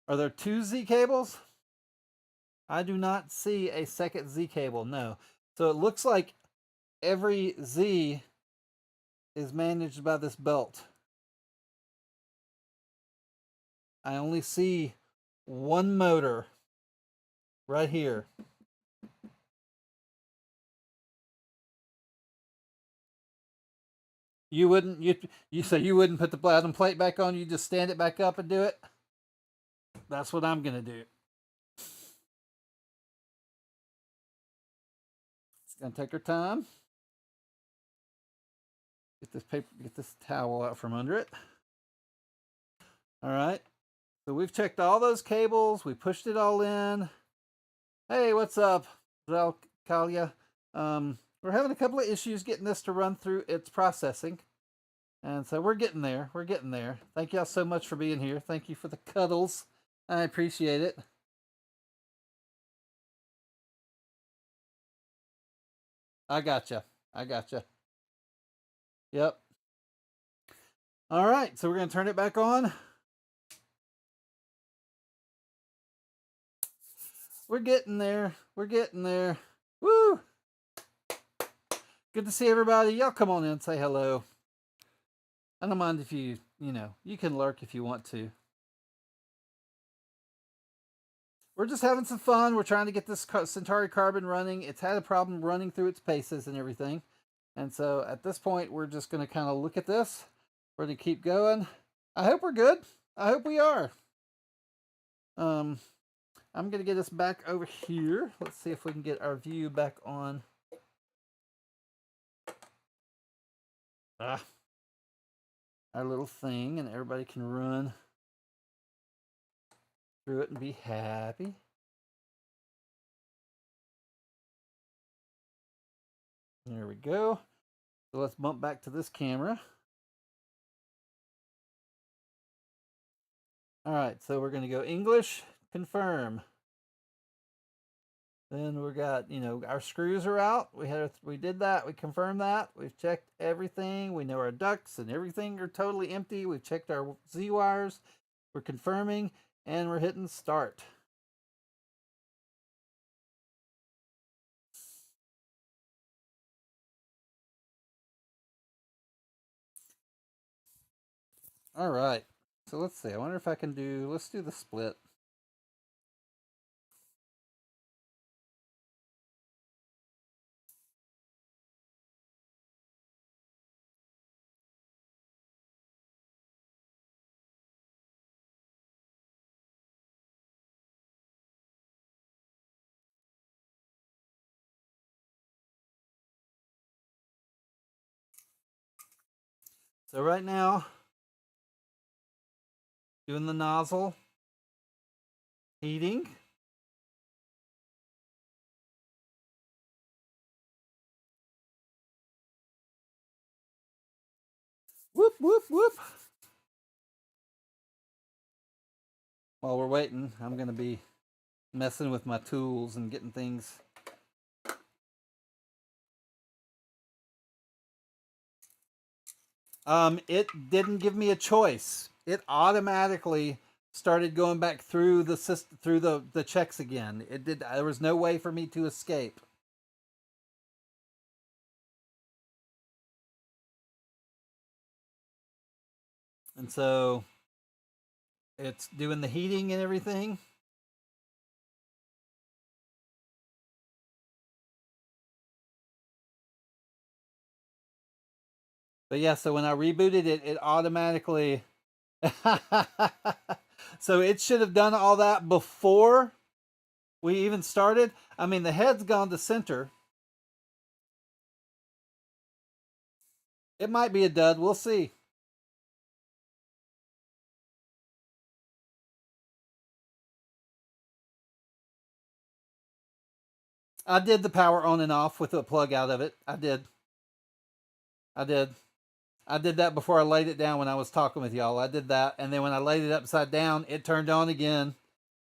Are there two Z cables? I do not see a second Z cable. No. So it looks like every Z is managed by this belt. I only see one motor right here. You wouldn't you say you wouldn't put the bottom plate back on, you just stand it back up and do it? That's what I'm gonna do. It's gonna take our time. Get this paper, get this towel out from under it. All right. So we've checked all those cables. We pushed it all in. Hey, what's up, Kalia? We're having a couple of issues getting this to run through its processing. And so we're getting there. We're getting there. Thank y'all so much for being here. Thank you for the cuddles. I appreciate it. I gotcha. I gotcha. Yep. All right. So we're going to turn it back on. We're getting there. We're getting there. Woo! Good to see everybody. Y'all come on in and say hello. I don't mind if you can lurk if you want to. We're just having some fun. We're trying to get this Centauri carbon running. It's had a problem running through its paces and everything. And so at this point, we're just going to kind of look at this. We're going to keep going. I hope we're good. I hope we are. I'm going to get us back over here. Let's see if we can get our view back on. Our little thing, and everybody can run through it and be happy. There we go. So let's bump back to this camera. All right, so we're going to go English, confirm. Then we got, our screws are out. We did that. We confirmed that. We've checked everything. We know our ducts and everything are totally empty. We've checked our Z wires. We're confirming and we're hitting start. All right. So let's see. I wonder if I can let's do the split. So right now, doing the nozzle, heating. Whoop, whoop, whoop. While we're waiting, I'm going to be messing with my tools and getting things. It didn't give me a choice. It automatically started going back through the system, through the checks again. It did. There was no way for me to escape. And so it's doing the heating and everything. But yeah, so when I rebooted it, it automatically. So it should have done all that before we even started. I mean, the head's gone to center. It might be a dud. We'll see. I did the power on and off with a plug out of it. I did. I did. I did that before I laid it down when I was talking with y'all. I did that. And then when I laid it upside down, it turned on again.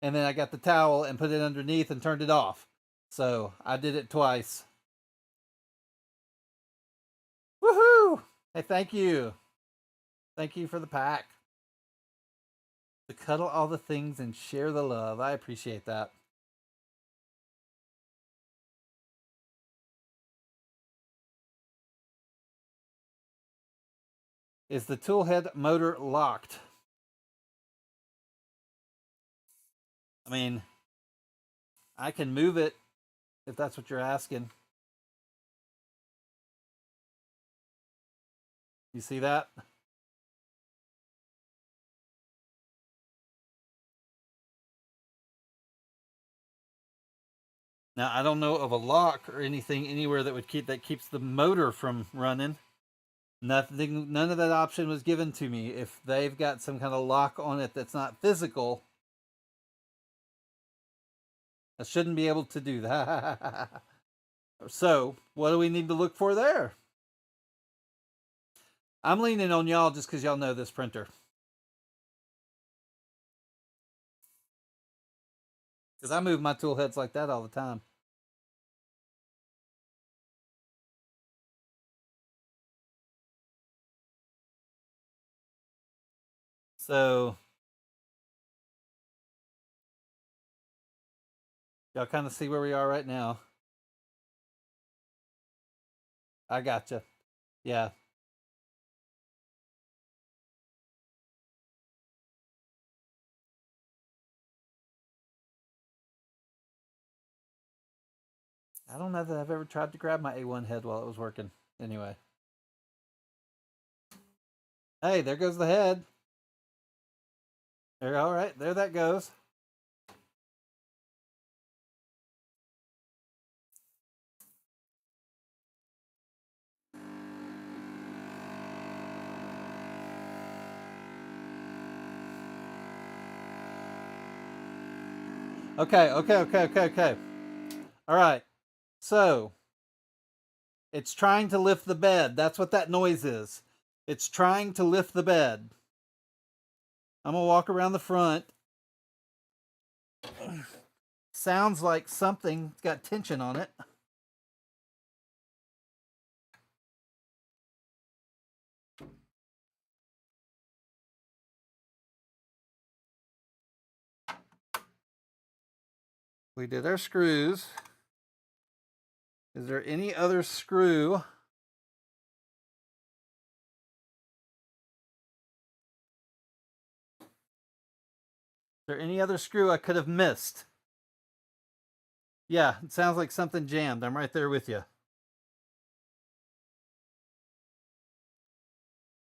And then I got the towel and put it underneath and turned it off. So I did it twice. Woohoo! Hey, thank you. Thank you for the pack. To cuddle all the things and share the love. I appreciate that. Is the tool head motor locked? I mean, I can move it if that's what you're asking. You see that? Now I don't know of a lock or anything anywhere that would keeps the motor from running. Nothing, none of that option was given to me. If they've got some kind of lock on it that's not physical, I shouldn't be able to do that. So, what do we need to look for there? I'm leaning on y'all just because y'all know this printer. Because I move my tool heads like that all the time. So, y'all kind of see where we are right now. I gotcha. Yeah. I don't know that I've ever tried to grab my A1 head while it was working. Anyway. Hey, there goes the head. There, all right, there that goes. Okay. All right. So, it's trying to lift the bed. That's what that noise is. It's trying to lift the bed. I'm going to walk around the front. Sounds like something's got tension on it. We did our screws. Is there any other screw? Is there any other screw I could have missed? Yeah, it sounds like something jammed. I'm right there with you.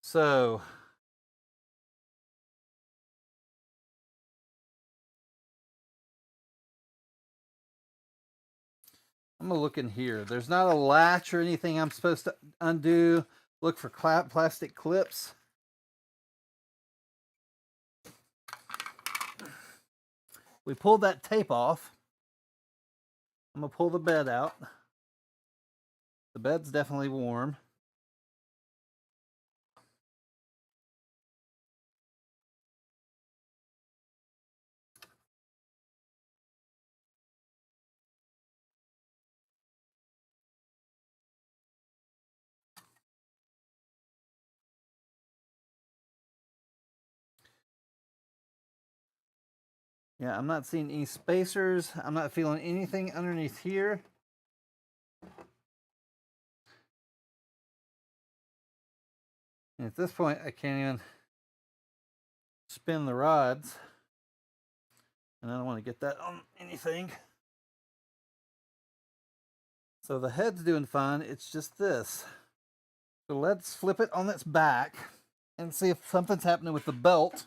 So, I'm going to look in here. There's not a latch or anything I'm supposed to undo. Look for plastic clips. We pulled that tape off. I'm going to pull the bed out. The bed's definitely warm. Yeah, I'm not seeing any spacers. I'm not feeling anything underneath here. And at this point, I can't even spin the rods. And I don't want to get that on anything. So the head's doing fine. It's just this. So let's flip it on its back and see if something's happening with the belt,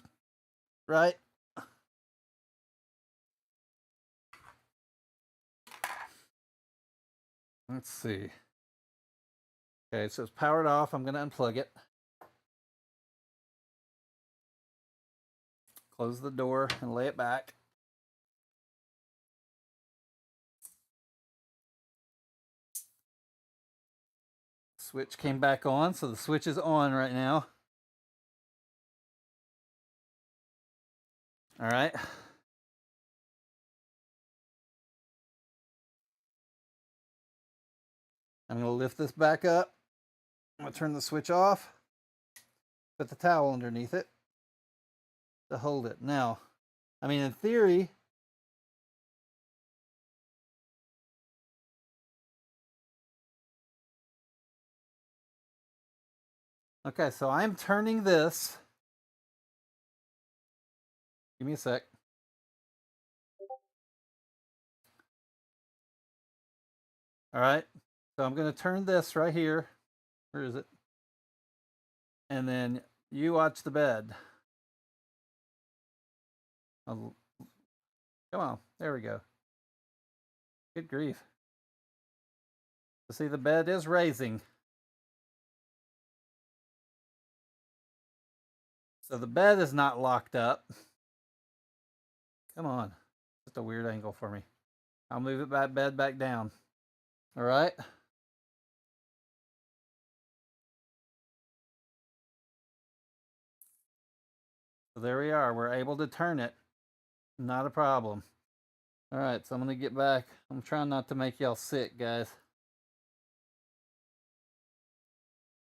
right? Let's see. Okay, so it's powered off. I'm going to unplug it. Close the door and lay it back. Switch came back on, so the switch is on right now. All right. I'm going to lift this back up. I'm going to turn the switch off. Put the towel underneath it to hold it. Now, I mean, in theory, okay, so I'm turning this. Give me a sec. All right. So I'm going to turn this right here. Where is it? And then you watch the bed. Come on. There we go. Good grief. So see, the bed is raising. So the bed is not locked up. Come on. Just a weird angle for me. I'll move it bed back down. All right. So there we are. We're able to turn it. Not a problem. All right. So I'm going to get back. I'm trying not to make y'all sick, guys.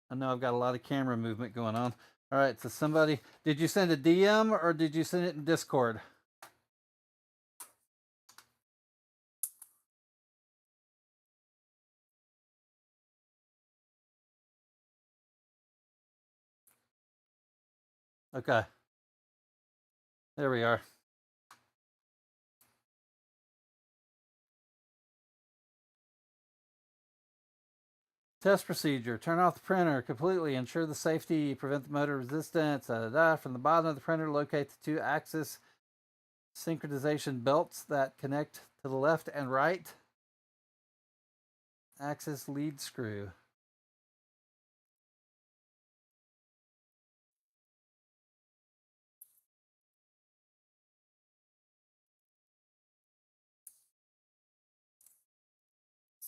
I know I've got a lot of camera movement going on. All right. So somebody, did you send a DM or did you send it in Discord? Okay. There we are. Test procedure. Turn off the printer completely. Ensure the safety. Prevent the motor resistance. From the bottom of the printer, locate the 2-axis synchronization belts that connect to the left and right axis lead screw.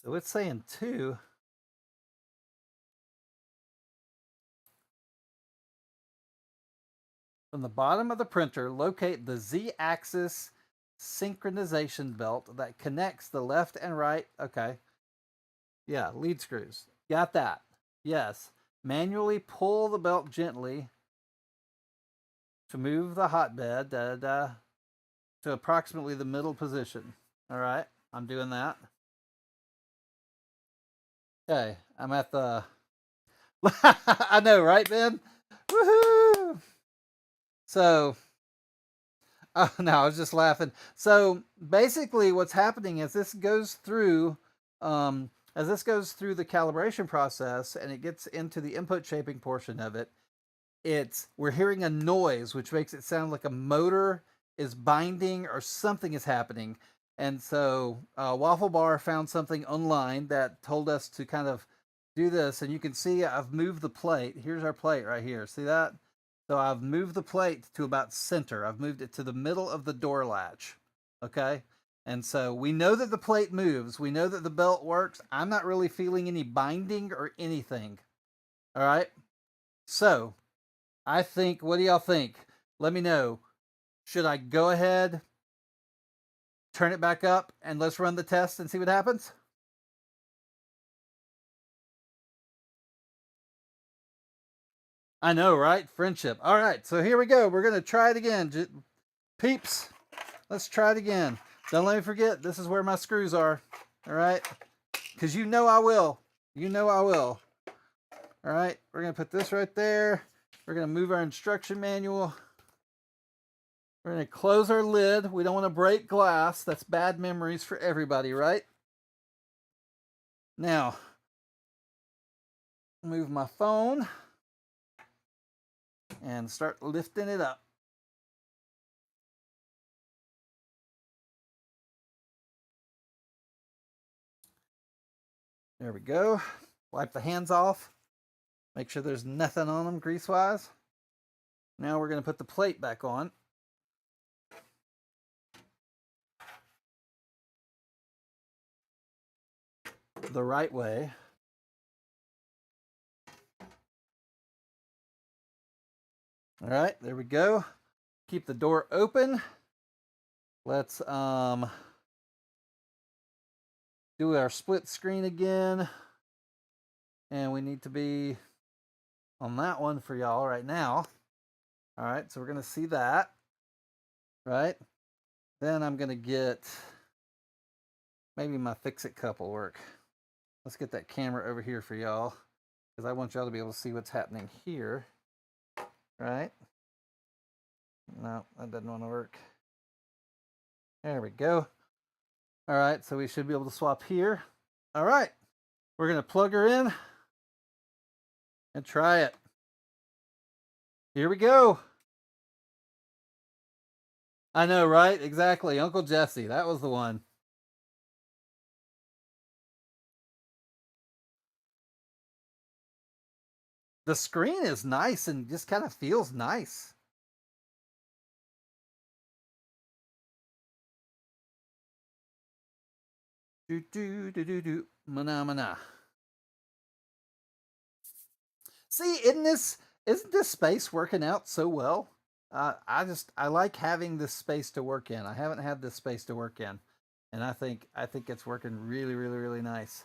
So it's saying 2. From the bottom of the printer, locate the Z-axis synchronization belt that connects the left and right. Okay. Yeah, lead screws. Got that. Yes. Manually pull the belt gently to move the hotbed to approximately the middle position. All right. I'm doing that. Okay. I'm at the. I know, right, Ben? Woohoo! So, oh, no, I was just laughing. So basically, what's happening is as this goes through the calibration process and it gets into the input shaping portion of it, we're hearing a noise which makes it sound like a motor is binding or something is happening. And so Waffle Bar found something online that told us to kind of do this. And you can see I've moved the plate. Here's our plate right here. See that? So I've moved the plate to about center. I've moved it to the middle of the door latch. Okay. And so we know that the plate moves. We know that the belt works. I'm not really feeling any binding or anything. All right. So I think, what do y'all think? Let me know. Should I go ahead, turn it back up, and let's run the test and see what happens? I know, right? Friendship. All right, so here we go. We're going to try it again. Peeps, Let's try it again. Don't let me forget, this is where my screws are. All right? Because you know I will. You know I will. All right, we're going to put this right there. We're going to move our instruction manual. We're going to close our lid. We don't want to break glass. That's bad memories for everybody, right? Now, move my phone and start lifting it up. There we go. Wipe the hands off. Make sure there's nothing on them grease-wise. Now we're going to put the plate back on. The right way. All right, there we go. Keep the door open. Let's do our split screen again. And we need to be on that one for y'all right now. All right, so we're going to see that. Right? Then I'm going to get maybe my fix-it cup will work. Let's get that camera over here for y'all because I want y'all to be able to see what's happening here. Right? No, that doesn't want to work. There we go. All right, so we should be able to swap here. All right, we're going to plug her in and try it. Here we go. I know, right? Exactly. Uncle Jesse. That was the one. The screen is nice and just kind of feels nice. Do do do do do. Mana mana. See, isn't this space working out so well? I like having this space to work in. I haven't had this space to work in, and I think it's working really really really nice.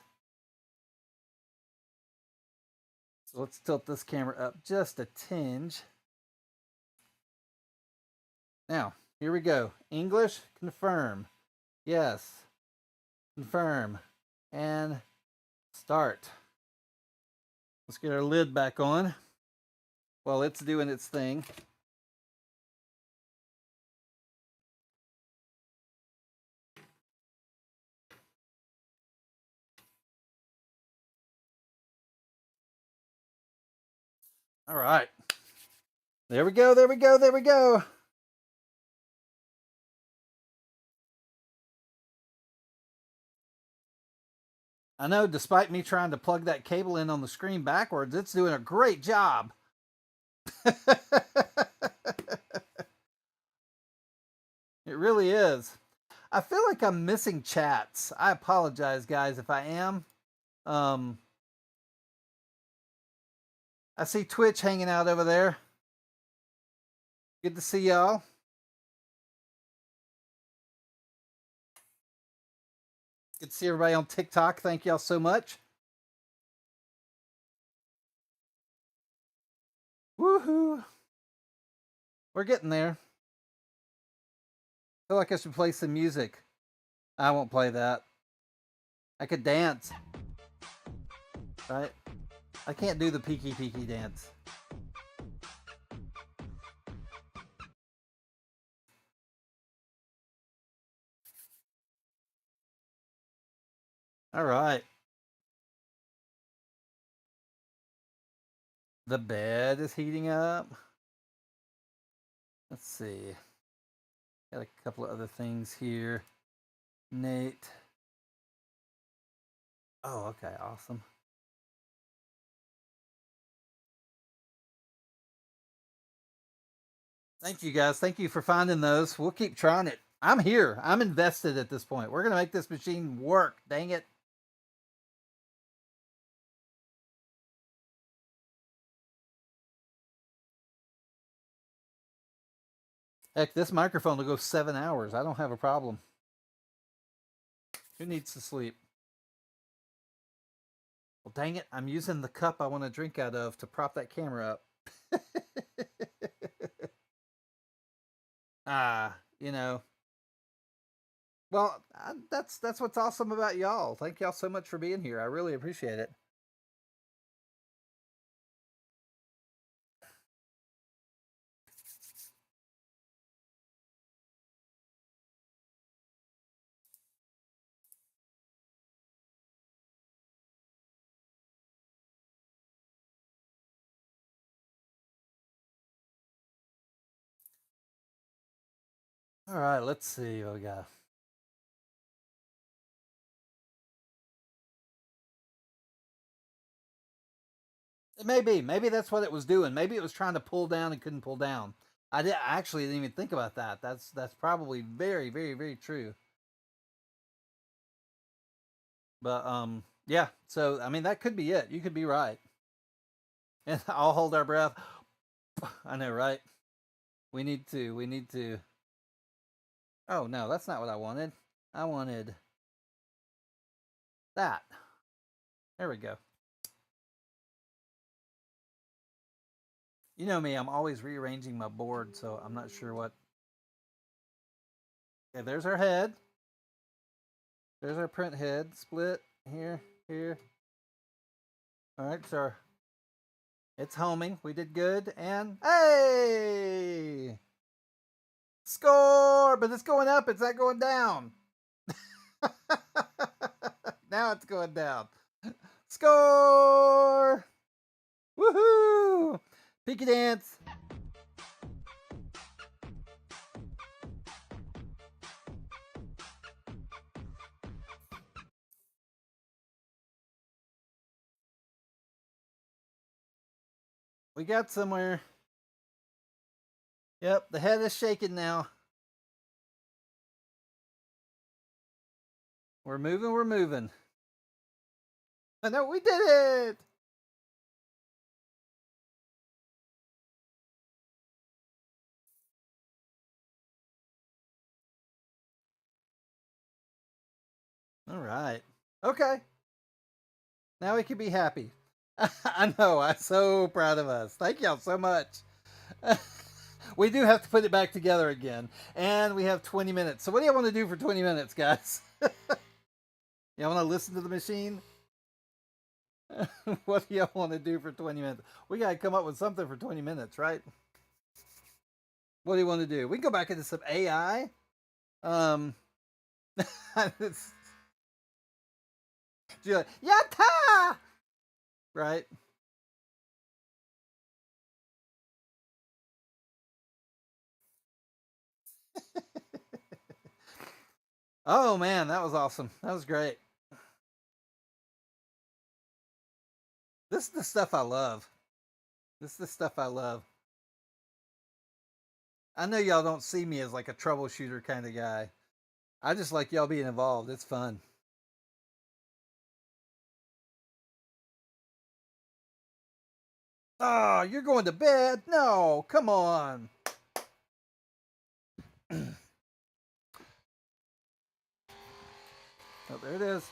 So let's tilt this camera up just a tinge. Now, here we go. English, confirm. Yes. Confirm. And start. Let's get our lid back on while it's doing its thing. All right. There we go, there we go, there we go. I know, despite me trying to plug that cable in on the screen backwards, it's doing a great job. It really is. I feel like I'm missing chats. I apologize, guys, if I am. I see Twitch hanging out over there. Good to see y'all. Good to see everybody on TikTok. Thank y'all so much. Woohoo! We're getting there. I feel like I should play some music. I won't play that. I could dance. Right? I can't do the peeky peeky dance. All right. The bed is heating up. Let's see. Got a couple of other things here. Nate. Oh, okay. Awesome. Thank you guys. Thank you for finding those. We'll keep trying it. I'm here. I'm invested at this point. We're going to make this machine work. Dang it. Heck, this microphone will go 7 hours. I don't have a problem. Who needs to sleep? Well, dang it. I'm using the cup I want to drink out of to prop that camera up. You know, Well, that's what's awesome about y'all. Thank y'all so much for being here. I really appreciate it. All right, let's see what we got. Maybe that's what it was doing. Maybe it was trying to pull down and couldn't pull down. I actually didn't even think about that. That's probably very very very true. But yeah. So I mean, that could be it. You could be right. And I'll hold our breath. I know, right? We need to. We need to. Oh no, that's not what I wanted. I wanted that. There we go. You know me, I'm always rearranging my board, so I'm not sure what. Okay, there's our head. There's our print head. Split here, here. All right, so it's homing. We did good. And hey! Score! But it's going up. It's not going down. Now it's going down. Score! Woohoo! Peaky dance. We got somewhere. Yep, the head is shaking now. We're moving, we're moving. I know we did it. All right. Okay. Now we can be happy. I know. I'm so proud of us. Thank y'all so much. We do have to put it back together again. And we have 20 minutes. So, what do you want to do for 20 minutes, guys? Y'all want to listen to the machine? What do y'all want to do for 20 minutes? We got to come up with something for 20 minutes, right? What do you want to do? We can go back into some AI. Um, it's, like, Yatta! Right? Oh, man, that was awesome. That was great. This is the stuff I love. This is the stuff I love. I know y'all don't see me as like a troubleshooter kind of guy. I just like y'all being involved. It's fun. Oh, you're going to bed? No, come on. Oh, there it is.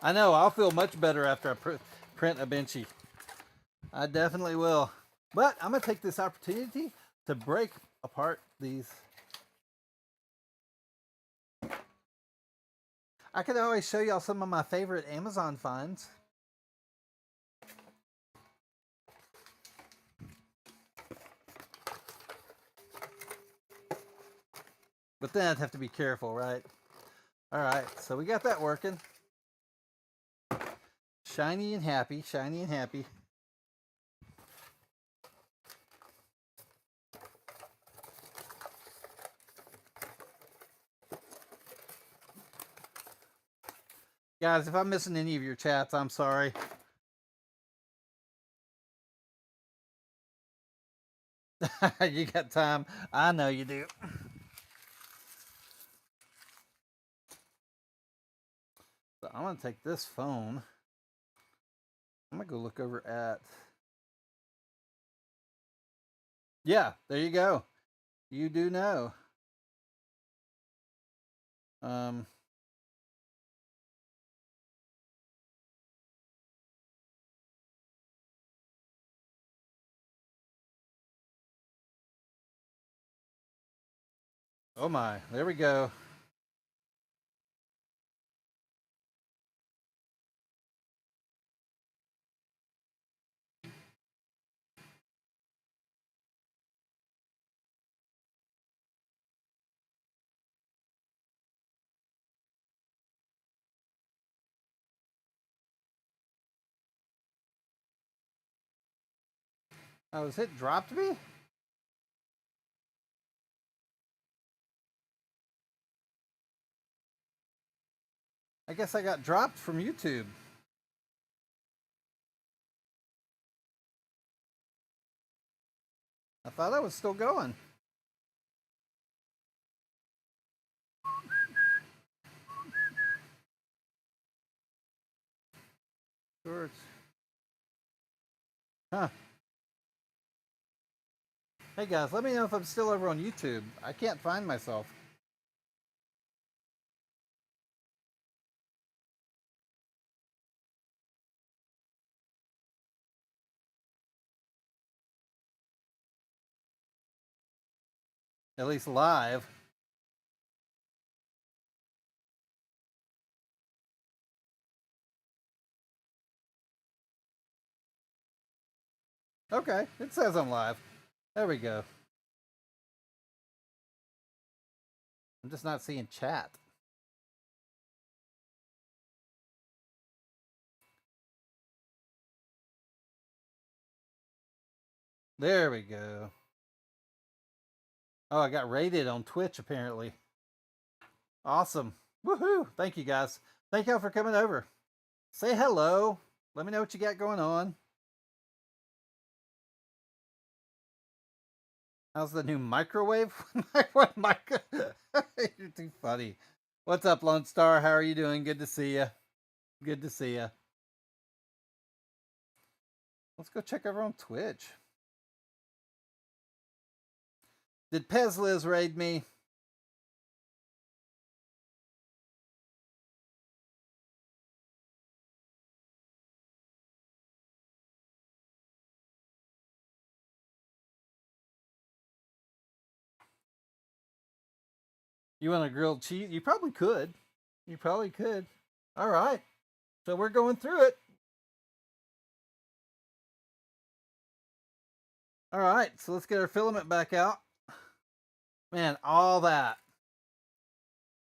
I know. I'll feel much better after I print a benchy. I definitely will. But I'm going to take this opportunity to break apart these. I could always show y'all some of my favorite Amazon finds. But then I'd have to be careful, right? All right, so we got that working. Shiny and happy, shiny and happy. Guys, if I'm missing any of your chats, I'm sorry. You got time? I know you do. So I'm gonna take this phone. I'm gonna go look over at. Yeah, there you go. You do know. Um, Oh my, there we go. Oh, has it dropped me? I guess I got dropped from YouTube. I thought I was still going. Sure. Huh. Hey guys, let me know if I'm still over on YouTube. I can't find myself. At least live. Okay, it says I'm live. There we go. I'm just not seeing chat. There we go. Oh, I got rated on Twitch apparently. Awesome. Woohoo. Thank you guys. Thank y'all for coming over. Say hello. Let me know what you got going on. How's the new microwave? You're too funny. What's up, Lone Star? How are you doing? Good to see you. Good to see you. Let's go check over on Twitch. Did Pez Liz raid me? You want a grilled cheese? You probably could. You probably could. All right. So we're going through it. All right. So let's get our filament back out. Man, all that.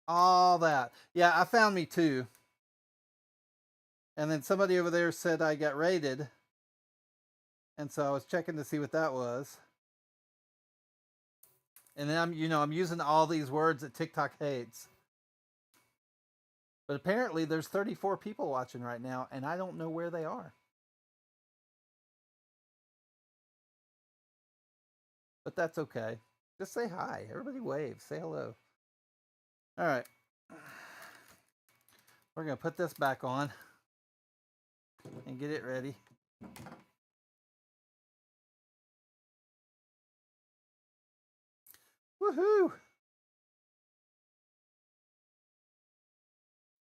All that. Yeah, I found me two. And then somebody over there said I got raided. And so I was checking to see what that was. And then I'm using all these words that TikTok hates. But apparently there's 34 people watching right now, and I don't know where they are. But that's okay. Just say hi. Everybody wave. Say hello. All right. We're going to put this back on and get it ready. Woohoo!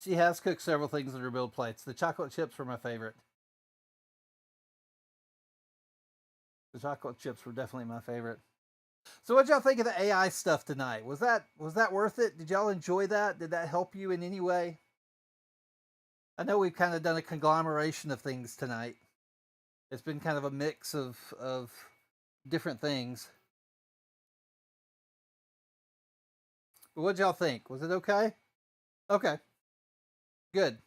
She has cooked several things on her build plates. The chocolate chips were my favorite. The chocolate chips were definitely my favorite. So what y'all think of the AI stuff tonight? Was that worth it? Did y'all enjoy that? Did that help you in any way? I know we've kind of done a conglomeration of things tonight. It's been kind of a mix of different things. But what y'all think? Was it okay? Okay, good.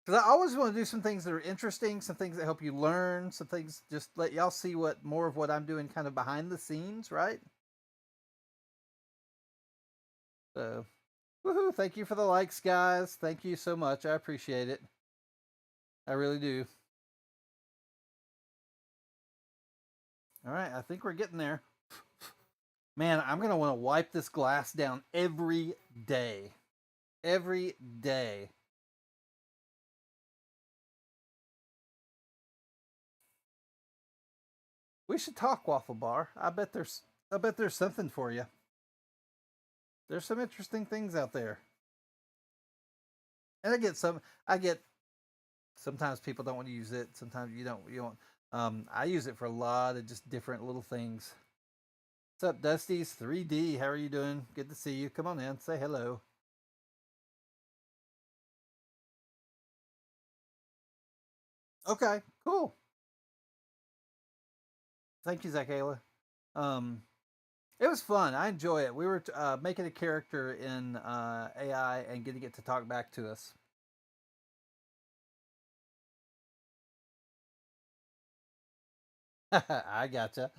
Because I always want to do some things that are interesting, some things that help you learn, some things just let y'all see what more of what I'm doing kind of behind the scenes, right? So, woohoo! Thank you for the likes, guys. Thank you so much. I appreciate it. I really do. All right, I think we're getting there. Man, I'm going to want to wipe this glass down every day. Every day. We should talk, Waffle Bar. I bet there's something for you. There's some interesting things out there. And I get sometimes people don't want to use it. Sometimes you don't I use it for a lot of just different little things. What's up, Dusty's 3D? How are you doing? Good to see you. Come on in, say hello. Okay, cool. Thank you, Zachayla. Um, it was fun. I enjoy it. We were making a character in AI and getting it to talk back to us. I gotcha.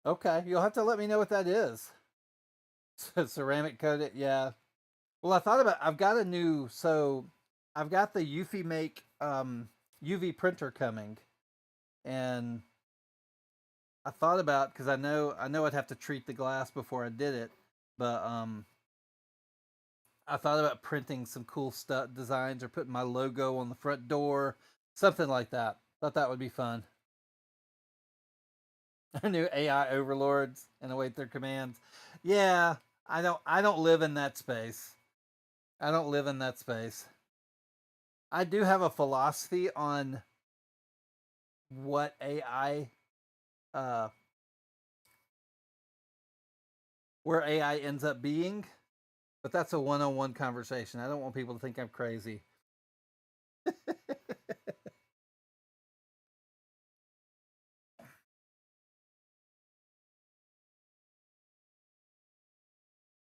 Okay, you'll have to let me know what that is. Ceramic coated, yeah. Well, I thought about. I've got a new. So, I've got the UV Make UV printer coming, and I thought about because I know I'd have to treat the glass before I did it, but I thought about printing some cool stuff designs or putting my logo on the front door, something like that. Thought that would be fun. Our new AI overlords and await their commands. Yeah, I don't live in that space. I don't live in that space. I do have a philosophy on what AI uh where AI ends up being, but that's a one-on-one conversation. I don't want people to think I'm crazy.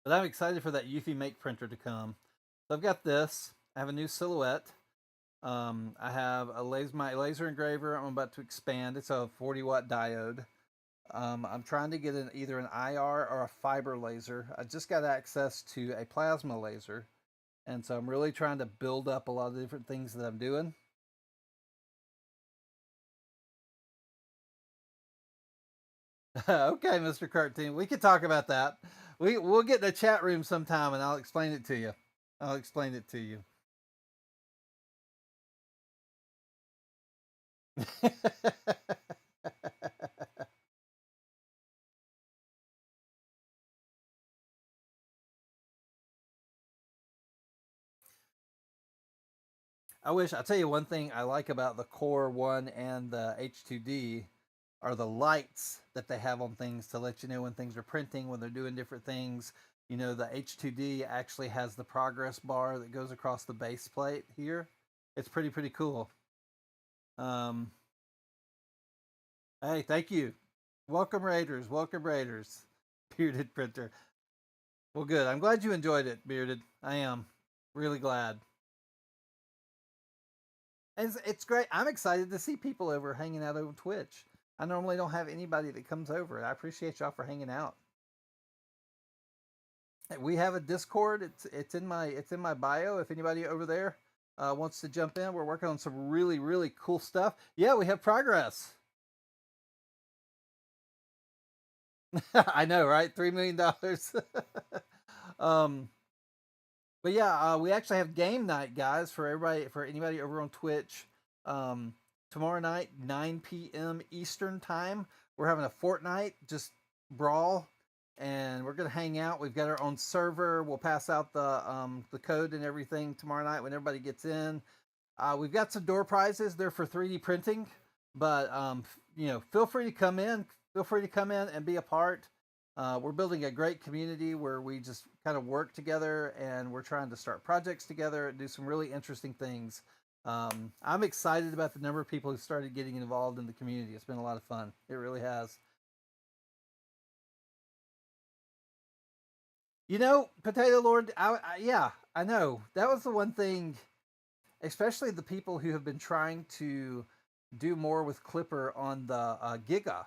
But I'm excited for that Eufy Make printer to come. So I've got this. I have a new silhouette. I have my laser engraver. I'm about to expand. It's a 40-watt diode. I'm trying to get either an IR or a fiber laser. I just got access to a plasma laser, and so I'm really trying to build up a lot of different things that I'm doing. Okay, Mr. Cartoon, we could talk about that. We'll get in a chat room sometime, and I'll explain it to you. I'll explain it to you. I'll tell you one thing I like about the Core 1 and the H2D are the lights that they have on things to let you know when things are printing, when they're doing different things. You know, the H2D actually has the progress bar that goes across the base plate here. It's pretty cool. Um, hey, thank you. Welcome Raiders, welcome Raiders. Bearded printer. Well, good. I'm glad you enjoyed it, Bearded. I am really glad. It's great. I'm excited to see people over hanging out over Twitch. I normally don't have anybody that comes over, and I appreciate y'all for hanging out. We have a Discord. It's in my bio. If anybody over there wants to jump in, we're working on some really cool stuff. Yeah, we have progress. I know, right? $3 million. um, But yeah, we actually have game night, guys, for anybody over on Twitch. Um, Tomorrow night, 9 p.m. Eastern time, we're having a Fortnite just brawl, and we're gonna hang out. We've got our own server. We'll pass out the code and everything tomorrow night when everybody gets in. We've got some door prizes. They're for 3D printing, but feel free to come in. Feel free to come in and be a part. We're building a great community where we just kind of work together, and we're trying to start projects together and do some really interesting things. I'm excited about the number of people who started getting involved in the community. It's been a lot of fun. It really has. Potato Lord. Yeah, I know that was the one thing, especially the people who have been trying to do more with Clipper on the Giga.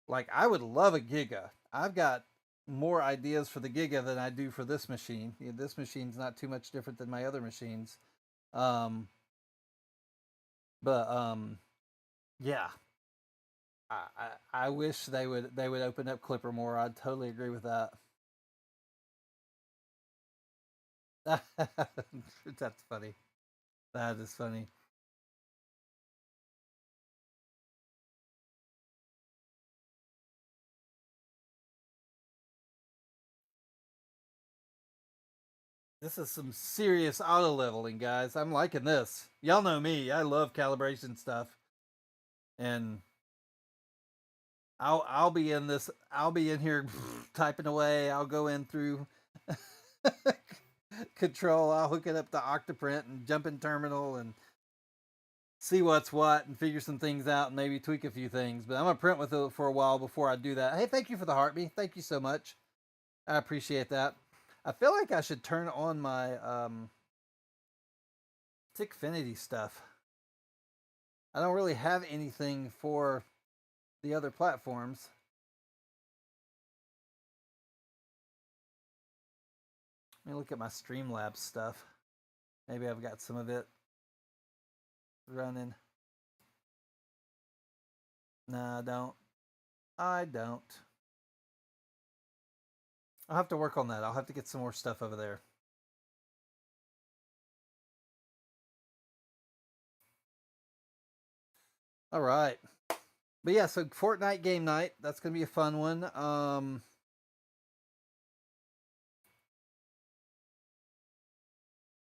Like, I would love a Giga. I've got more ideas for the Giga than I do for this machine. This machine's not too much different than my other machines. Um, but yeah, I wish they would open up Clipper more. I'd totally agree with that. That's funny. That is funny. This is some serious auto leveling, guys. I'm liking this. Y'all know me. I love calibration stuff. And I'll be in this. I'll be in here typing away. I'll go in through control. I'll hook it up to Octoprint and jump in terminal and see what's what and figure some things out and maybe tweak a few things. But I'm gonna print with it for a while before I do that. Hey, thank you for the heartbeat. Thank you so much. I appreciate that. I feel like I should turn on my Tickfinity stuff. I don't really have anything for the other platforms. Let me look at my Streamlabs stuff. Maybe I've got some of it running. No, I don't. I don't. I'll have to work on that. I'll have to get some more stuff over there. All right. But yeah, so Fortnite game night. That's gonna be a fun one.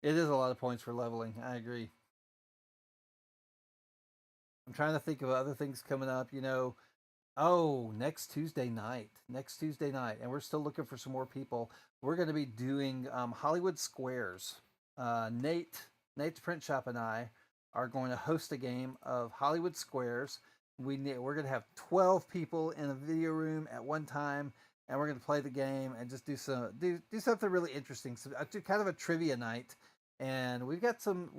It is a lot of points for leveling. I agree. I'm trying to think of other things coming up. Oh, next Tuesday night. Next Tuesday night, and we're still looking for some more people. We're going to be doing Hollywood Squares. Nate's Print Shop and I are going to host a game of Hollywood Squares. We're going to have 12 people in a video room at one time, and we're going to play the game and just do something really interesting. So kind of a trivia night, and we've got some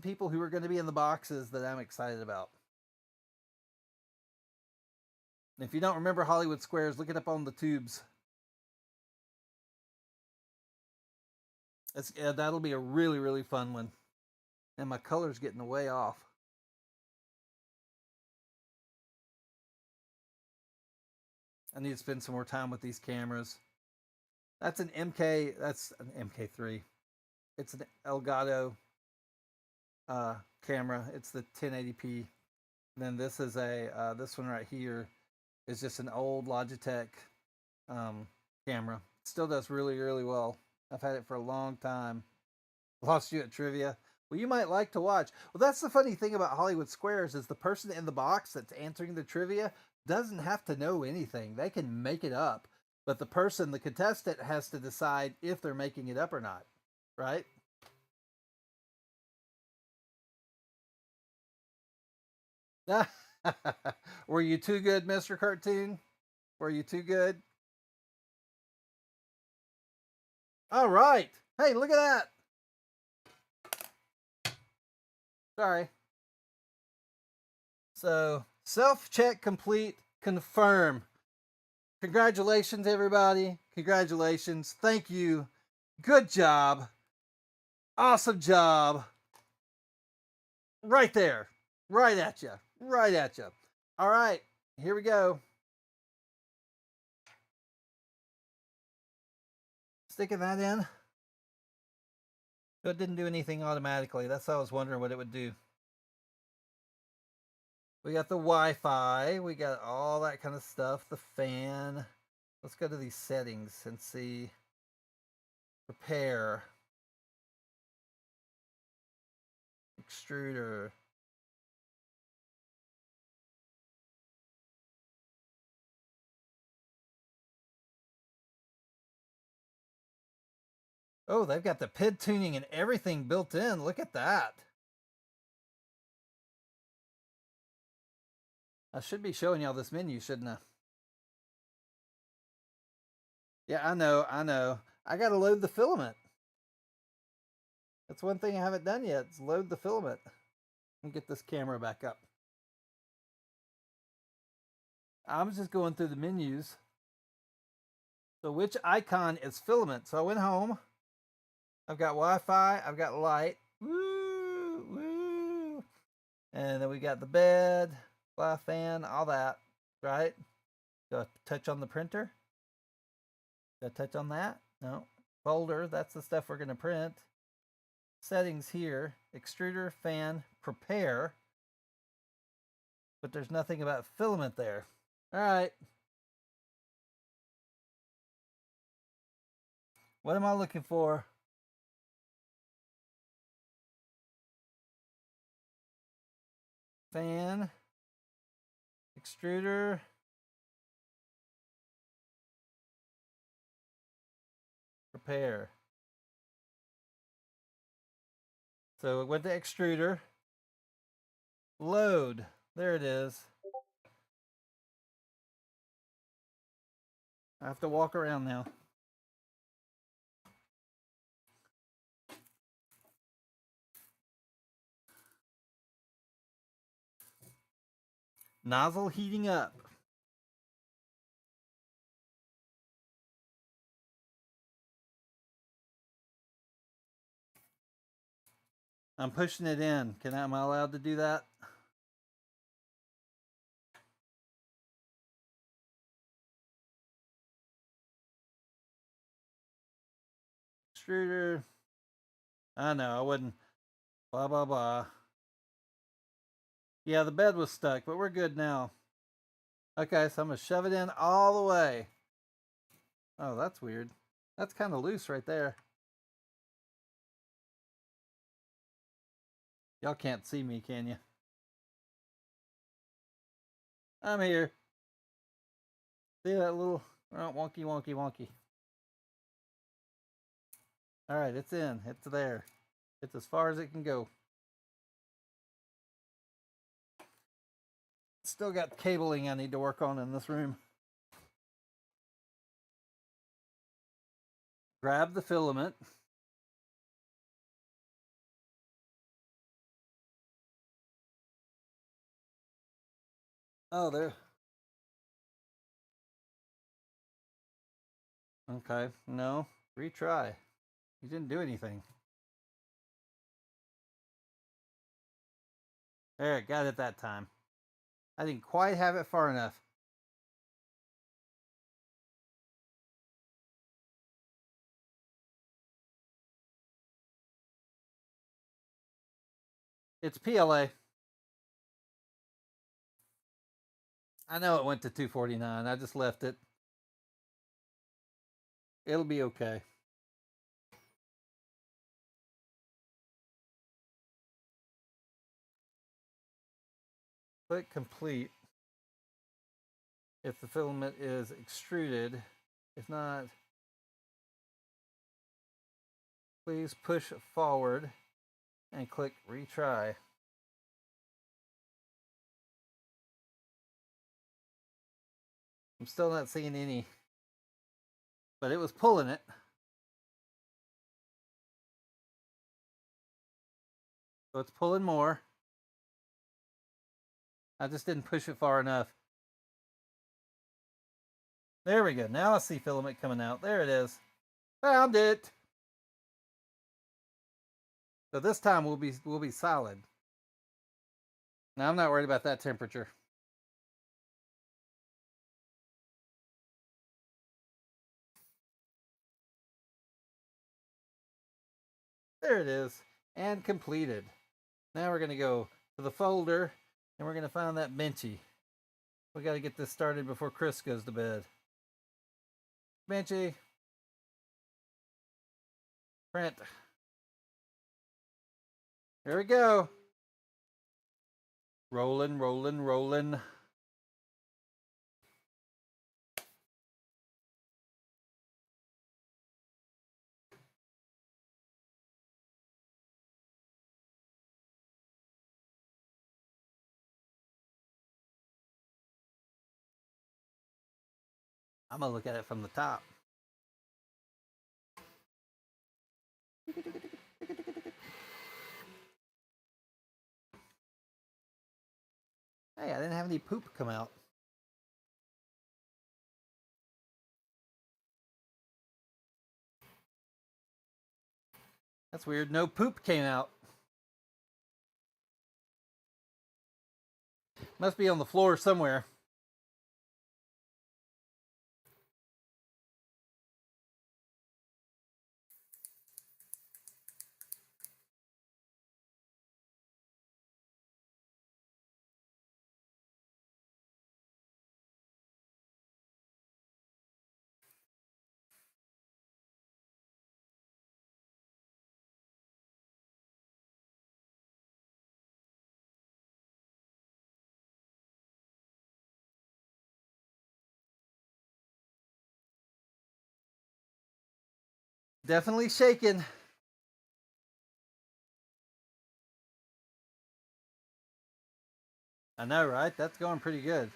people who are going to be in the boxes that I'm excited about. If you don't remember Hollywood Squares, look it up on the tubes. That'll be a really, really fun one. And my color's getting way off. I need to spend some more time with these cameras. That's an MK3. It's an Elgato camera. It's the 1080p. And then this is this one right here is just an old Logitech camera. Still does really, really well. I've had it for a long time. Lost you at trivia. Well, you might like to watch. Well, that's the funny thing about Hollywood Squares is the person in the box that's answering the trivia doesn't have to know anything. They can make it up. But the contestant, has to decide if they're making it up or not. Right? Were you too good, Mr. Cartoon? Were you too good? All right. Hey, look at that. Sorry. So, self-check complete, confirm. Congratulations, everybody. Congratulations. Thank you. Good job. Awesome job. Right there. Right at you. Right at you. All right. Here we go. Sticking that in. So it didn't do anything automatically. That's how I was wondering what it would do. We got the Wi-Fi. We got all that kind of stuff. The fan. Let's go to these settings and see. Prepare. Extruder. Oh, they've got the PID tuning and everything built in. Look at that. I should be showing y'all this menu, shouldn't I? Yeah, I know. I got to load the filament. That's one thing I haven't done yet. Is load the filament. And get this camera back up. I'm just going through the menus. So which icon is filament? So I went home. I've got Wi-Fi. I've got light. Woo, woo. And then we got the bed, fly fan, all that, right? Do I touch on the printer? Do I touch on that? No. Folder, that's the stuff we're going to print. Settings here, extruder, fan, prepare. But there's nothing about filament there. All right. What am I looking for? fan, extruder, prepare. So it went to extruder, load. There it is. I have to walk around now. Nozzle heating up. I'm pushing it in. Am I allowed to do that? Extruder. I know, I wouldn't. Blah, blah, blah. Yeah, the bed was stuck, but we're good now. Okay, so I'm going to shove it in all the way. Oh, that's weird. That's kind of loose right there. Y'all can't see me, can you? I'm here. See that little wonky, wonky, wonky. All right, it's in. It's there. It's as far as it can go. Still got cabling I need to work on in this room. Grab the filament. Oh, there. Okay, no. Retry. You didn't do anything. There, got it that time. I didn't quite have it far enough. It's PLA. I know it went to 249. I just left it. It'll be okay. Click complete if the filament is extruded. If not, please push forward and click retry. I'm still not seeing any, but it was pulling it. So it's pulling more. I just didn't push it far enough. There we go. Now I see filament coming out. There it is. Found it. So this time we'll be solid. Now I'm not worried about that temperature. There it is. And completed. Now we're going to go to the folder and we're going to find that benchy. We got to get this started before Chris goes to bed. Benchy. Print. There we go. Rolling, rolling, rolling. I'm going to look at it from the top. Hey, I didn't have any poop come out. That's weird. No poop came out. Must be on the floor somewhere. Definitely shaking. I know, right? That's going pretty good.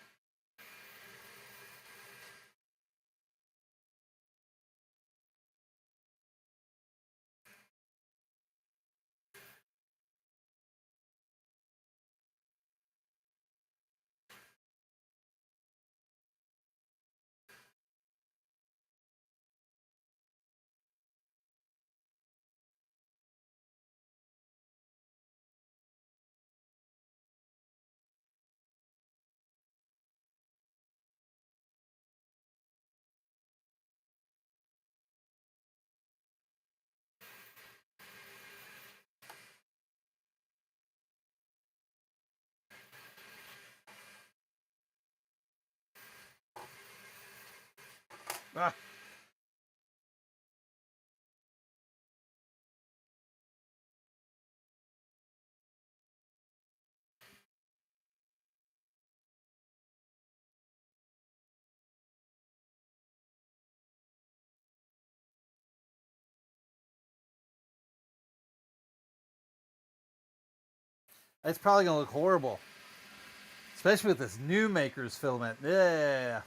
Ah, it's probably gonna look horrible, especially with this new Maker's filament. Yeah.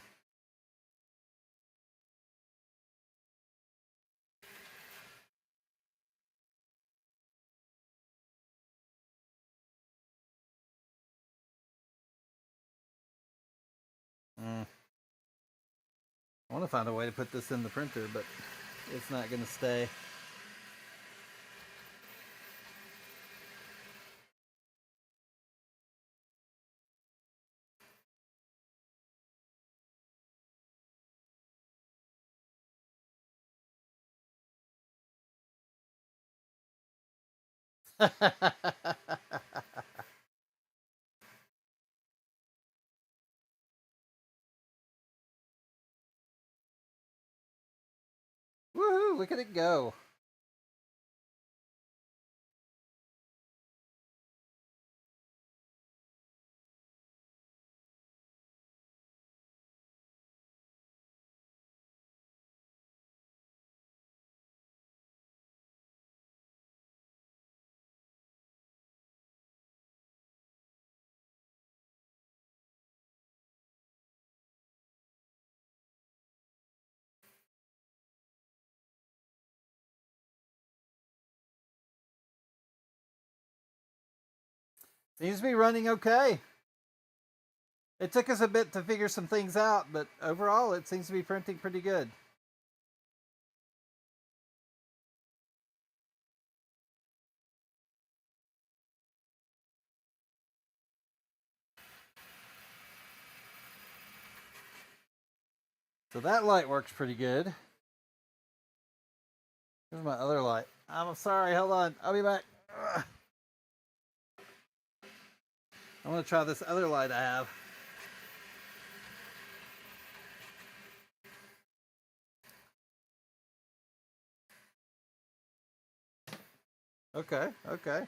Mm. I want to find a way to put this in the printer, but it's not gonna stay. Woohoo! Look at it go. Seems to be running okay. It took us a bit to figure some things out, but overall, it seems to be printing pretty good. So that light works pretty good. Here's my other light. I'm sorry, hold on. I'll be back. Ugh. I'm gonna try this other light I have. Okay, okay.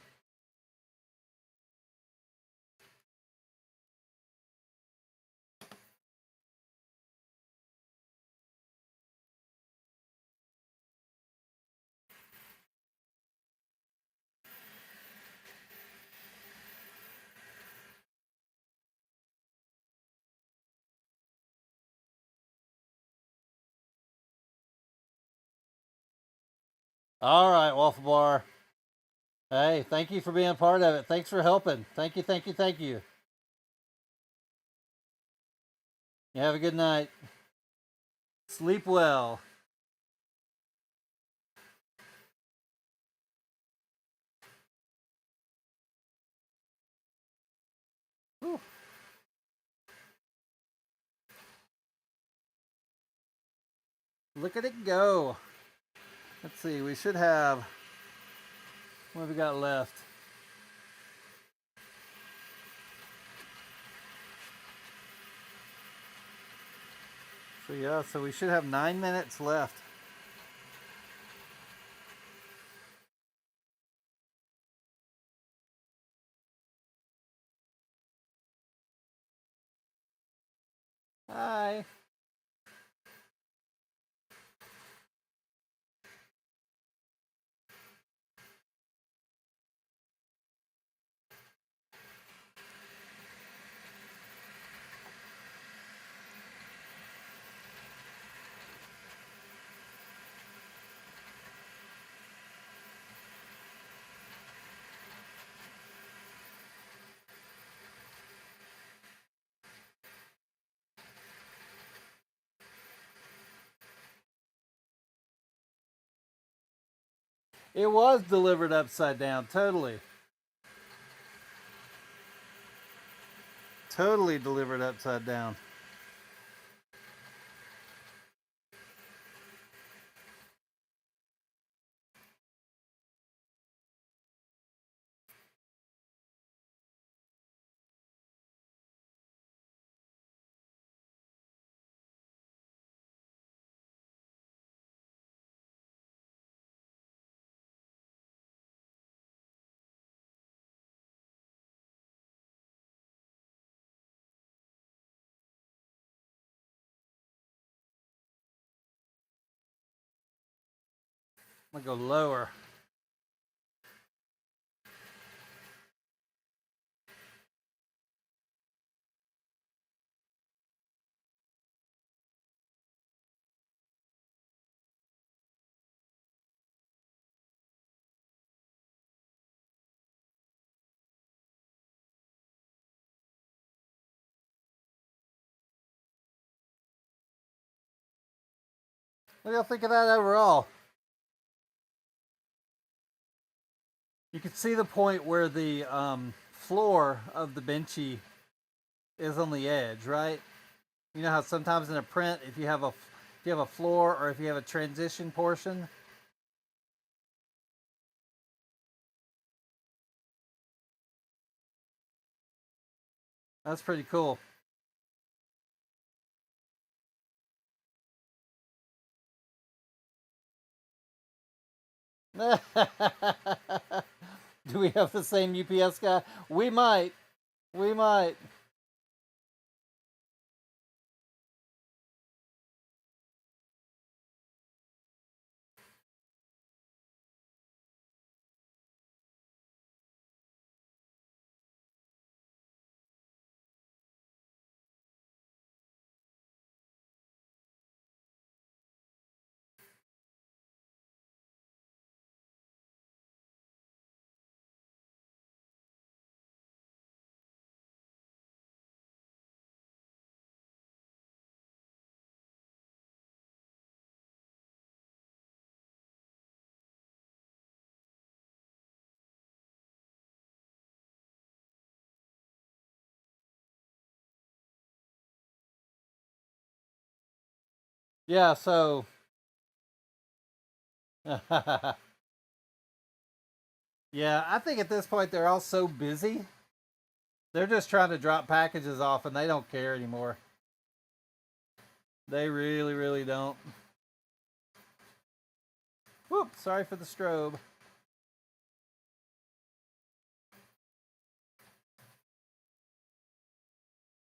All right, Waffle Bar. Hey, thank you for being a part of it. Thanks for helping. Thank you, thank you, thank you. You have a good night. Sleep well. Whew. Look at it go. Let's see, we should have, what have we got left? So yeah, so we should have 9 minutes left. Hi. It was delivered upside down. Totally. Totally delivered upside down. I'm gonna go lower. What do y'all think of that overall? You can see the point where the floor of the benchy is on the edge, right? You know how sometimes in a print, if you have a floor or if you have a transition portion, that's pretty cool. Do we have the same UPS guy? We might. We might. Yeah, so yeah, I think at this point they're all so busy. They're just trying to drop packages off and they don't care anymore. They really, really don't. Whoop, sorry for the strobe.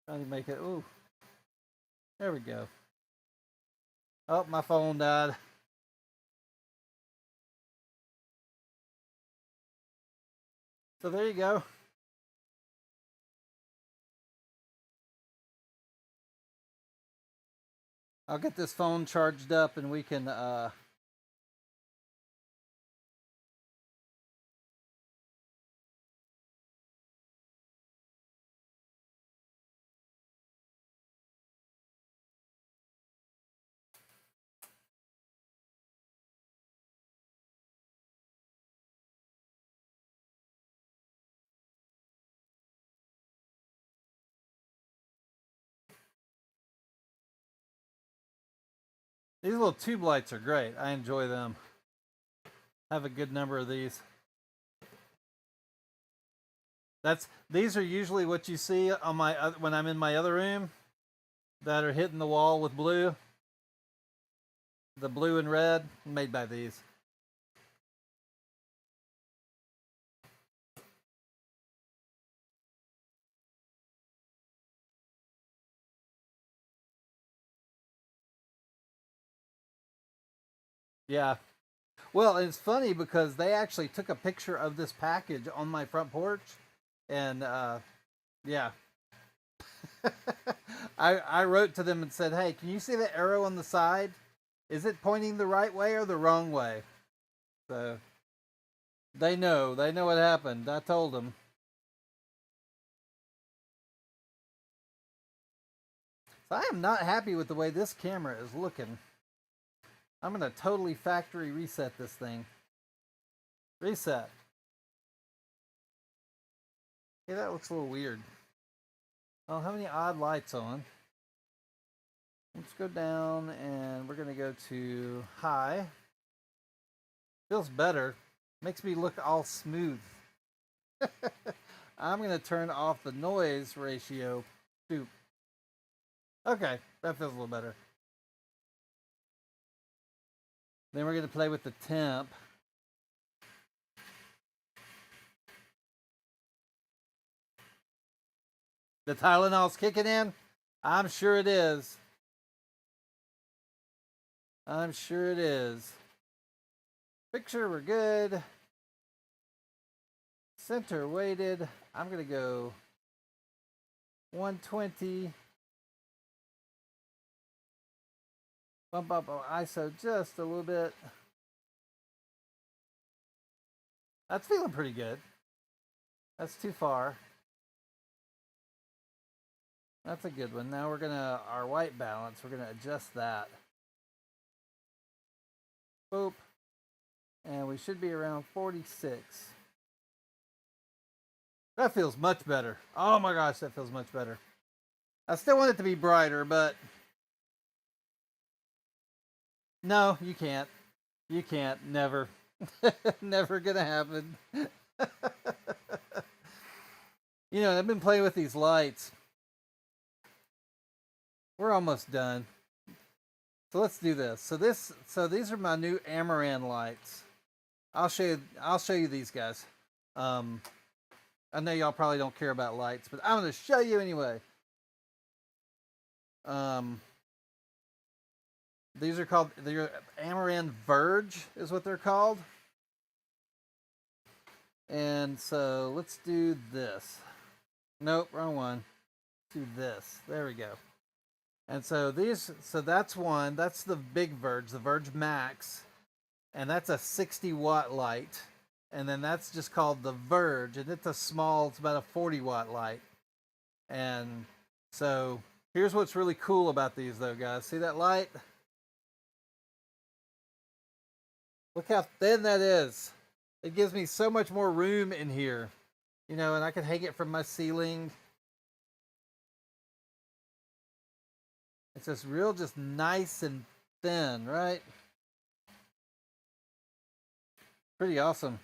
Trying to make it. Ooh, there we go. Oh, my phone died. So there you go. I'll get this phone charged up and we can these little tube lights are great. I enjoy them. I have a good number of these. These are usually what you see on my when I'm in my other room that are hitting the wall with blue. The blue and red made by these. Yeah. Well, it's funny because they actually took a picture of this package on my front porch, and yeah, I wrote to them and said, "Hey, can you see the arrow on the side? Is it pointing the right way or the wrong way?" So they know what happened. I told them. So I am not happy with the way this camera is looking. I'm gonna totally factory reset this thing. Reset. Okay, that looks a little weird. I don't have any odd lights on. Let's go down and we're going to go to high. Feels better. Makes me look all smooth. I'm going to turn off the noise ratio. Shoot. Okay, that feels a little better. Then we're going to play with the temp. The Tylenol's kicking in? I'm sure it is. I'm sure it is. Picture, we're good. Center weighted. I'm going to go 120. Bump up ISO just a little bit. That's feeling pretty good. That's too far. That's a good one. Now we're gonna, our white balance, we're gonna adjust that. Boop. And we should be around 46. That feels much better. Oh my gosh, that feels much better. I still want it to be brighter, but no, you can't. You can't. Never. Never gonna happen. You know, I've been playing with these lights. We're almost done. So let's do this. So these are my new Amaran lights. I'll show you these guys. I know y'all probably don't care about lights, but I'm going to show you anyway. These are called, they're Amaran Verge is what they're called. And so let's do this. Nope, wrong one. Do this. There we go. And so that's one. That's the big Verge, the Verge Max. And that's a 60-watt light. And then that's just called the Verge. And it's it's about a 40-watt light. And so here's what's really cool about these though, guys. See that light? Look how thin that is. It gives me so much more room in here. You know, and I can hang it from my ceiling. It's just real, just nice and thin, right? Pretty awesome.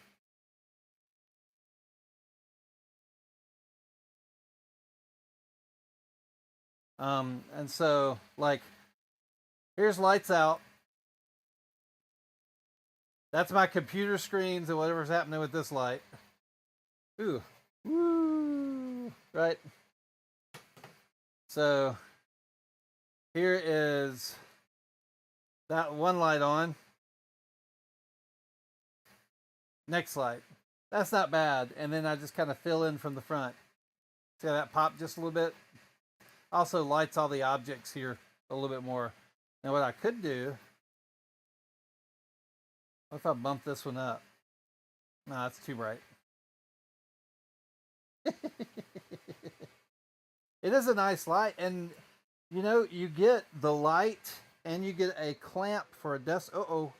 And so like, here's lights out. That's my computer screens and whatever's happening with this light. Ooh. Woo. Right. So here is that one light on. Next light. That's not bad. And then I just kind of fill in from the front. See how that popped just a little bit? Also lights all the objects here a little bit more. Now what I could do, what if I bump this one up? No, that's too bright. It is a nice light, and you know, you get the light and you get a clamp for a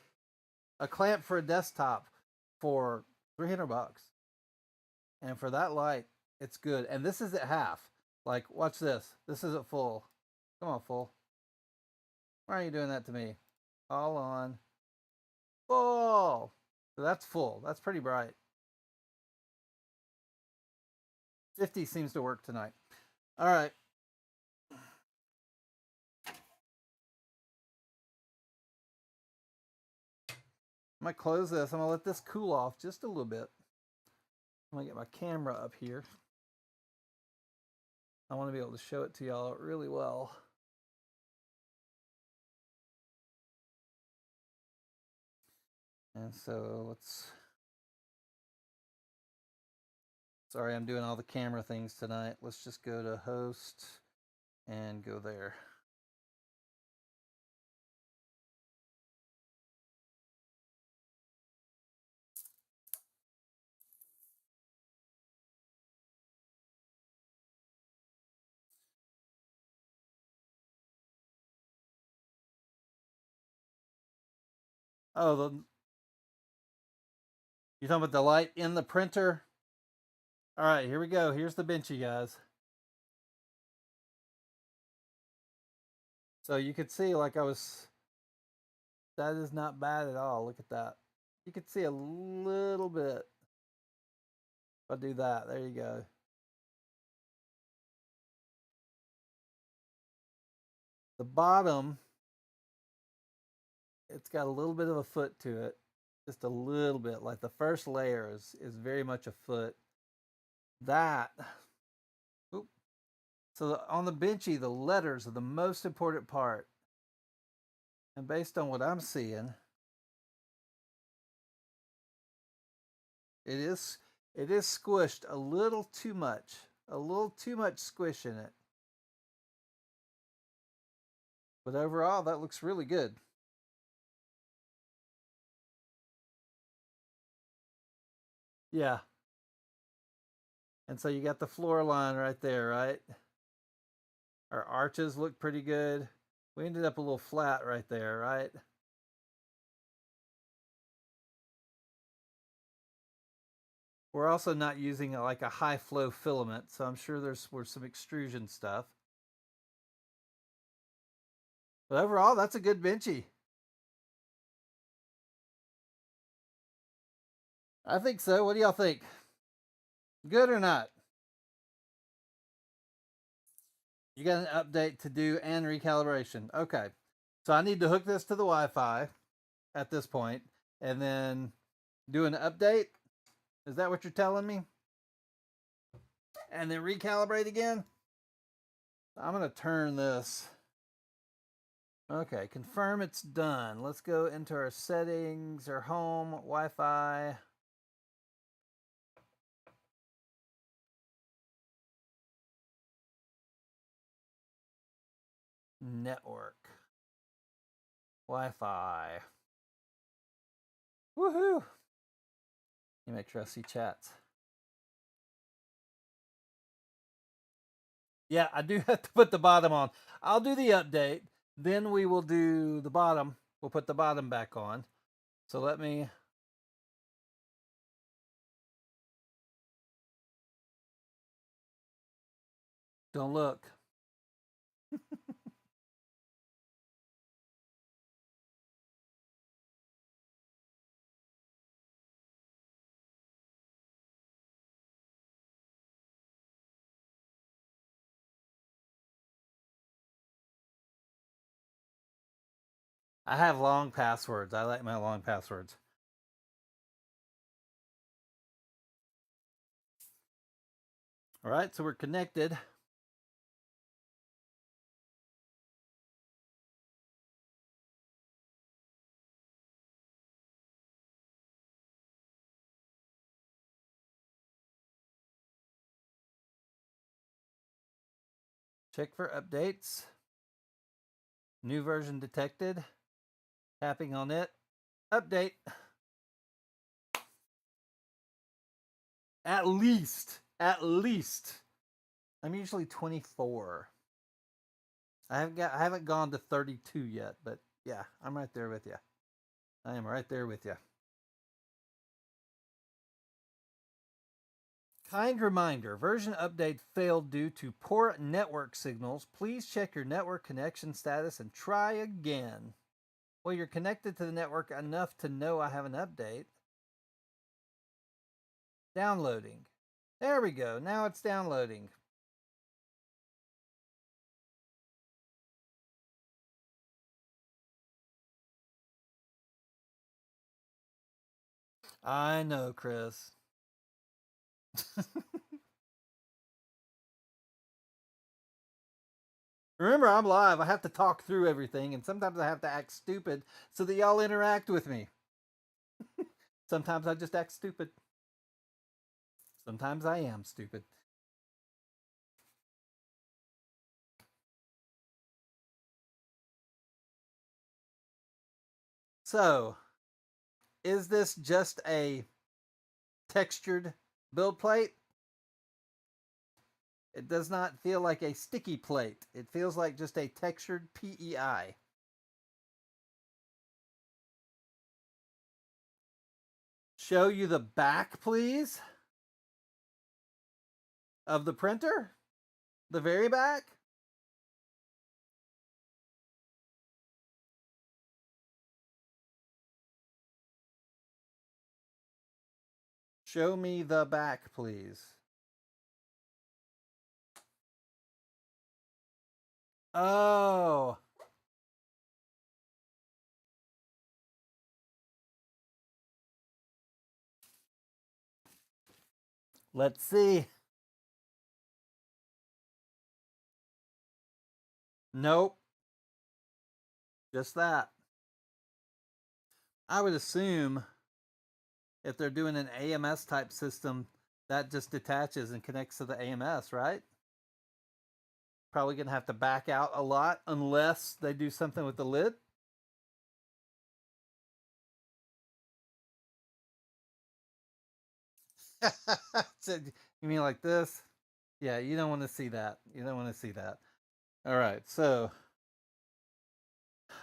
a clamp for a desktop for $300. And for that light, it's good. And this is at half. Like, watch this. This isn't full. Come on, full. Why are you doing that to me? All on. Full. So that's full. That's pretty bright. 50 seems to work tonight. All right. I'm going to close this. I'm going to let this cool off just a little bit. I'm going to get my camera up here. I want to be able to show it to y'all really well. And so let's. Sorry, I'm doing all the camera things tonight. Let's just go to host and go there. Oh, You talking about the light in the printer? All right, here we go. Here's the benchy, guys. So you could see, like I was, that is not bad at all. Look at that. You could see a little bit. If I do that, there you go. The bottom, it's got a little bit of a foot to it. Just a little bit. Like the first layer is very much a foot. That, oop. So on the benchy, the letters are the most important part. And based on what I'm seeing, it is squished a little too much. A little too much squish in it. But overall, that looks really good. Yeah. And so you got the floor line right there, right? Our arches look pretty good. We ended up a little flat right there, right? We're also not using like a high flow filament, so I'm sure there's some extrusion stuff. But overall, that's a good benchy. I think so. What do y'all think? Good or not? You got an update to do and recalibration. Okay. So I need to hook this to the Wi-Fi at this point and then do an update. Is that what you're telling me? And then recalibrate again? I'm going to turn this. Okay, confirm it's done. Let's go into our settings, our home, Wi-Fi. Network. Wi-Fi. Woohoo! Let me make sure I see chats. Yeah, I do have to put the bottom on. I'll do the update. Then we will do the bottom. We'll put the bottom back on. So let me. Don't look. I have long passwords. I like my long passwords. All right, so we're connected. Check for updates. New version detected. Tapping on it. Update. At least. At least. I'm usually 24. I haven't gone to 32 yet, but yeah, I'm right there with you. I am right there with you. Kind reminder, version update failed due to poor network signals. Please check your network connection status and try again. Well, you're connected to the network enough to know I have an update. Downloading. There we go. Now it's downloading. I know, Chris. Remember, I'm live. I have to talk through everything, and sometimes I have to act stupid so that y'all interact with me. Sometimes I just act stupid. Sometimes I am stupid. So, is this just a textured build plate? It does not feel like a sticky plate. It feels like just a textured PEI. show you the back, please, of the printer? The very back? Show me the back, please. Oh. Let's see. Nope. Just that. I would assume if they're doing an AMS type system, that just detaches and connects to the AMS, right? Probably going to have to back out a lot unless they do something with the lid. So, you mean like this? Yeah, you don't want to see that. You don't want to see that. All right, so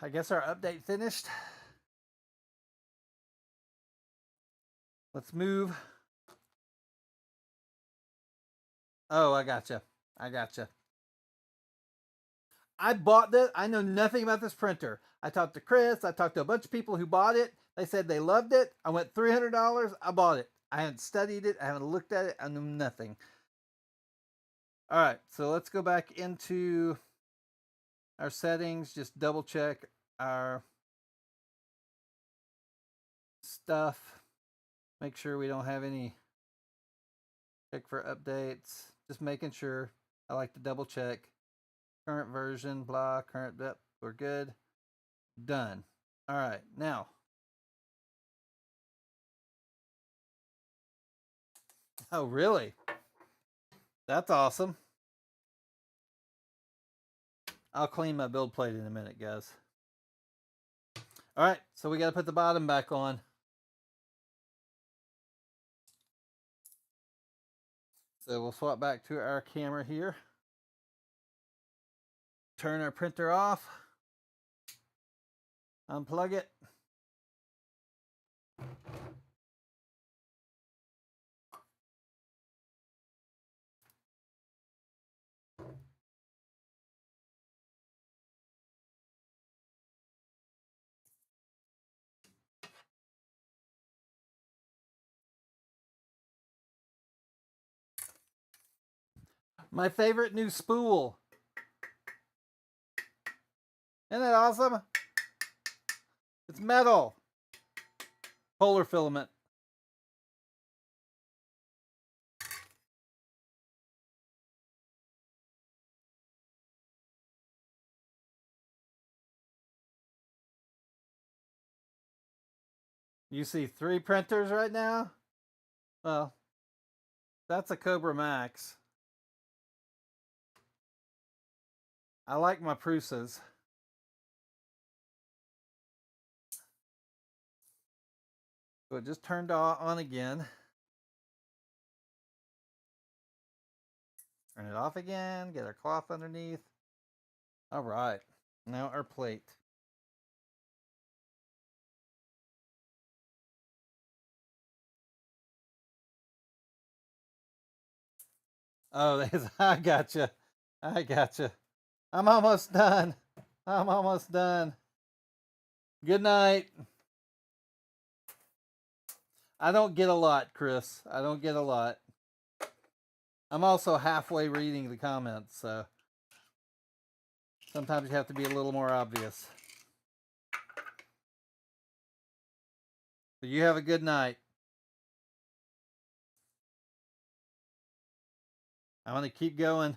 I guess our update finished. Let's move. Oh, I gotcha. I gotcha. I bought this. I know nothing about this printer. I talked to Chris. I talked to a bunch of people who bought it. They said they loved it. I went $300. I bought it. I haven't studied it. I haven't looked at it. I know nothing. All right, so let's go back into our settings. Just double check our stuff. Make sure we don't have any. Check for updates. Just making sure. I like to double check. Current version, blah, current, yep, we're good. Done. All right, now. Oh, really? That's awesome. I'll clean my build plate in a minute, guys. All right, so we got to put the bottom back on. So we'll swap back to our camera here. Turn our printer off. Unplug it. My favorite new spool. Isn't that awesome? It's metal. Polar filament. You see 3 printers right now? Well, that's a Cobra Max. I like my Prusas. So it just turned on again. Turn it off again. Get our cloth underneath. All right. Now our plate. Oh, I gotcha. I gotcha. I'm almost done. I'm almost done. Good night. I don't get a lot, Chris. I don't get a lot. I'm also halfway reading the comments, so sometimes you have to be a little more obvious. But you have a good night. I'm going to keep going.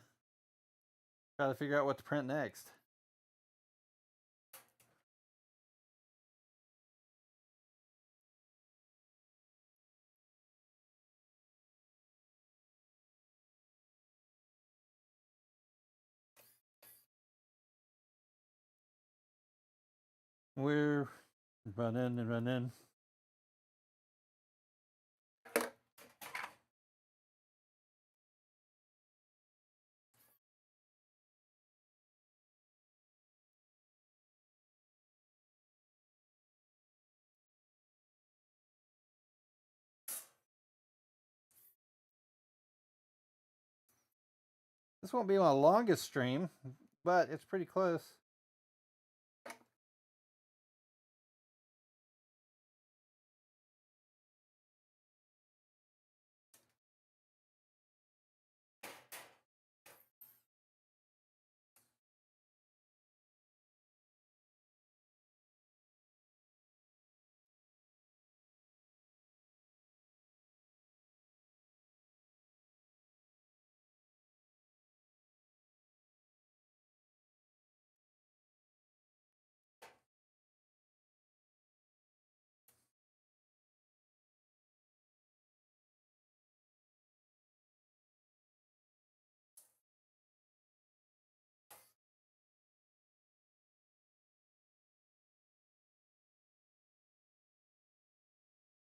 Try to figure out what to print next. We're running and running. This won't be my longest stream, but it's pretty close.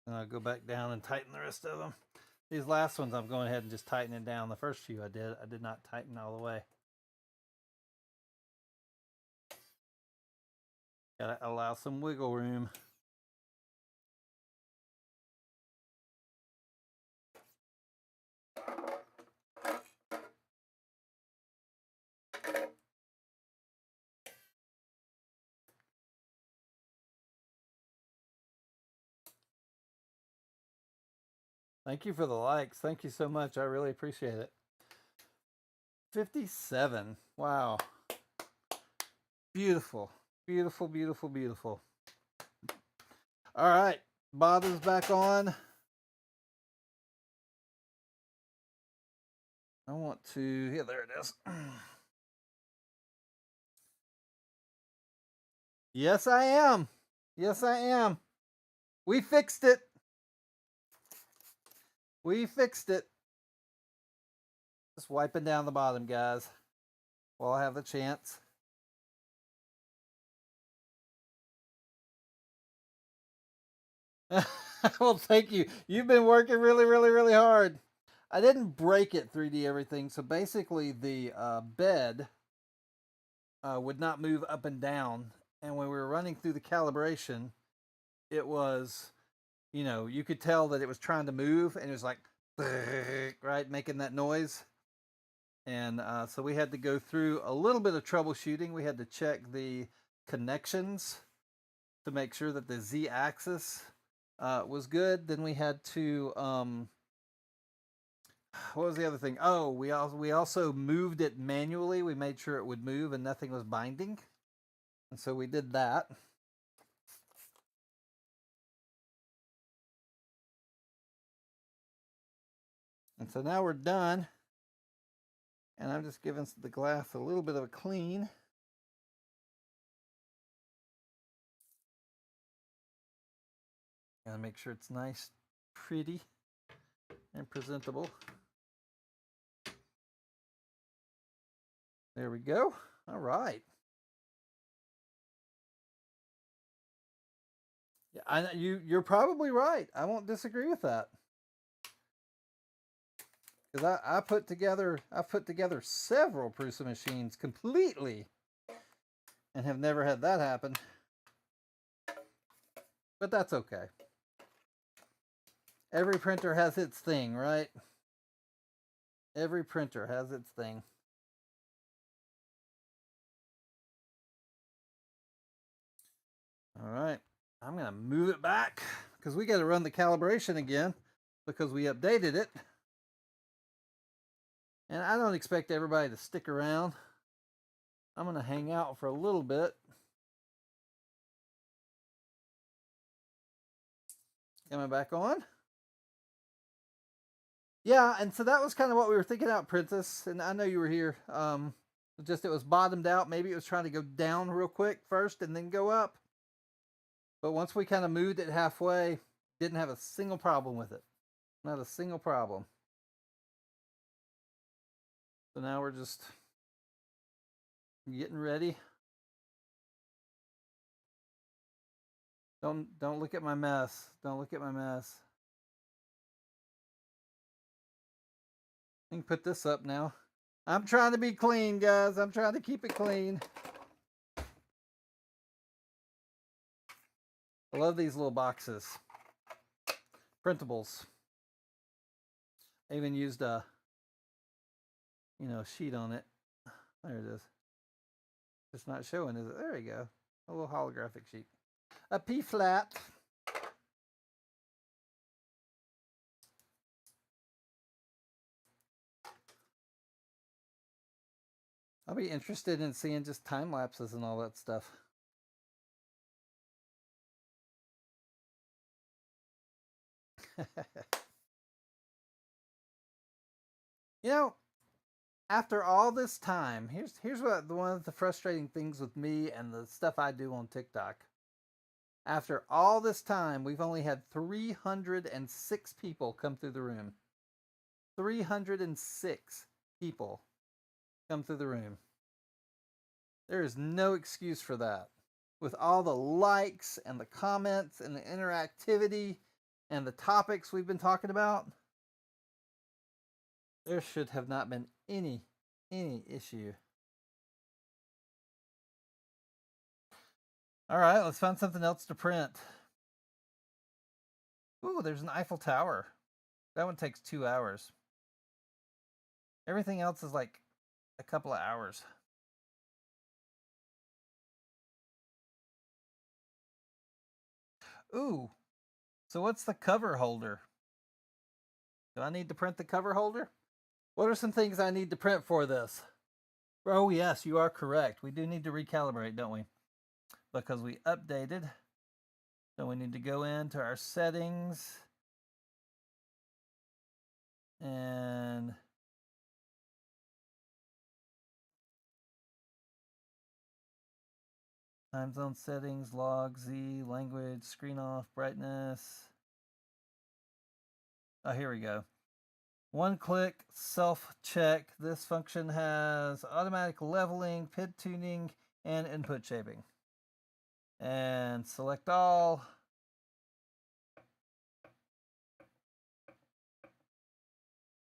And I'll go back down and tighten the rest of them. These last ones I'm going ahead and just tightening down. The first few I did not tighten all the way. Gotta allow some wiggle room. Thank you for the likes. Thank you so much. I really appreciate it. 57. Wow. Beautiful. Beautiful, beautiful, beautiful. All right. Bob is back on. I want to, yeah, there it is. Yes, I am. Yes, I am. We fixed it. We fixed it. Just wiping down the bottom, guys, while I have the chance. Well, thank you. You've been working really, really, really hard. I didn't break it 3D everything. So basically, the bed would not move up and down. And when we were running through the calibration, it was, you could tell that it was trying to move, and it was like, right, making that noise. And so we had to go through a little bit of troubleshooting. We had to check the connections to make sure that the z-axis was good. Then we had to what was the other thing? Oh, we also moved it manually. We made sure it would move and nothing was binding, and so we did that. And so now we're done, and I'm just giving the glass a little bit of a clean. Gotta make sure it's nice, pretty, and presentable. There we go. All right. Yeah, you're probably right. I won't disagree with that. Because I put together several Prusa machines completely, and have never had that happen. But that's okay. Every printer has its thing, right? Every printer has its thing. All right. I'm going to move it back because we got to run the calibration again because we updated it. And I don't expect everybody to stick around. I'm going to hang out for a little bit. Coming back on. Yeah, and so that was kind of what we were thinking out, Princess. And I know you were here. Just it was bottomed out. Maybe it was trying to go down real quick first and then go up. But once we kind of moved it halfway, didn't have a single problem with it. Not a single problem. So now we're just getting ready. Don't look at my mess. Don't look at my mess. I can put this up now. I'm trying to be clean, guys. I'm trying to keep it clean. I love these little boxes. Printables. I even used sheet on it. There it is. It's not showing, is it? There you go. A little holographic sheet. A P flat. I'll be interested in seeing just time lapses and all that stuff. After all this time, here's what one of the frustrating things with me and the stuff I do on TikTok. After all this time, we've only had 306 people come through the room. 306 people come through the room. There is no excuse for that. With all the likes and the comments and the interactivity and the topics we've been talking about, there should have not been any issue. All right, let's find something else to print. Ooh, there's an Eiffel Tower. That one takes 2 hours. Everything else is like a couple of hours. Ooh, so what's the cover holder? Do I need to print the cover holder? What are some things I need to print for this? Oh, yes, you are correct. We do need to recalibrate, don't we? Because we updated. So we need to go into our settings and time zone settings, log, Z, language, screen off, brightness. Oh, here we go. One click self check. This function has automatic leveling, PID tuning, and input shaping. And select all.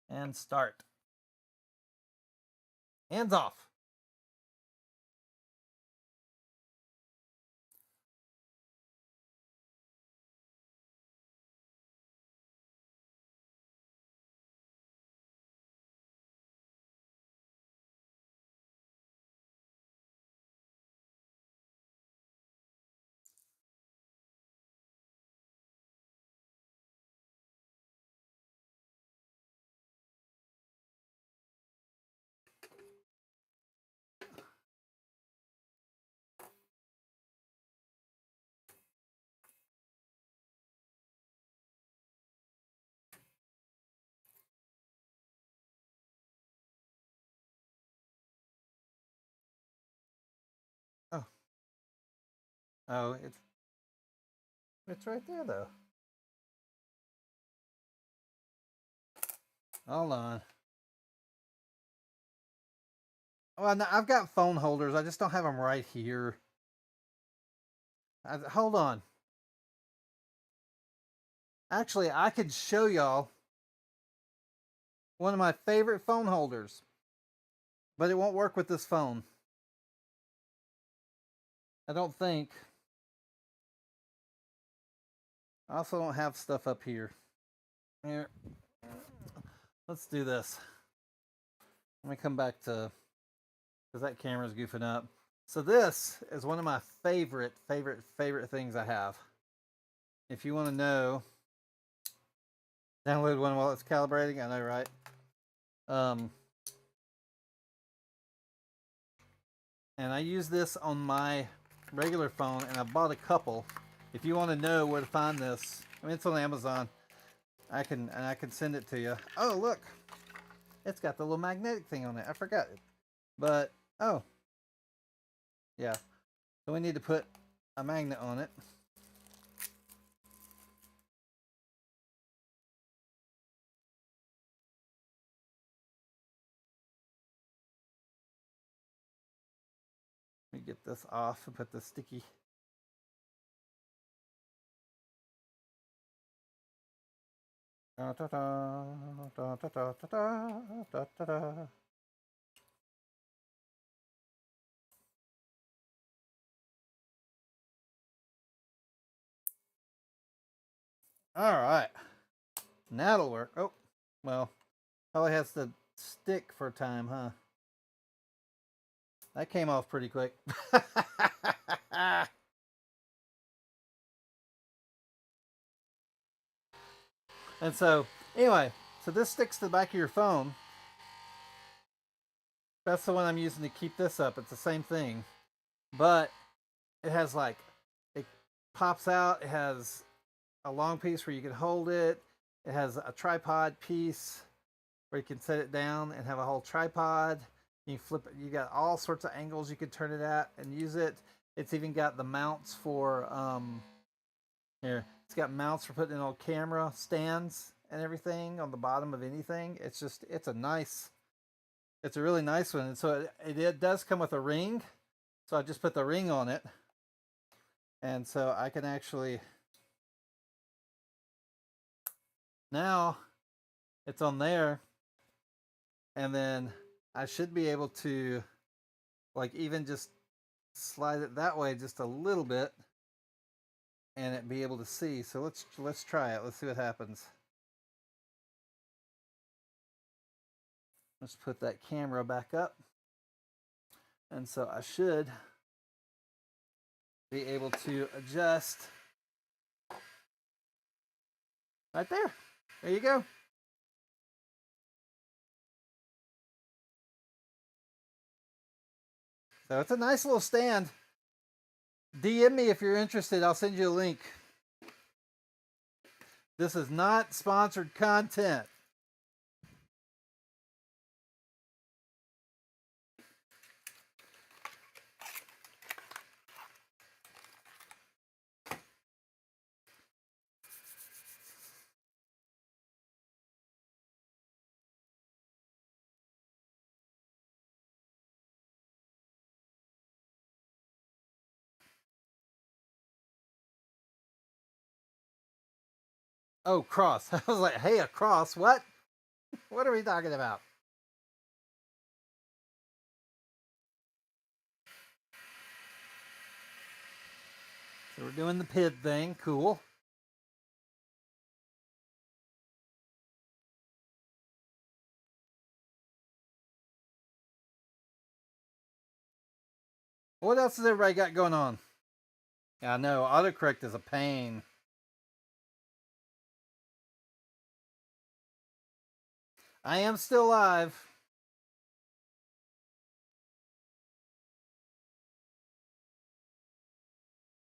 And start. Hands off. Oh. Oh, it's right there though. Hold on. Well, no, I've got phone holders. I just don't have them right here. Hold on. Actually, I could show y'all one of my favorite phone holders, but it won't work with this phone. I don't think. I also don't have stuff up here. Here. Let's do this. Let me come back to, because that camera's goofing up. So this is one of my favorite things I have. If you want to know, download one while it's calibrating. I know, right? And I use this on my regular phone, and I bought a couple. If you want to know where to find this, I mean, it's on Amazon. I can send it to you. Oh, look, it's got the little magnetic thing on it. I forgot it, but oh, yeah. So we need to put a magnet on it. Let me get this off and put the sticky. Da, da, da, da, da, da, da, da, da, da. All right, now it'll work. Oh, well, probably has to stick for a time, huh? That came off pretty quick. And so, anyway, so this sticks to the back of your phone. That's the one I'm using to keep this up. It's the same thing, but it has like, it pops out. It has a long piece where you can hold it. It has a tripod piece where you can set it down and have a whole tripod. You flip it. You got all sorts of angles you can turn it at and use it. It's even got the mounts for here. It's got mounts for putting in old camera stands and everything on the bottom of anything. It's just, it's a really nice one. And so it does come with a ring. So I just put the ring on it. And so I can actually, now it's on there. And then I should be able to like even just slide it that way just a little bit and it be able to see. So let's try it. Let's see what happens. Let's put that camera back up. And so I should be able to adjust right there. There you go. So it's a nice little stand. DM me if you're interested. I'll send you a link. This is not sponsored content. Oh, cross. I was like, hey, a cross? What? What are we talking about? So we're doing the PID thing. Cool. What else has everybody got going on? Yeah, I know. Autocorrect is a pain. I am still live.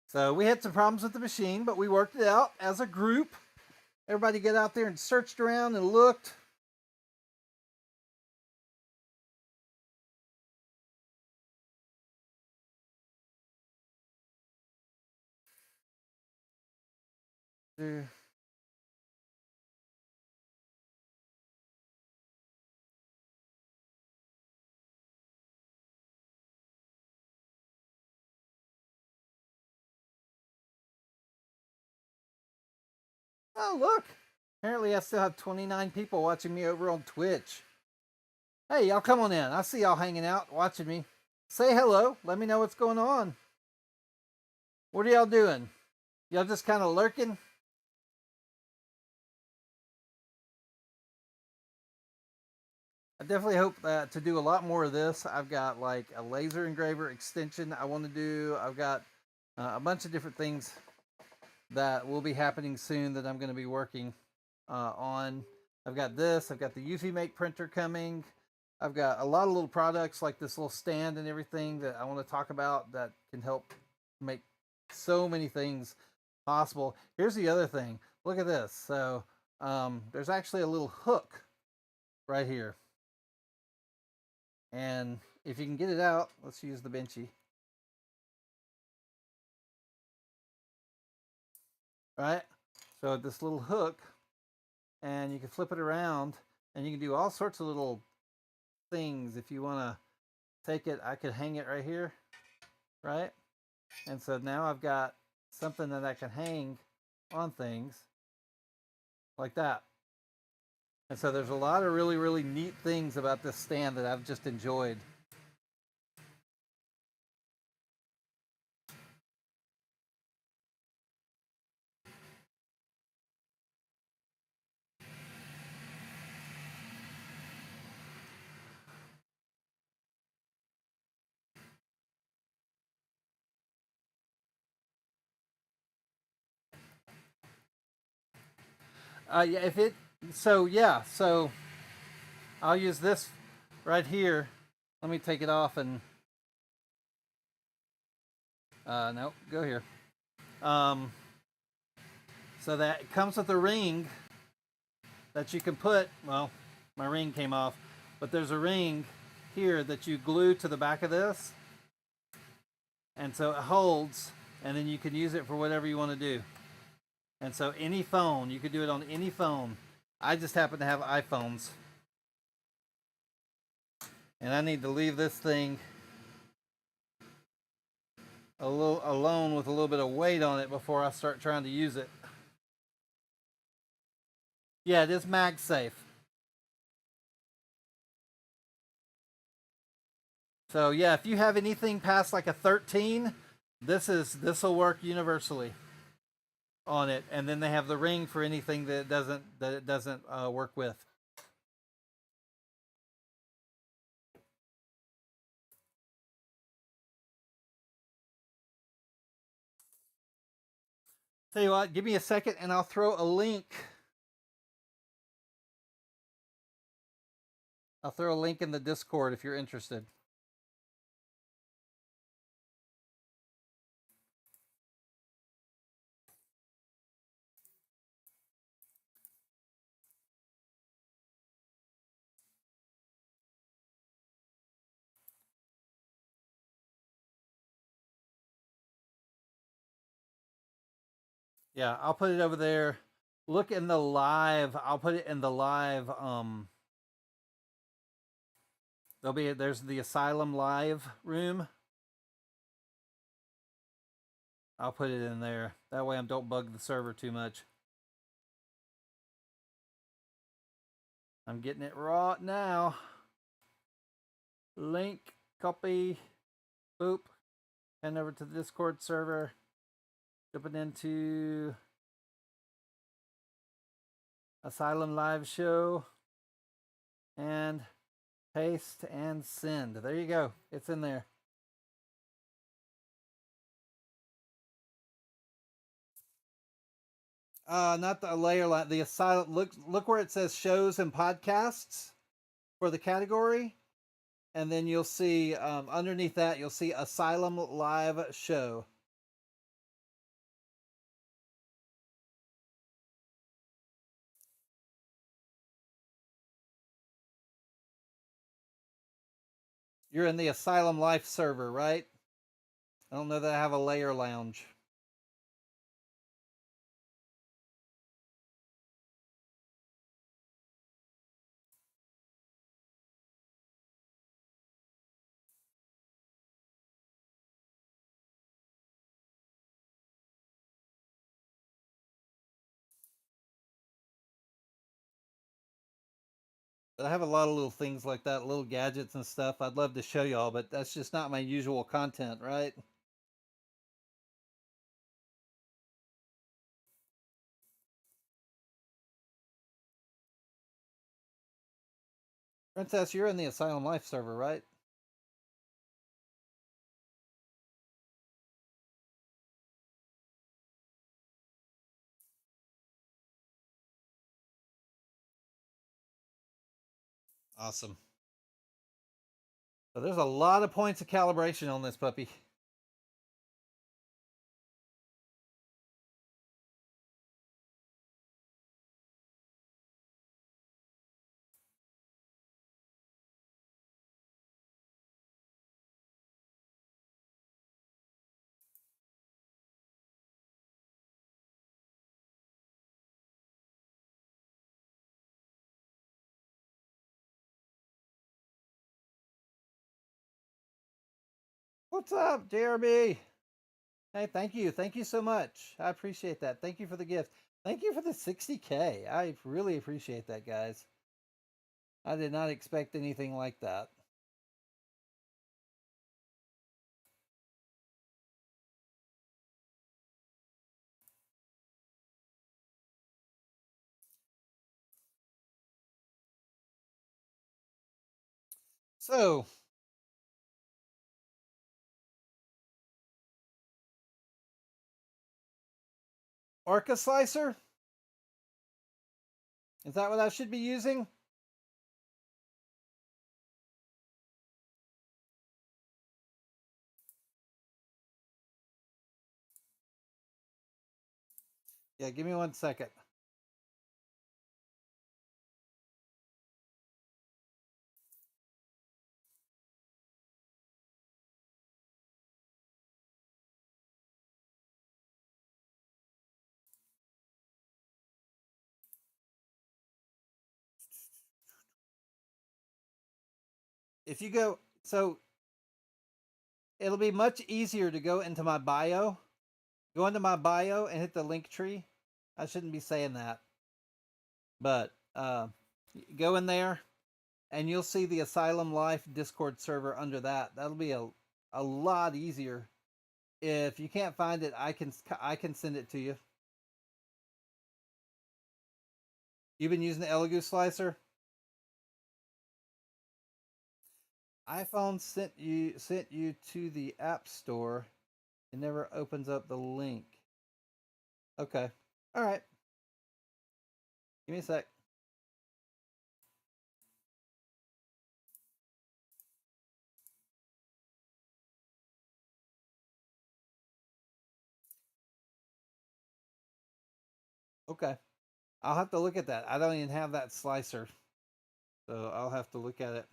So we had some problems with the machine, but we worked it out as a group. Everybody get out there and searched around and looked. Oh, look. Apparently I still have 29 people watching me over on Twitch. Hey, y'all come on in. I see y'all hanging out, watching me. Say hello. Let me know what's going on. What are y'all doing? Y'all just kind of lurking? I definitely hope to do a lot more of this. I've got like a laser engraver extension I want to do. I've got a bunch of different things that will be happening soon that I'm going to be working on. I've got this. I've got the UV Make printer coming. I've got a lot of little products like this little stand and everything that I want to talk about that can help make so many things possible. Here's the other thing. Look at this. So there's actually a little hook right here. And if you can get it out, let's use the benchy. Right? So this little hook, and you can flip it around, and you can do all sorts of little things. If you want to take it, I could hang it right here, right? And so now I've got something that I can hang on things like that. And so there's a lot of really, really neat things about this stand that I've just enjoyed. Yeah, if it so yeah, so I'll use this right here. Let me take it off and no, go here. Um, so that it comes with a ring that you can put. Well, my ring came off, but there's a ring here that you glue to the back of this, and so it holds, and then you can use it for whatever you want to do. And so any phone, you could do it on any phone. I just happen to have iPhones, and I need to leave this thing a little alone with a little bit of weight on it before I start trying to use it. Yeah, it is MagSafe. So yeah, if you have anything past like a 13, this will work universally on it. And then they have the ring for anything that it doesn't work with. Tell you what, give me a second and I'll throw a link. I'll throw a link in the Discord if you're interested. Yeah, I'll put it over there. Look in the live. I'll put it in the live. There's the Asylum live room. I'll put it in there. That way I don't bug the server too much. I'm getting it right now. Link, copy, boop, head over to the Discord server, jumping into Asylum live show, and paste and send. There you go. It's in there. Not the layer line. The Asylum. Look where it says shows and podcasts for the category, and then you'll see underneath that you'll see Asylum live show. You're in the Asylum Life server, right? I don't know that I have a layer lounge. But I have a lot of little things like that, little gadgets and stuff I'd love to show y'all, but that's just not my usual content, right? Princess, you're in the Asylum Life server, right? Awesome. So there's a lot of points of calibration on this puppy. What's up, Jeremy? Hey, thank you. Thank you so much. I appreciate that. Thank you for the gift. Thank you for the 60K. I really appreciate that, guys. I did not expect anything like that. So, Orca Slicer? Is that what I should be using? Yeah, give me 1 second. If you go, so it'll be much easier to go into my bio. Go into my bio and hit the link tree. I shouldn't be saying that, but go in there and you'll see the Asylum Life Discord server under that. That'll be a lot easier. If you can't find it, I can send it to you. You've been using the Elegoo slicer. iPhone sent you to the App Store. It never opens up the link. Okay. All right. Give me a sec. Okay. I'll have to look at that. I don't even have that slicer, so I'll have to look at it.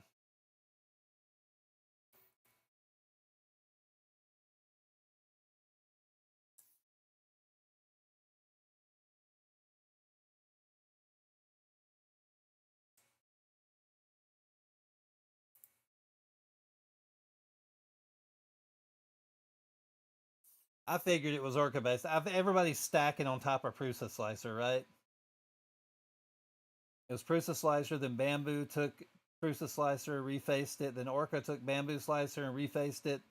I figured it was Orca based. Everybody's stacking on top of Prusa Slicer, right? It was Prusa Slicer, then Bamboo took Prusa Slicer, refaced it, then Orca took Bamboo Slicer and refaced it.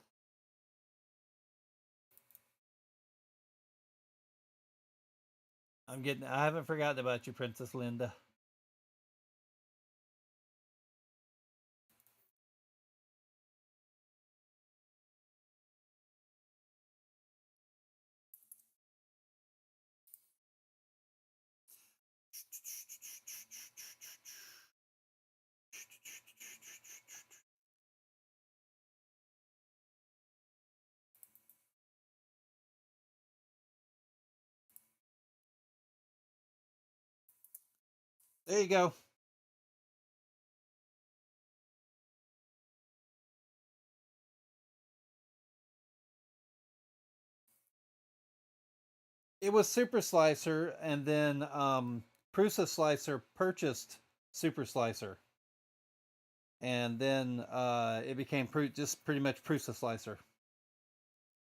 I haven't forgotten about you, Princess Linda. There you go. It was Super Slicer, and then Prusa Slicer purchased Super Slicer, and then it became just pretty much Prusa Slicer.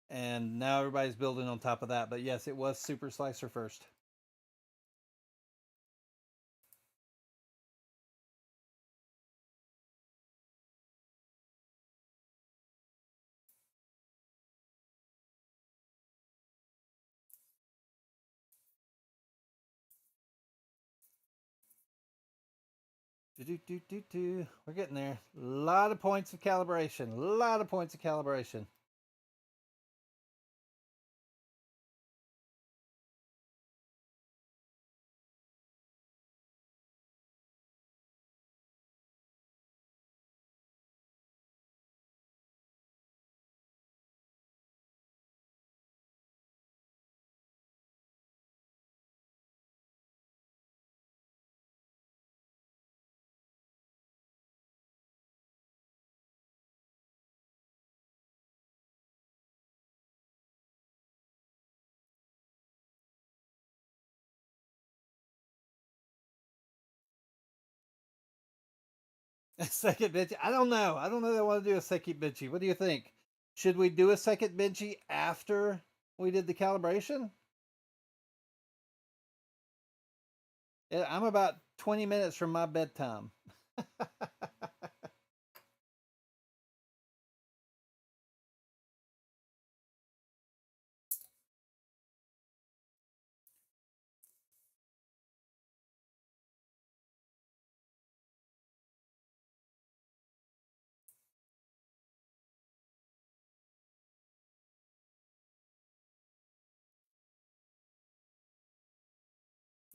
And now everybody's building on top of that. But yes, it was Super Slicer first. We're getting there. A lot of points of calibration. A lot of points of calibration. Second Benchy. I don't know. I don't know that I want to do a second Benchy. What do you think? Should we do a second Benchy after we did the calibration? Yeah, I'm about 20 minutes from my bedtime.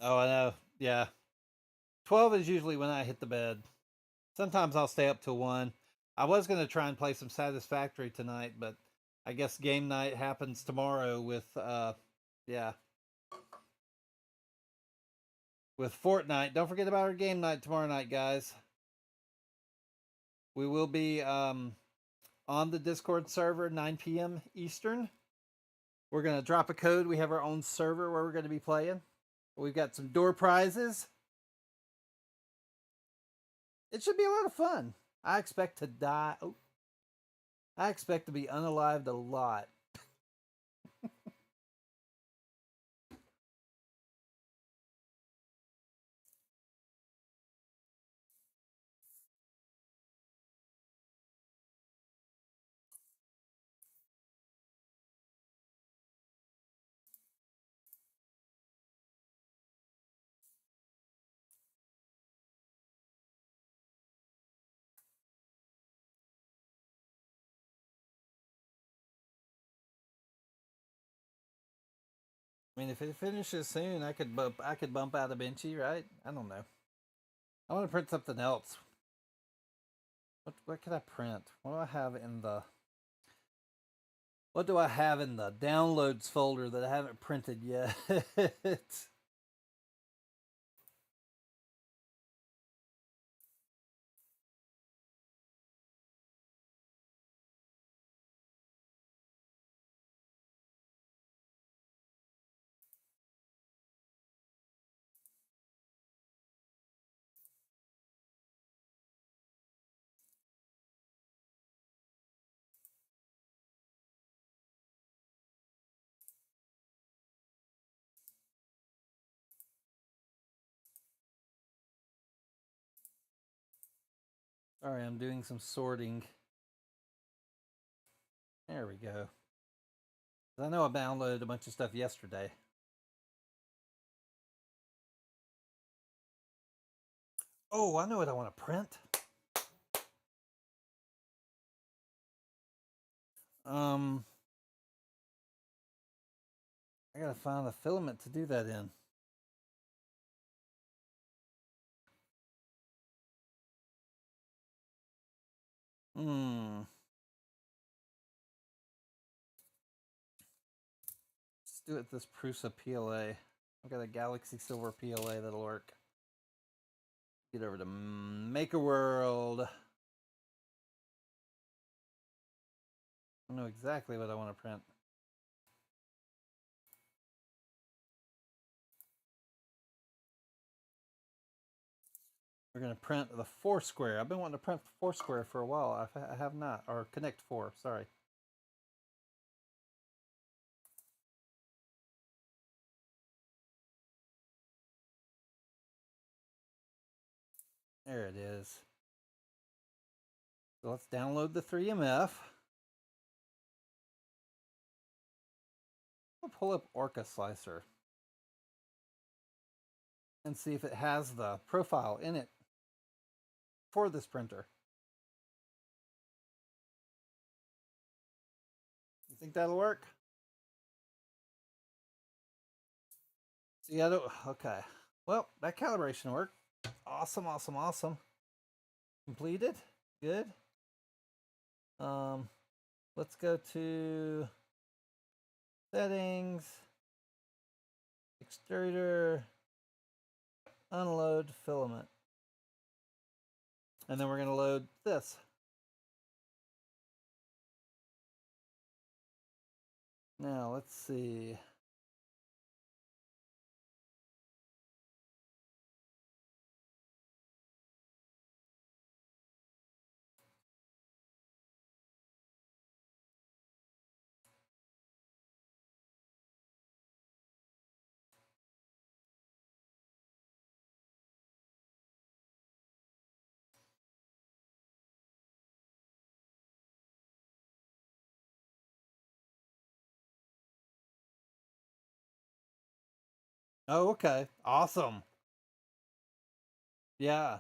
Oh, I know. Yeah. 12 is usually when I hit the bed. Sometimes I'll stay up till 1. I was going to try and play some Satisfactory tonight, but I guess game night happens tomorrow with, yeah, with Fortnite. Don't forget about our game night tomorrow night, guys. We will be on the Discord server 9 p.m. Eastern. We're going to drop a code. We have our own server where we're going to be playing. We've got some door prizes. It should be a lot of fun. I expect to die. Oh, I expect to be unalived a lot. I mean, if it finishes soon, I could bump out a Benchy, right? I don't know. I want to print something else. What could I print? What do I have in the downloads folder that I haven't printed yet? Sorry, I'm doing some sorting. There we go. I know I downloaded a bunch of stuff yesterday. Oh, I know what I want to print. Um, I gotta find a filament to do that in. Hmm. Let's do it this Prusa PLA. I've got a Galaxy Silver PLA that'll work. Get over to Maker World. I know exactly what I want to print. We're going to print the Foursquare. I've been wanting to print Foursquare for a while. I have not. Or Connect 4, sorry. There it is. So let's download the 3MF. I'll pull up Orca Slicer and see if it has the profile in it for this printer. You think that'll work? See, I don't. Okay. Well, that calibration worked. Awesome, awesome, awesome. Completed. Good. Let's go to settings, extruder, unload filament. And then we're going to load this. Now, let's see. Oh, okay. Awesome. Yeah.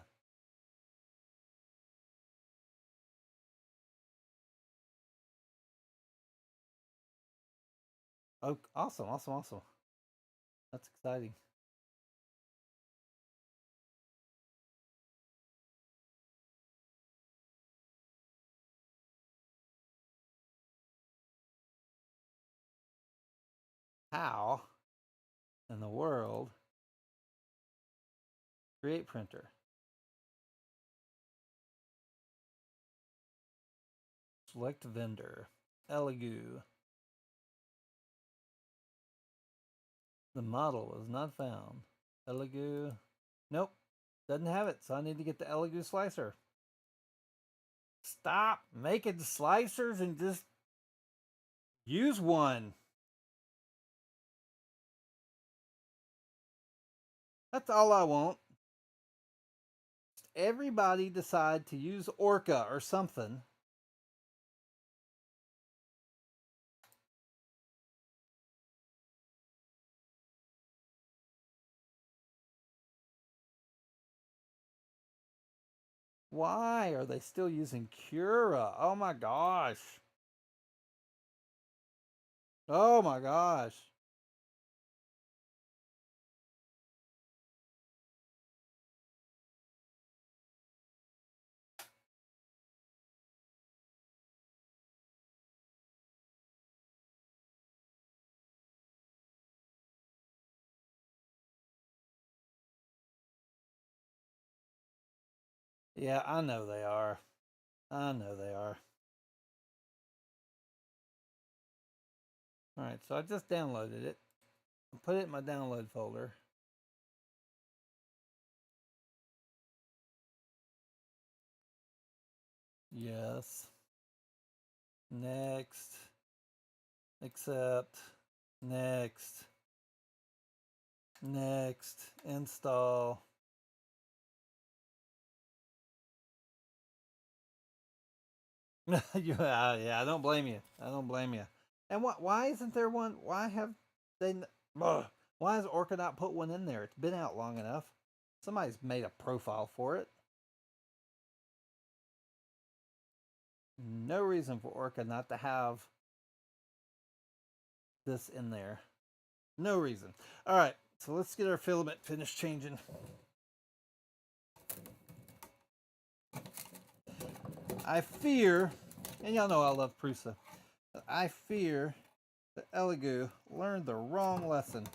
Oh, awesome, awesome, awesome. That's exciting. How in the world create printer? Select vendor. Elegoo. The model was not found. Elegoo. Nope. Doesn't have it, so I need to get the Elegoo slicer. Stop making slicers and just use one. That's all I want. Everybody decide to use Orca or something. Why are they still using Cura? Oh my gosh. Oh my gosh. Yeah, I know they are. I know they are. All right, so I just downloaded it. Put it in my download folder. Yes. Next. Accept. Next. Next. Install. Yeah, I don't blame you. I don't blame you. And what? Why isn't there one? Why have they? Ugh, why has Orca not put one in there? It's been out long enough. Somebody's made a profile for it. No reason for Orca not to have this in there. No reason. All right, so let's get our filament finished changing. I fear, and y'all know I love Prusa. I fear that Elegoo learned the wrong lesson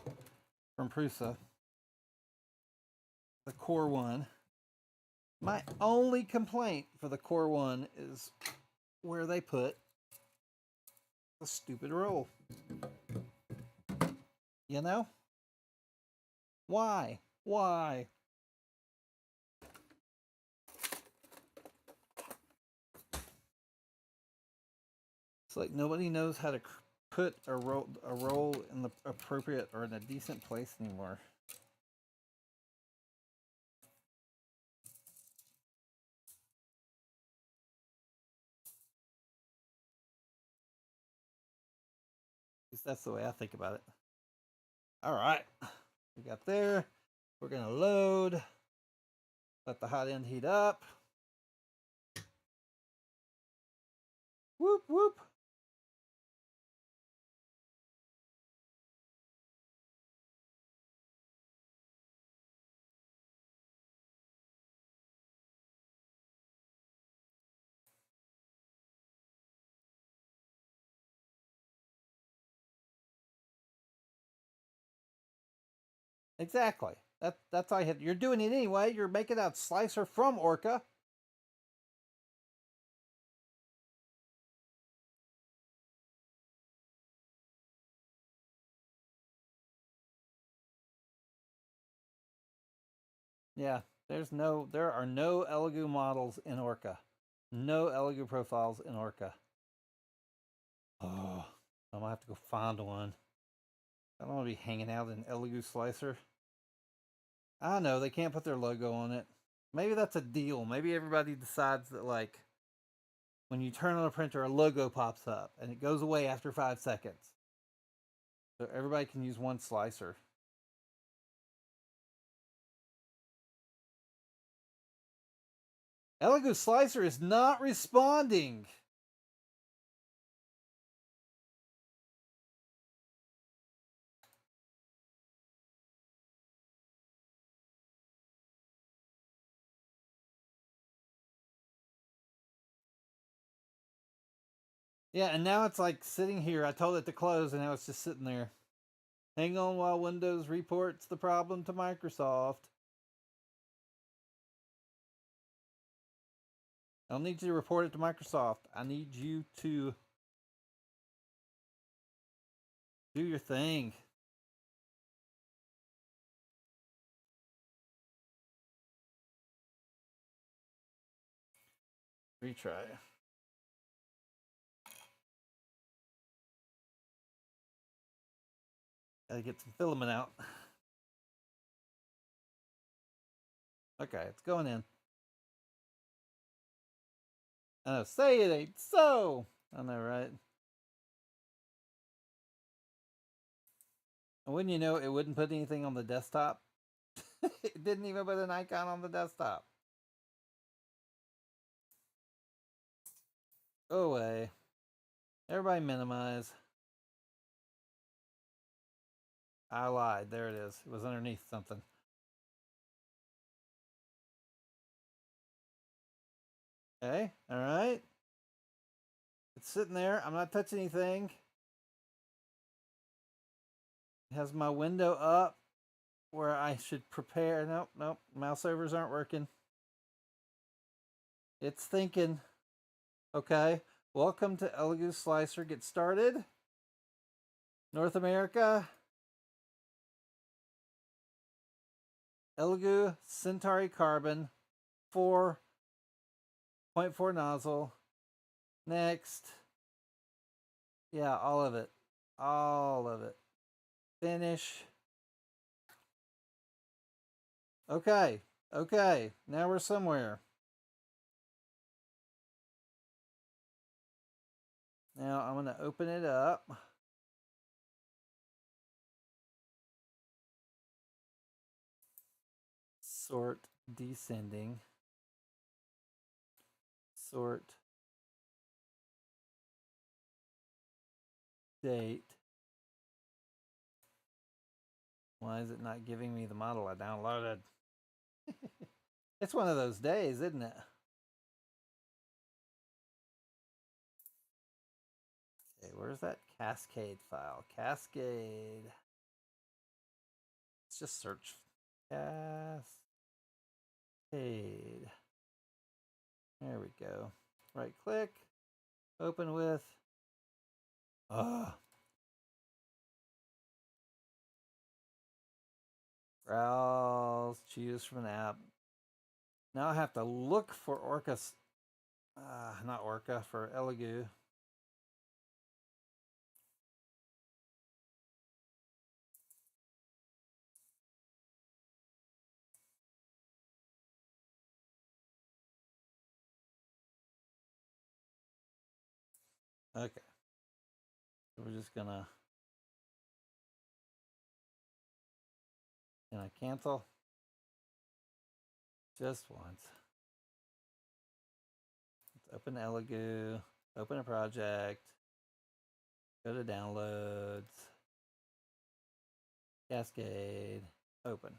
from Prusa, the Core 1. My only complaint for the Core 1 is where they put the stupid roll. You know? Why? Why? It's like nobody knows how to put a roll in the appropriate or in a decent place anymore. At least that's the way I think about it. All right, we got there. We're gonna load. Let the hot end heat up. Whoop whoop. Exactly. That's all I had. You're doing it anyway. You're making that slicer from Orca. Yeah, there are no Elegoo models in Orca. No Elegoo profiles in Orca. Oh, I'm gonna have to go find one. I don't want to be hanging out in Elegoo Slicer. I know they can't put their logo on it. Maybe that's a deal. Maybe everybody decides that like when you turn on a printer, a logo pops up and it goes away after 5 seconds. So everybody can use one slicer. Elegoo Slicer is not responding. Yeah, and now it's like sitting here. I told it to close, and now it's just sitting there. Hang on while Windows reports the problem to Microsoft. I don't need you to report it to Microsoft. I need you to do your thing. Retry. Gotta get some filament out. Okay, it's going in. I know, say it ain't so. I know, right? And wouldn't you know, it wouldn't put anything on the desktop. It didn't even put an icon on the desktop. Go away. Everybody minimize. I lied. There it is. It was underneath something. Okay, all right. It's sitting there. I'm not touching anything. It has my window up where I should prepare. Nope, nope. Mouse overs aren't working. It's thinking. Okay. Welcome to Elegoo Slicer. Get started. North America. Elegoo Centauri Carbon 4.4 nozzle. Next. Yeah, all of it. All of it. Finish. Okay. Okay. Now we're somewhere. Now I'm going to open it up. Sort descending. Sort date. Why is it not giving me the model I downloaded? It's one of those days, isn't it? Okay, where's that Cascade file? Cascade. Let's just search Cascade. There we go. Right click. Open with. Browse. Choose from an app. Now I have to look for Orca. Not Orca, for Elegoo. Okay. So we're just gonna. Can I cancel? Just once. Let's open Elegoo. Open a project. Go to downloads. Cascade. Open.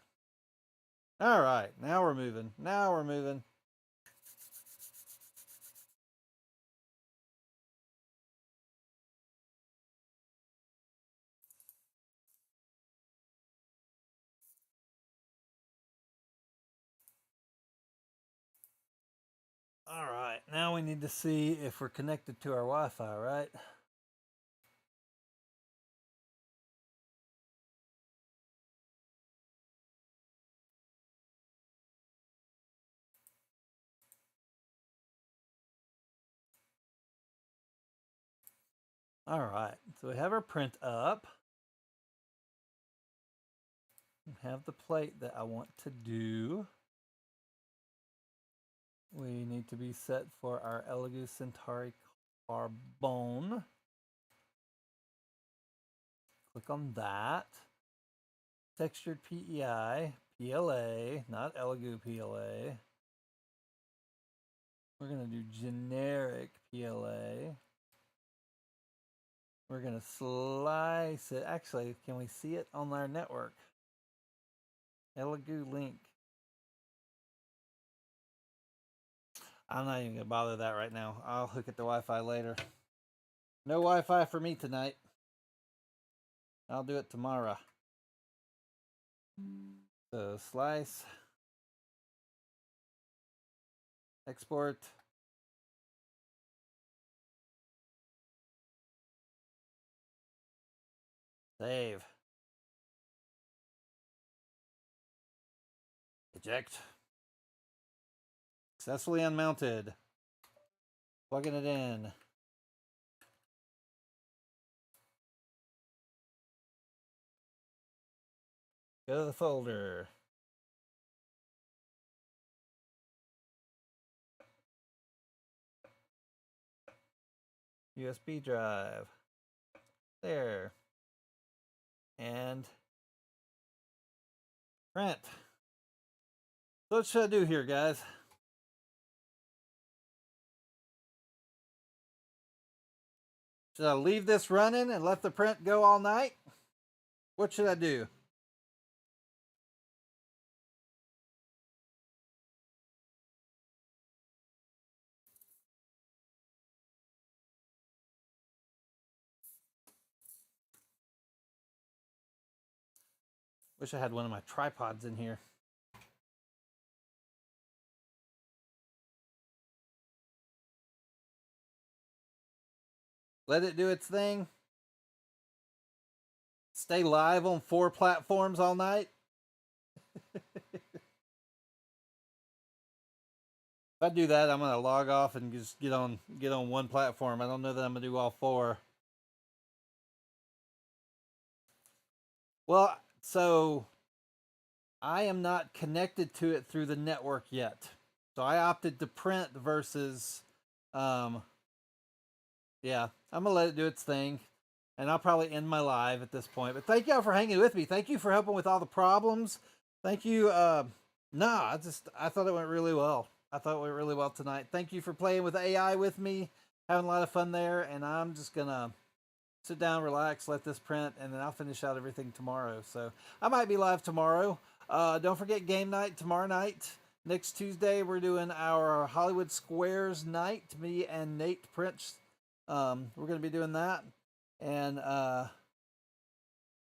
All right. Now we're moving. Now we're moving. All right. Now we need to see if we're connected to our Wi-Fi, right? All right. So we have our print up. We have the plate that I want to do. We need to be set for our Elegoo Centauri Carbone. Click on that. Textured PEI, PLA, not Elegoo PLA. We're going to do generic PLA. We're going to slice it. Actually, can we see it on our network? Elegoo link. I'm not even going to bother that right now. I'll hook it to Wi-Fi later. No Wi-Fi for me tonight. I'll do it tomorrow. So slice, export. Save. Eject. Successfully unmounted. Plugging it in. Go to the folder. USB drive. There. And print. So what should I do here, guys? Should I leave this running and let the print go all night? What should I do? Wish I had one of my tripods in here. Let it do its thing. Stay live on 4 platforms all night. If I do that, I'm gonna log off and just get on one platform. I don't know that I'm gonna do all 4. Well, so I am not connected to it through the network yet. So I opted to print versus yeah, I'm gonna let it do its thing. And I'll probably end my live at this point. But thank y'all for hanging with me. Thank you for helping with all the problems. Thank you. I thought it went really well. I thought it went really well tonight. Thank you for playing with AI with me. Having a lot of fun there. And I'm just gonna sit down, relax, let this print, and then I'll finish out everything tomorrow. So I might be live tomorrow. Don't forget game night tomorrow night. Next Tuesday, we're doing our Hollywood Squares night. Me and Nate Prince. We're going to be doing that. And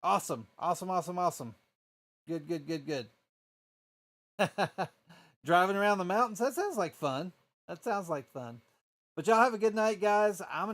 awesome. Good. Driving around the mountains. That sounds like fun. But y'all have a good night, guys. I'm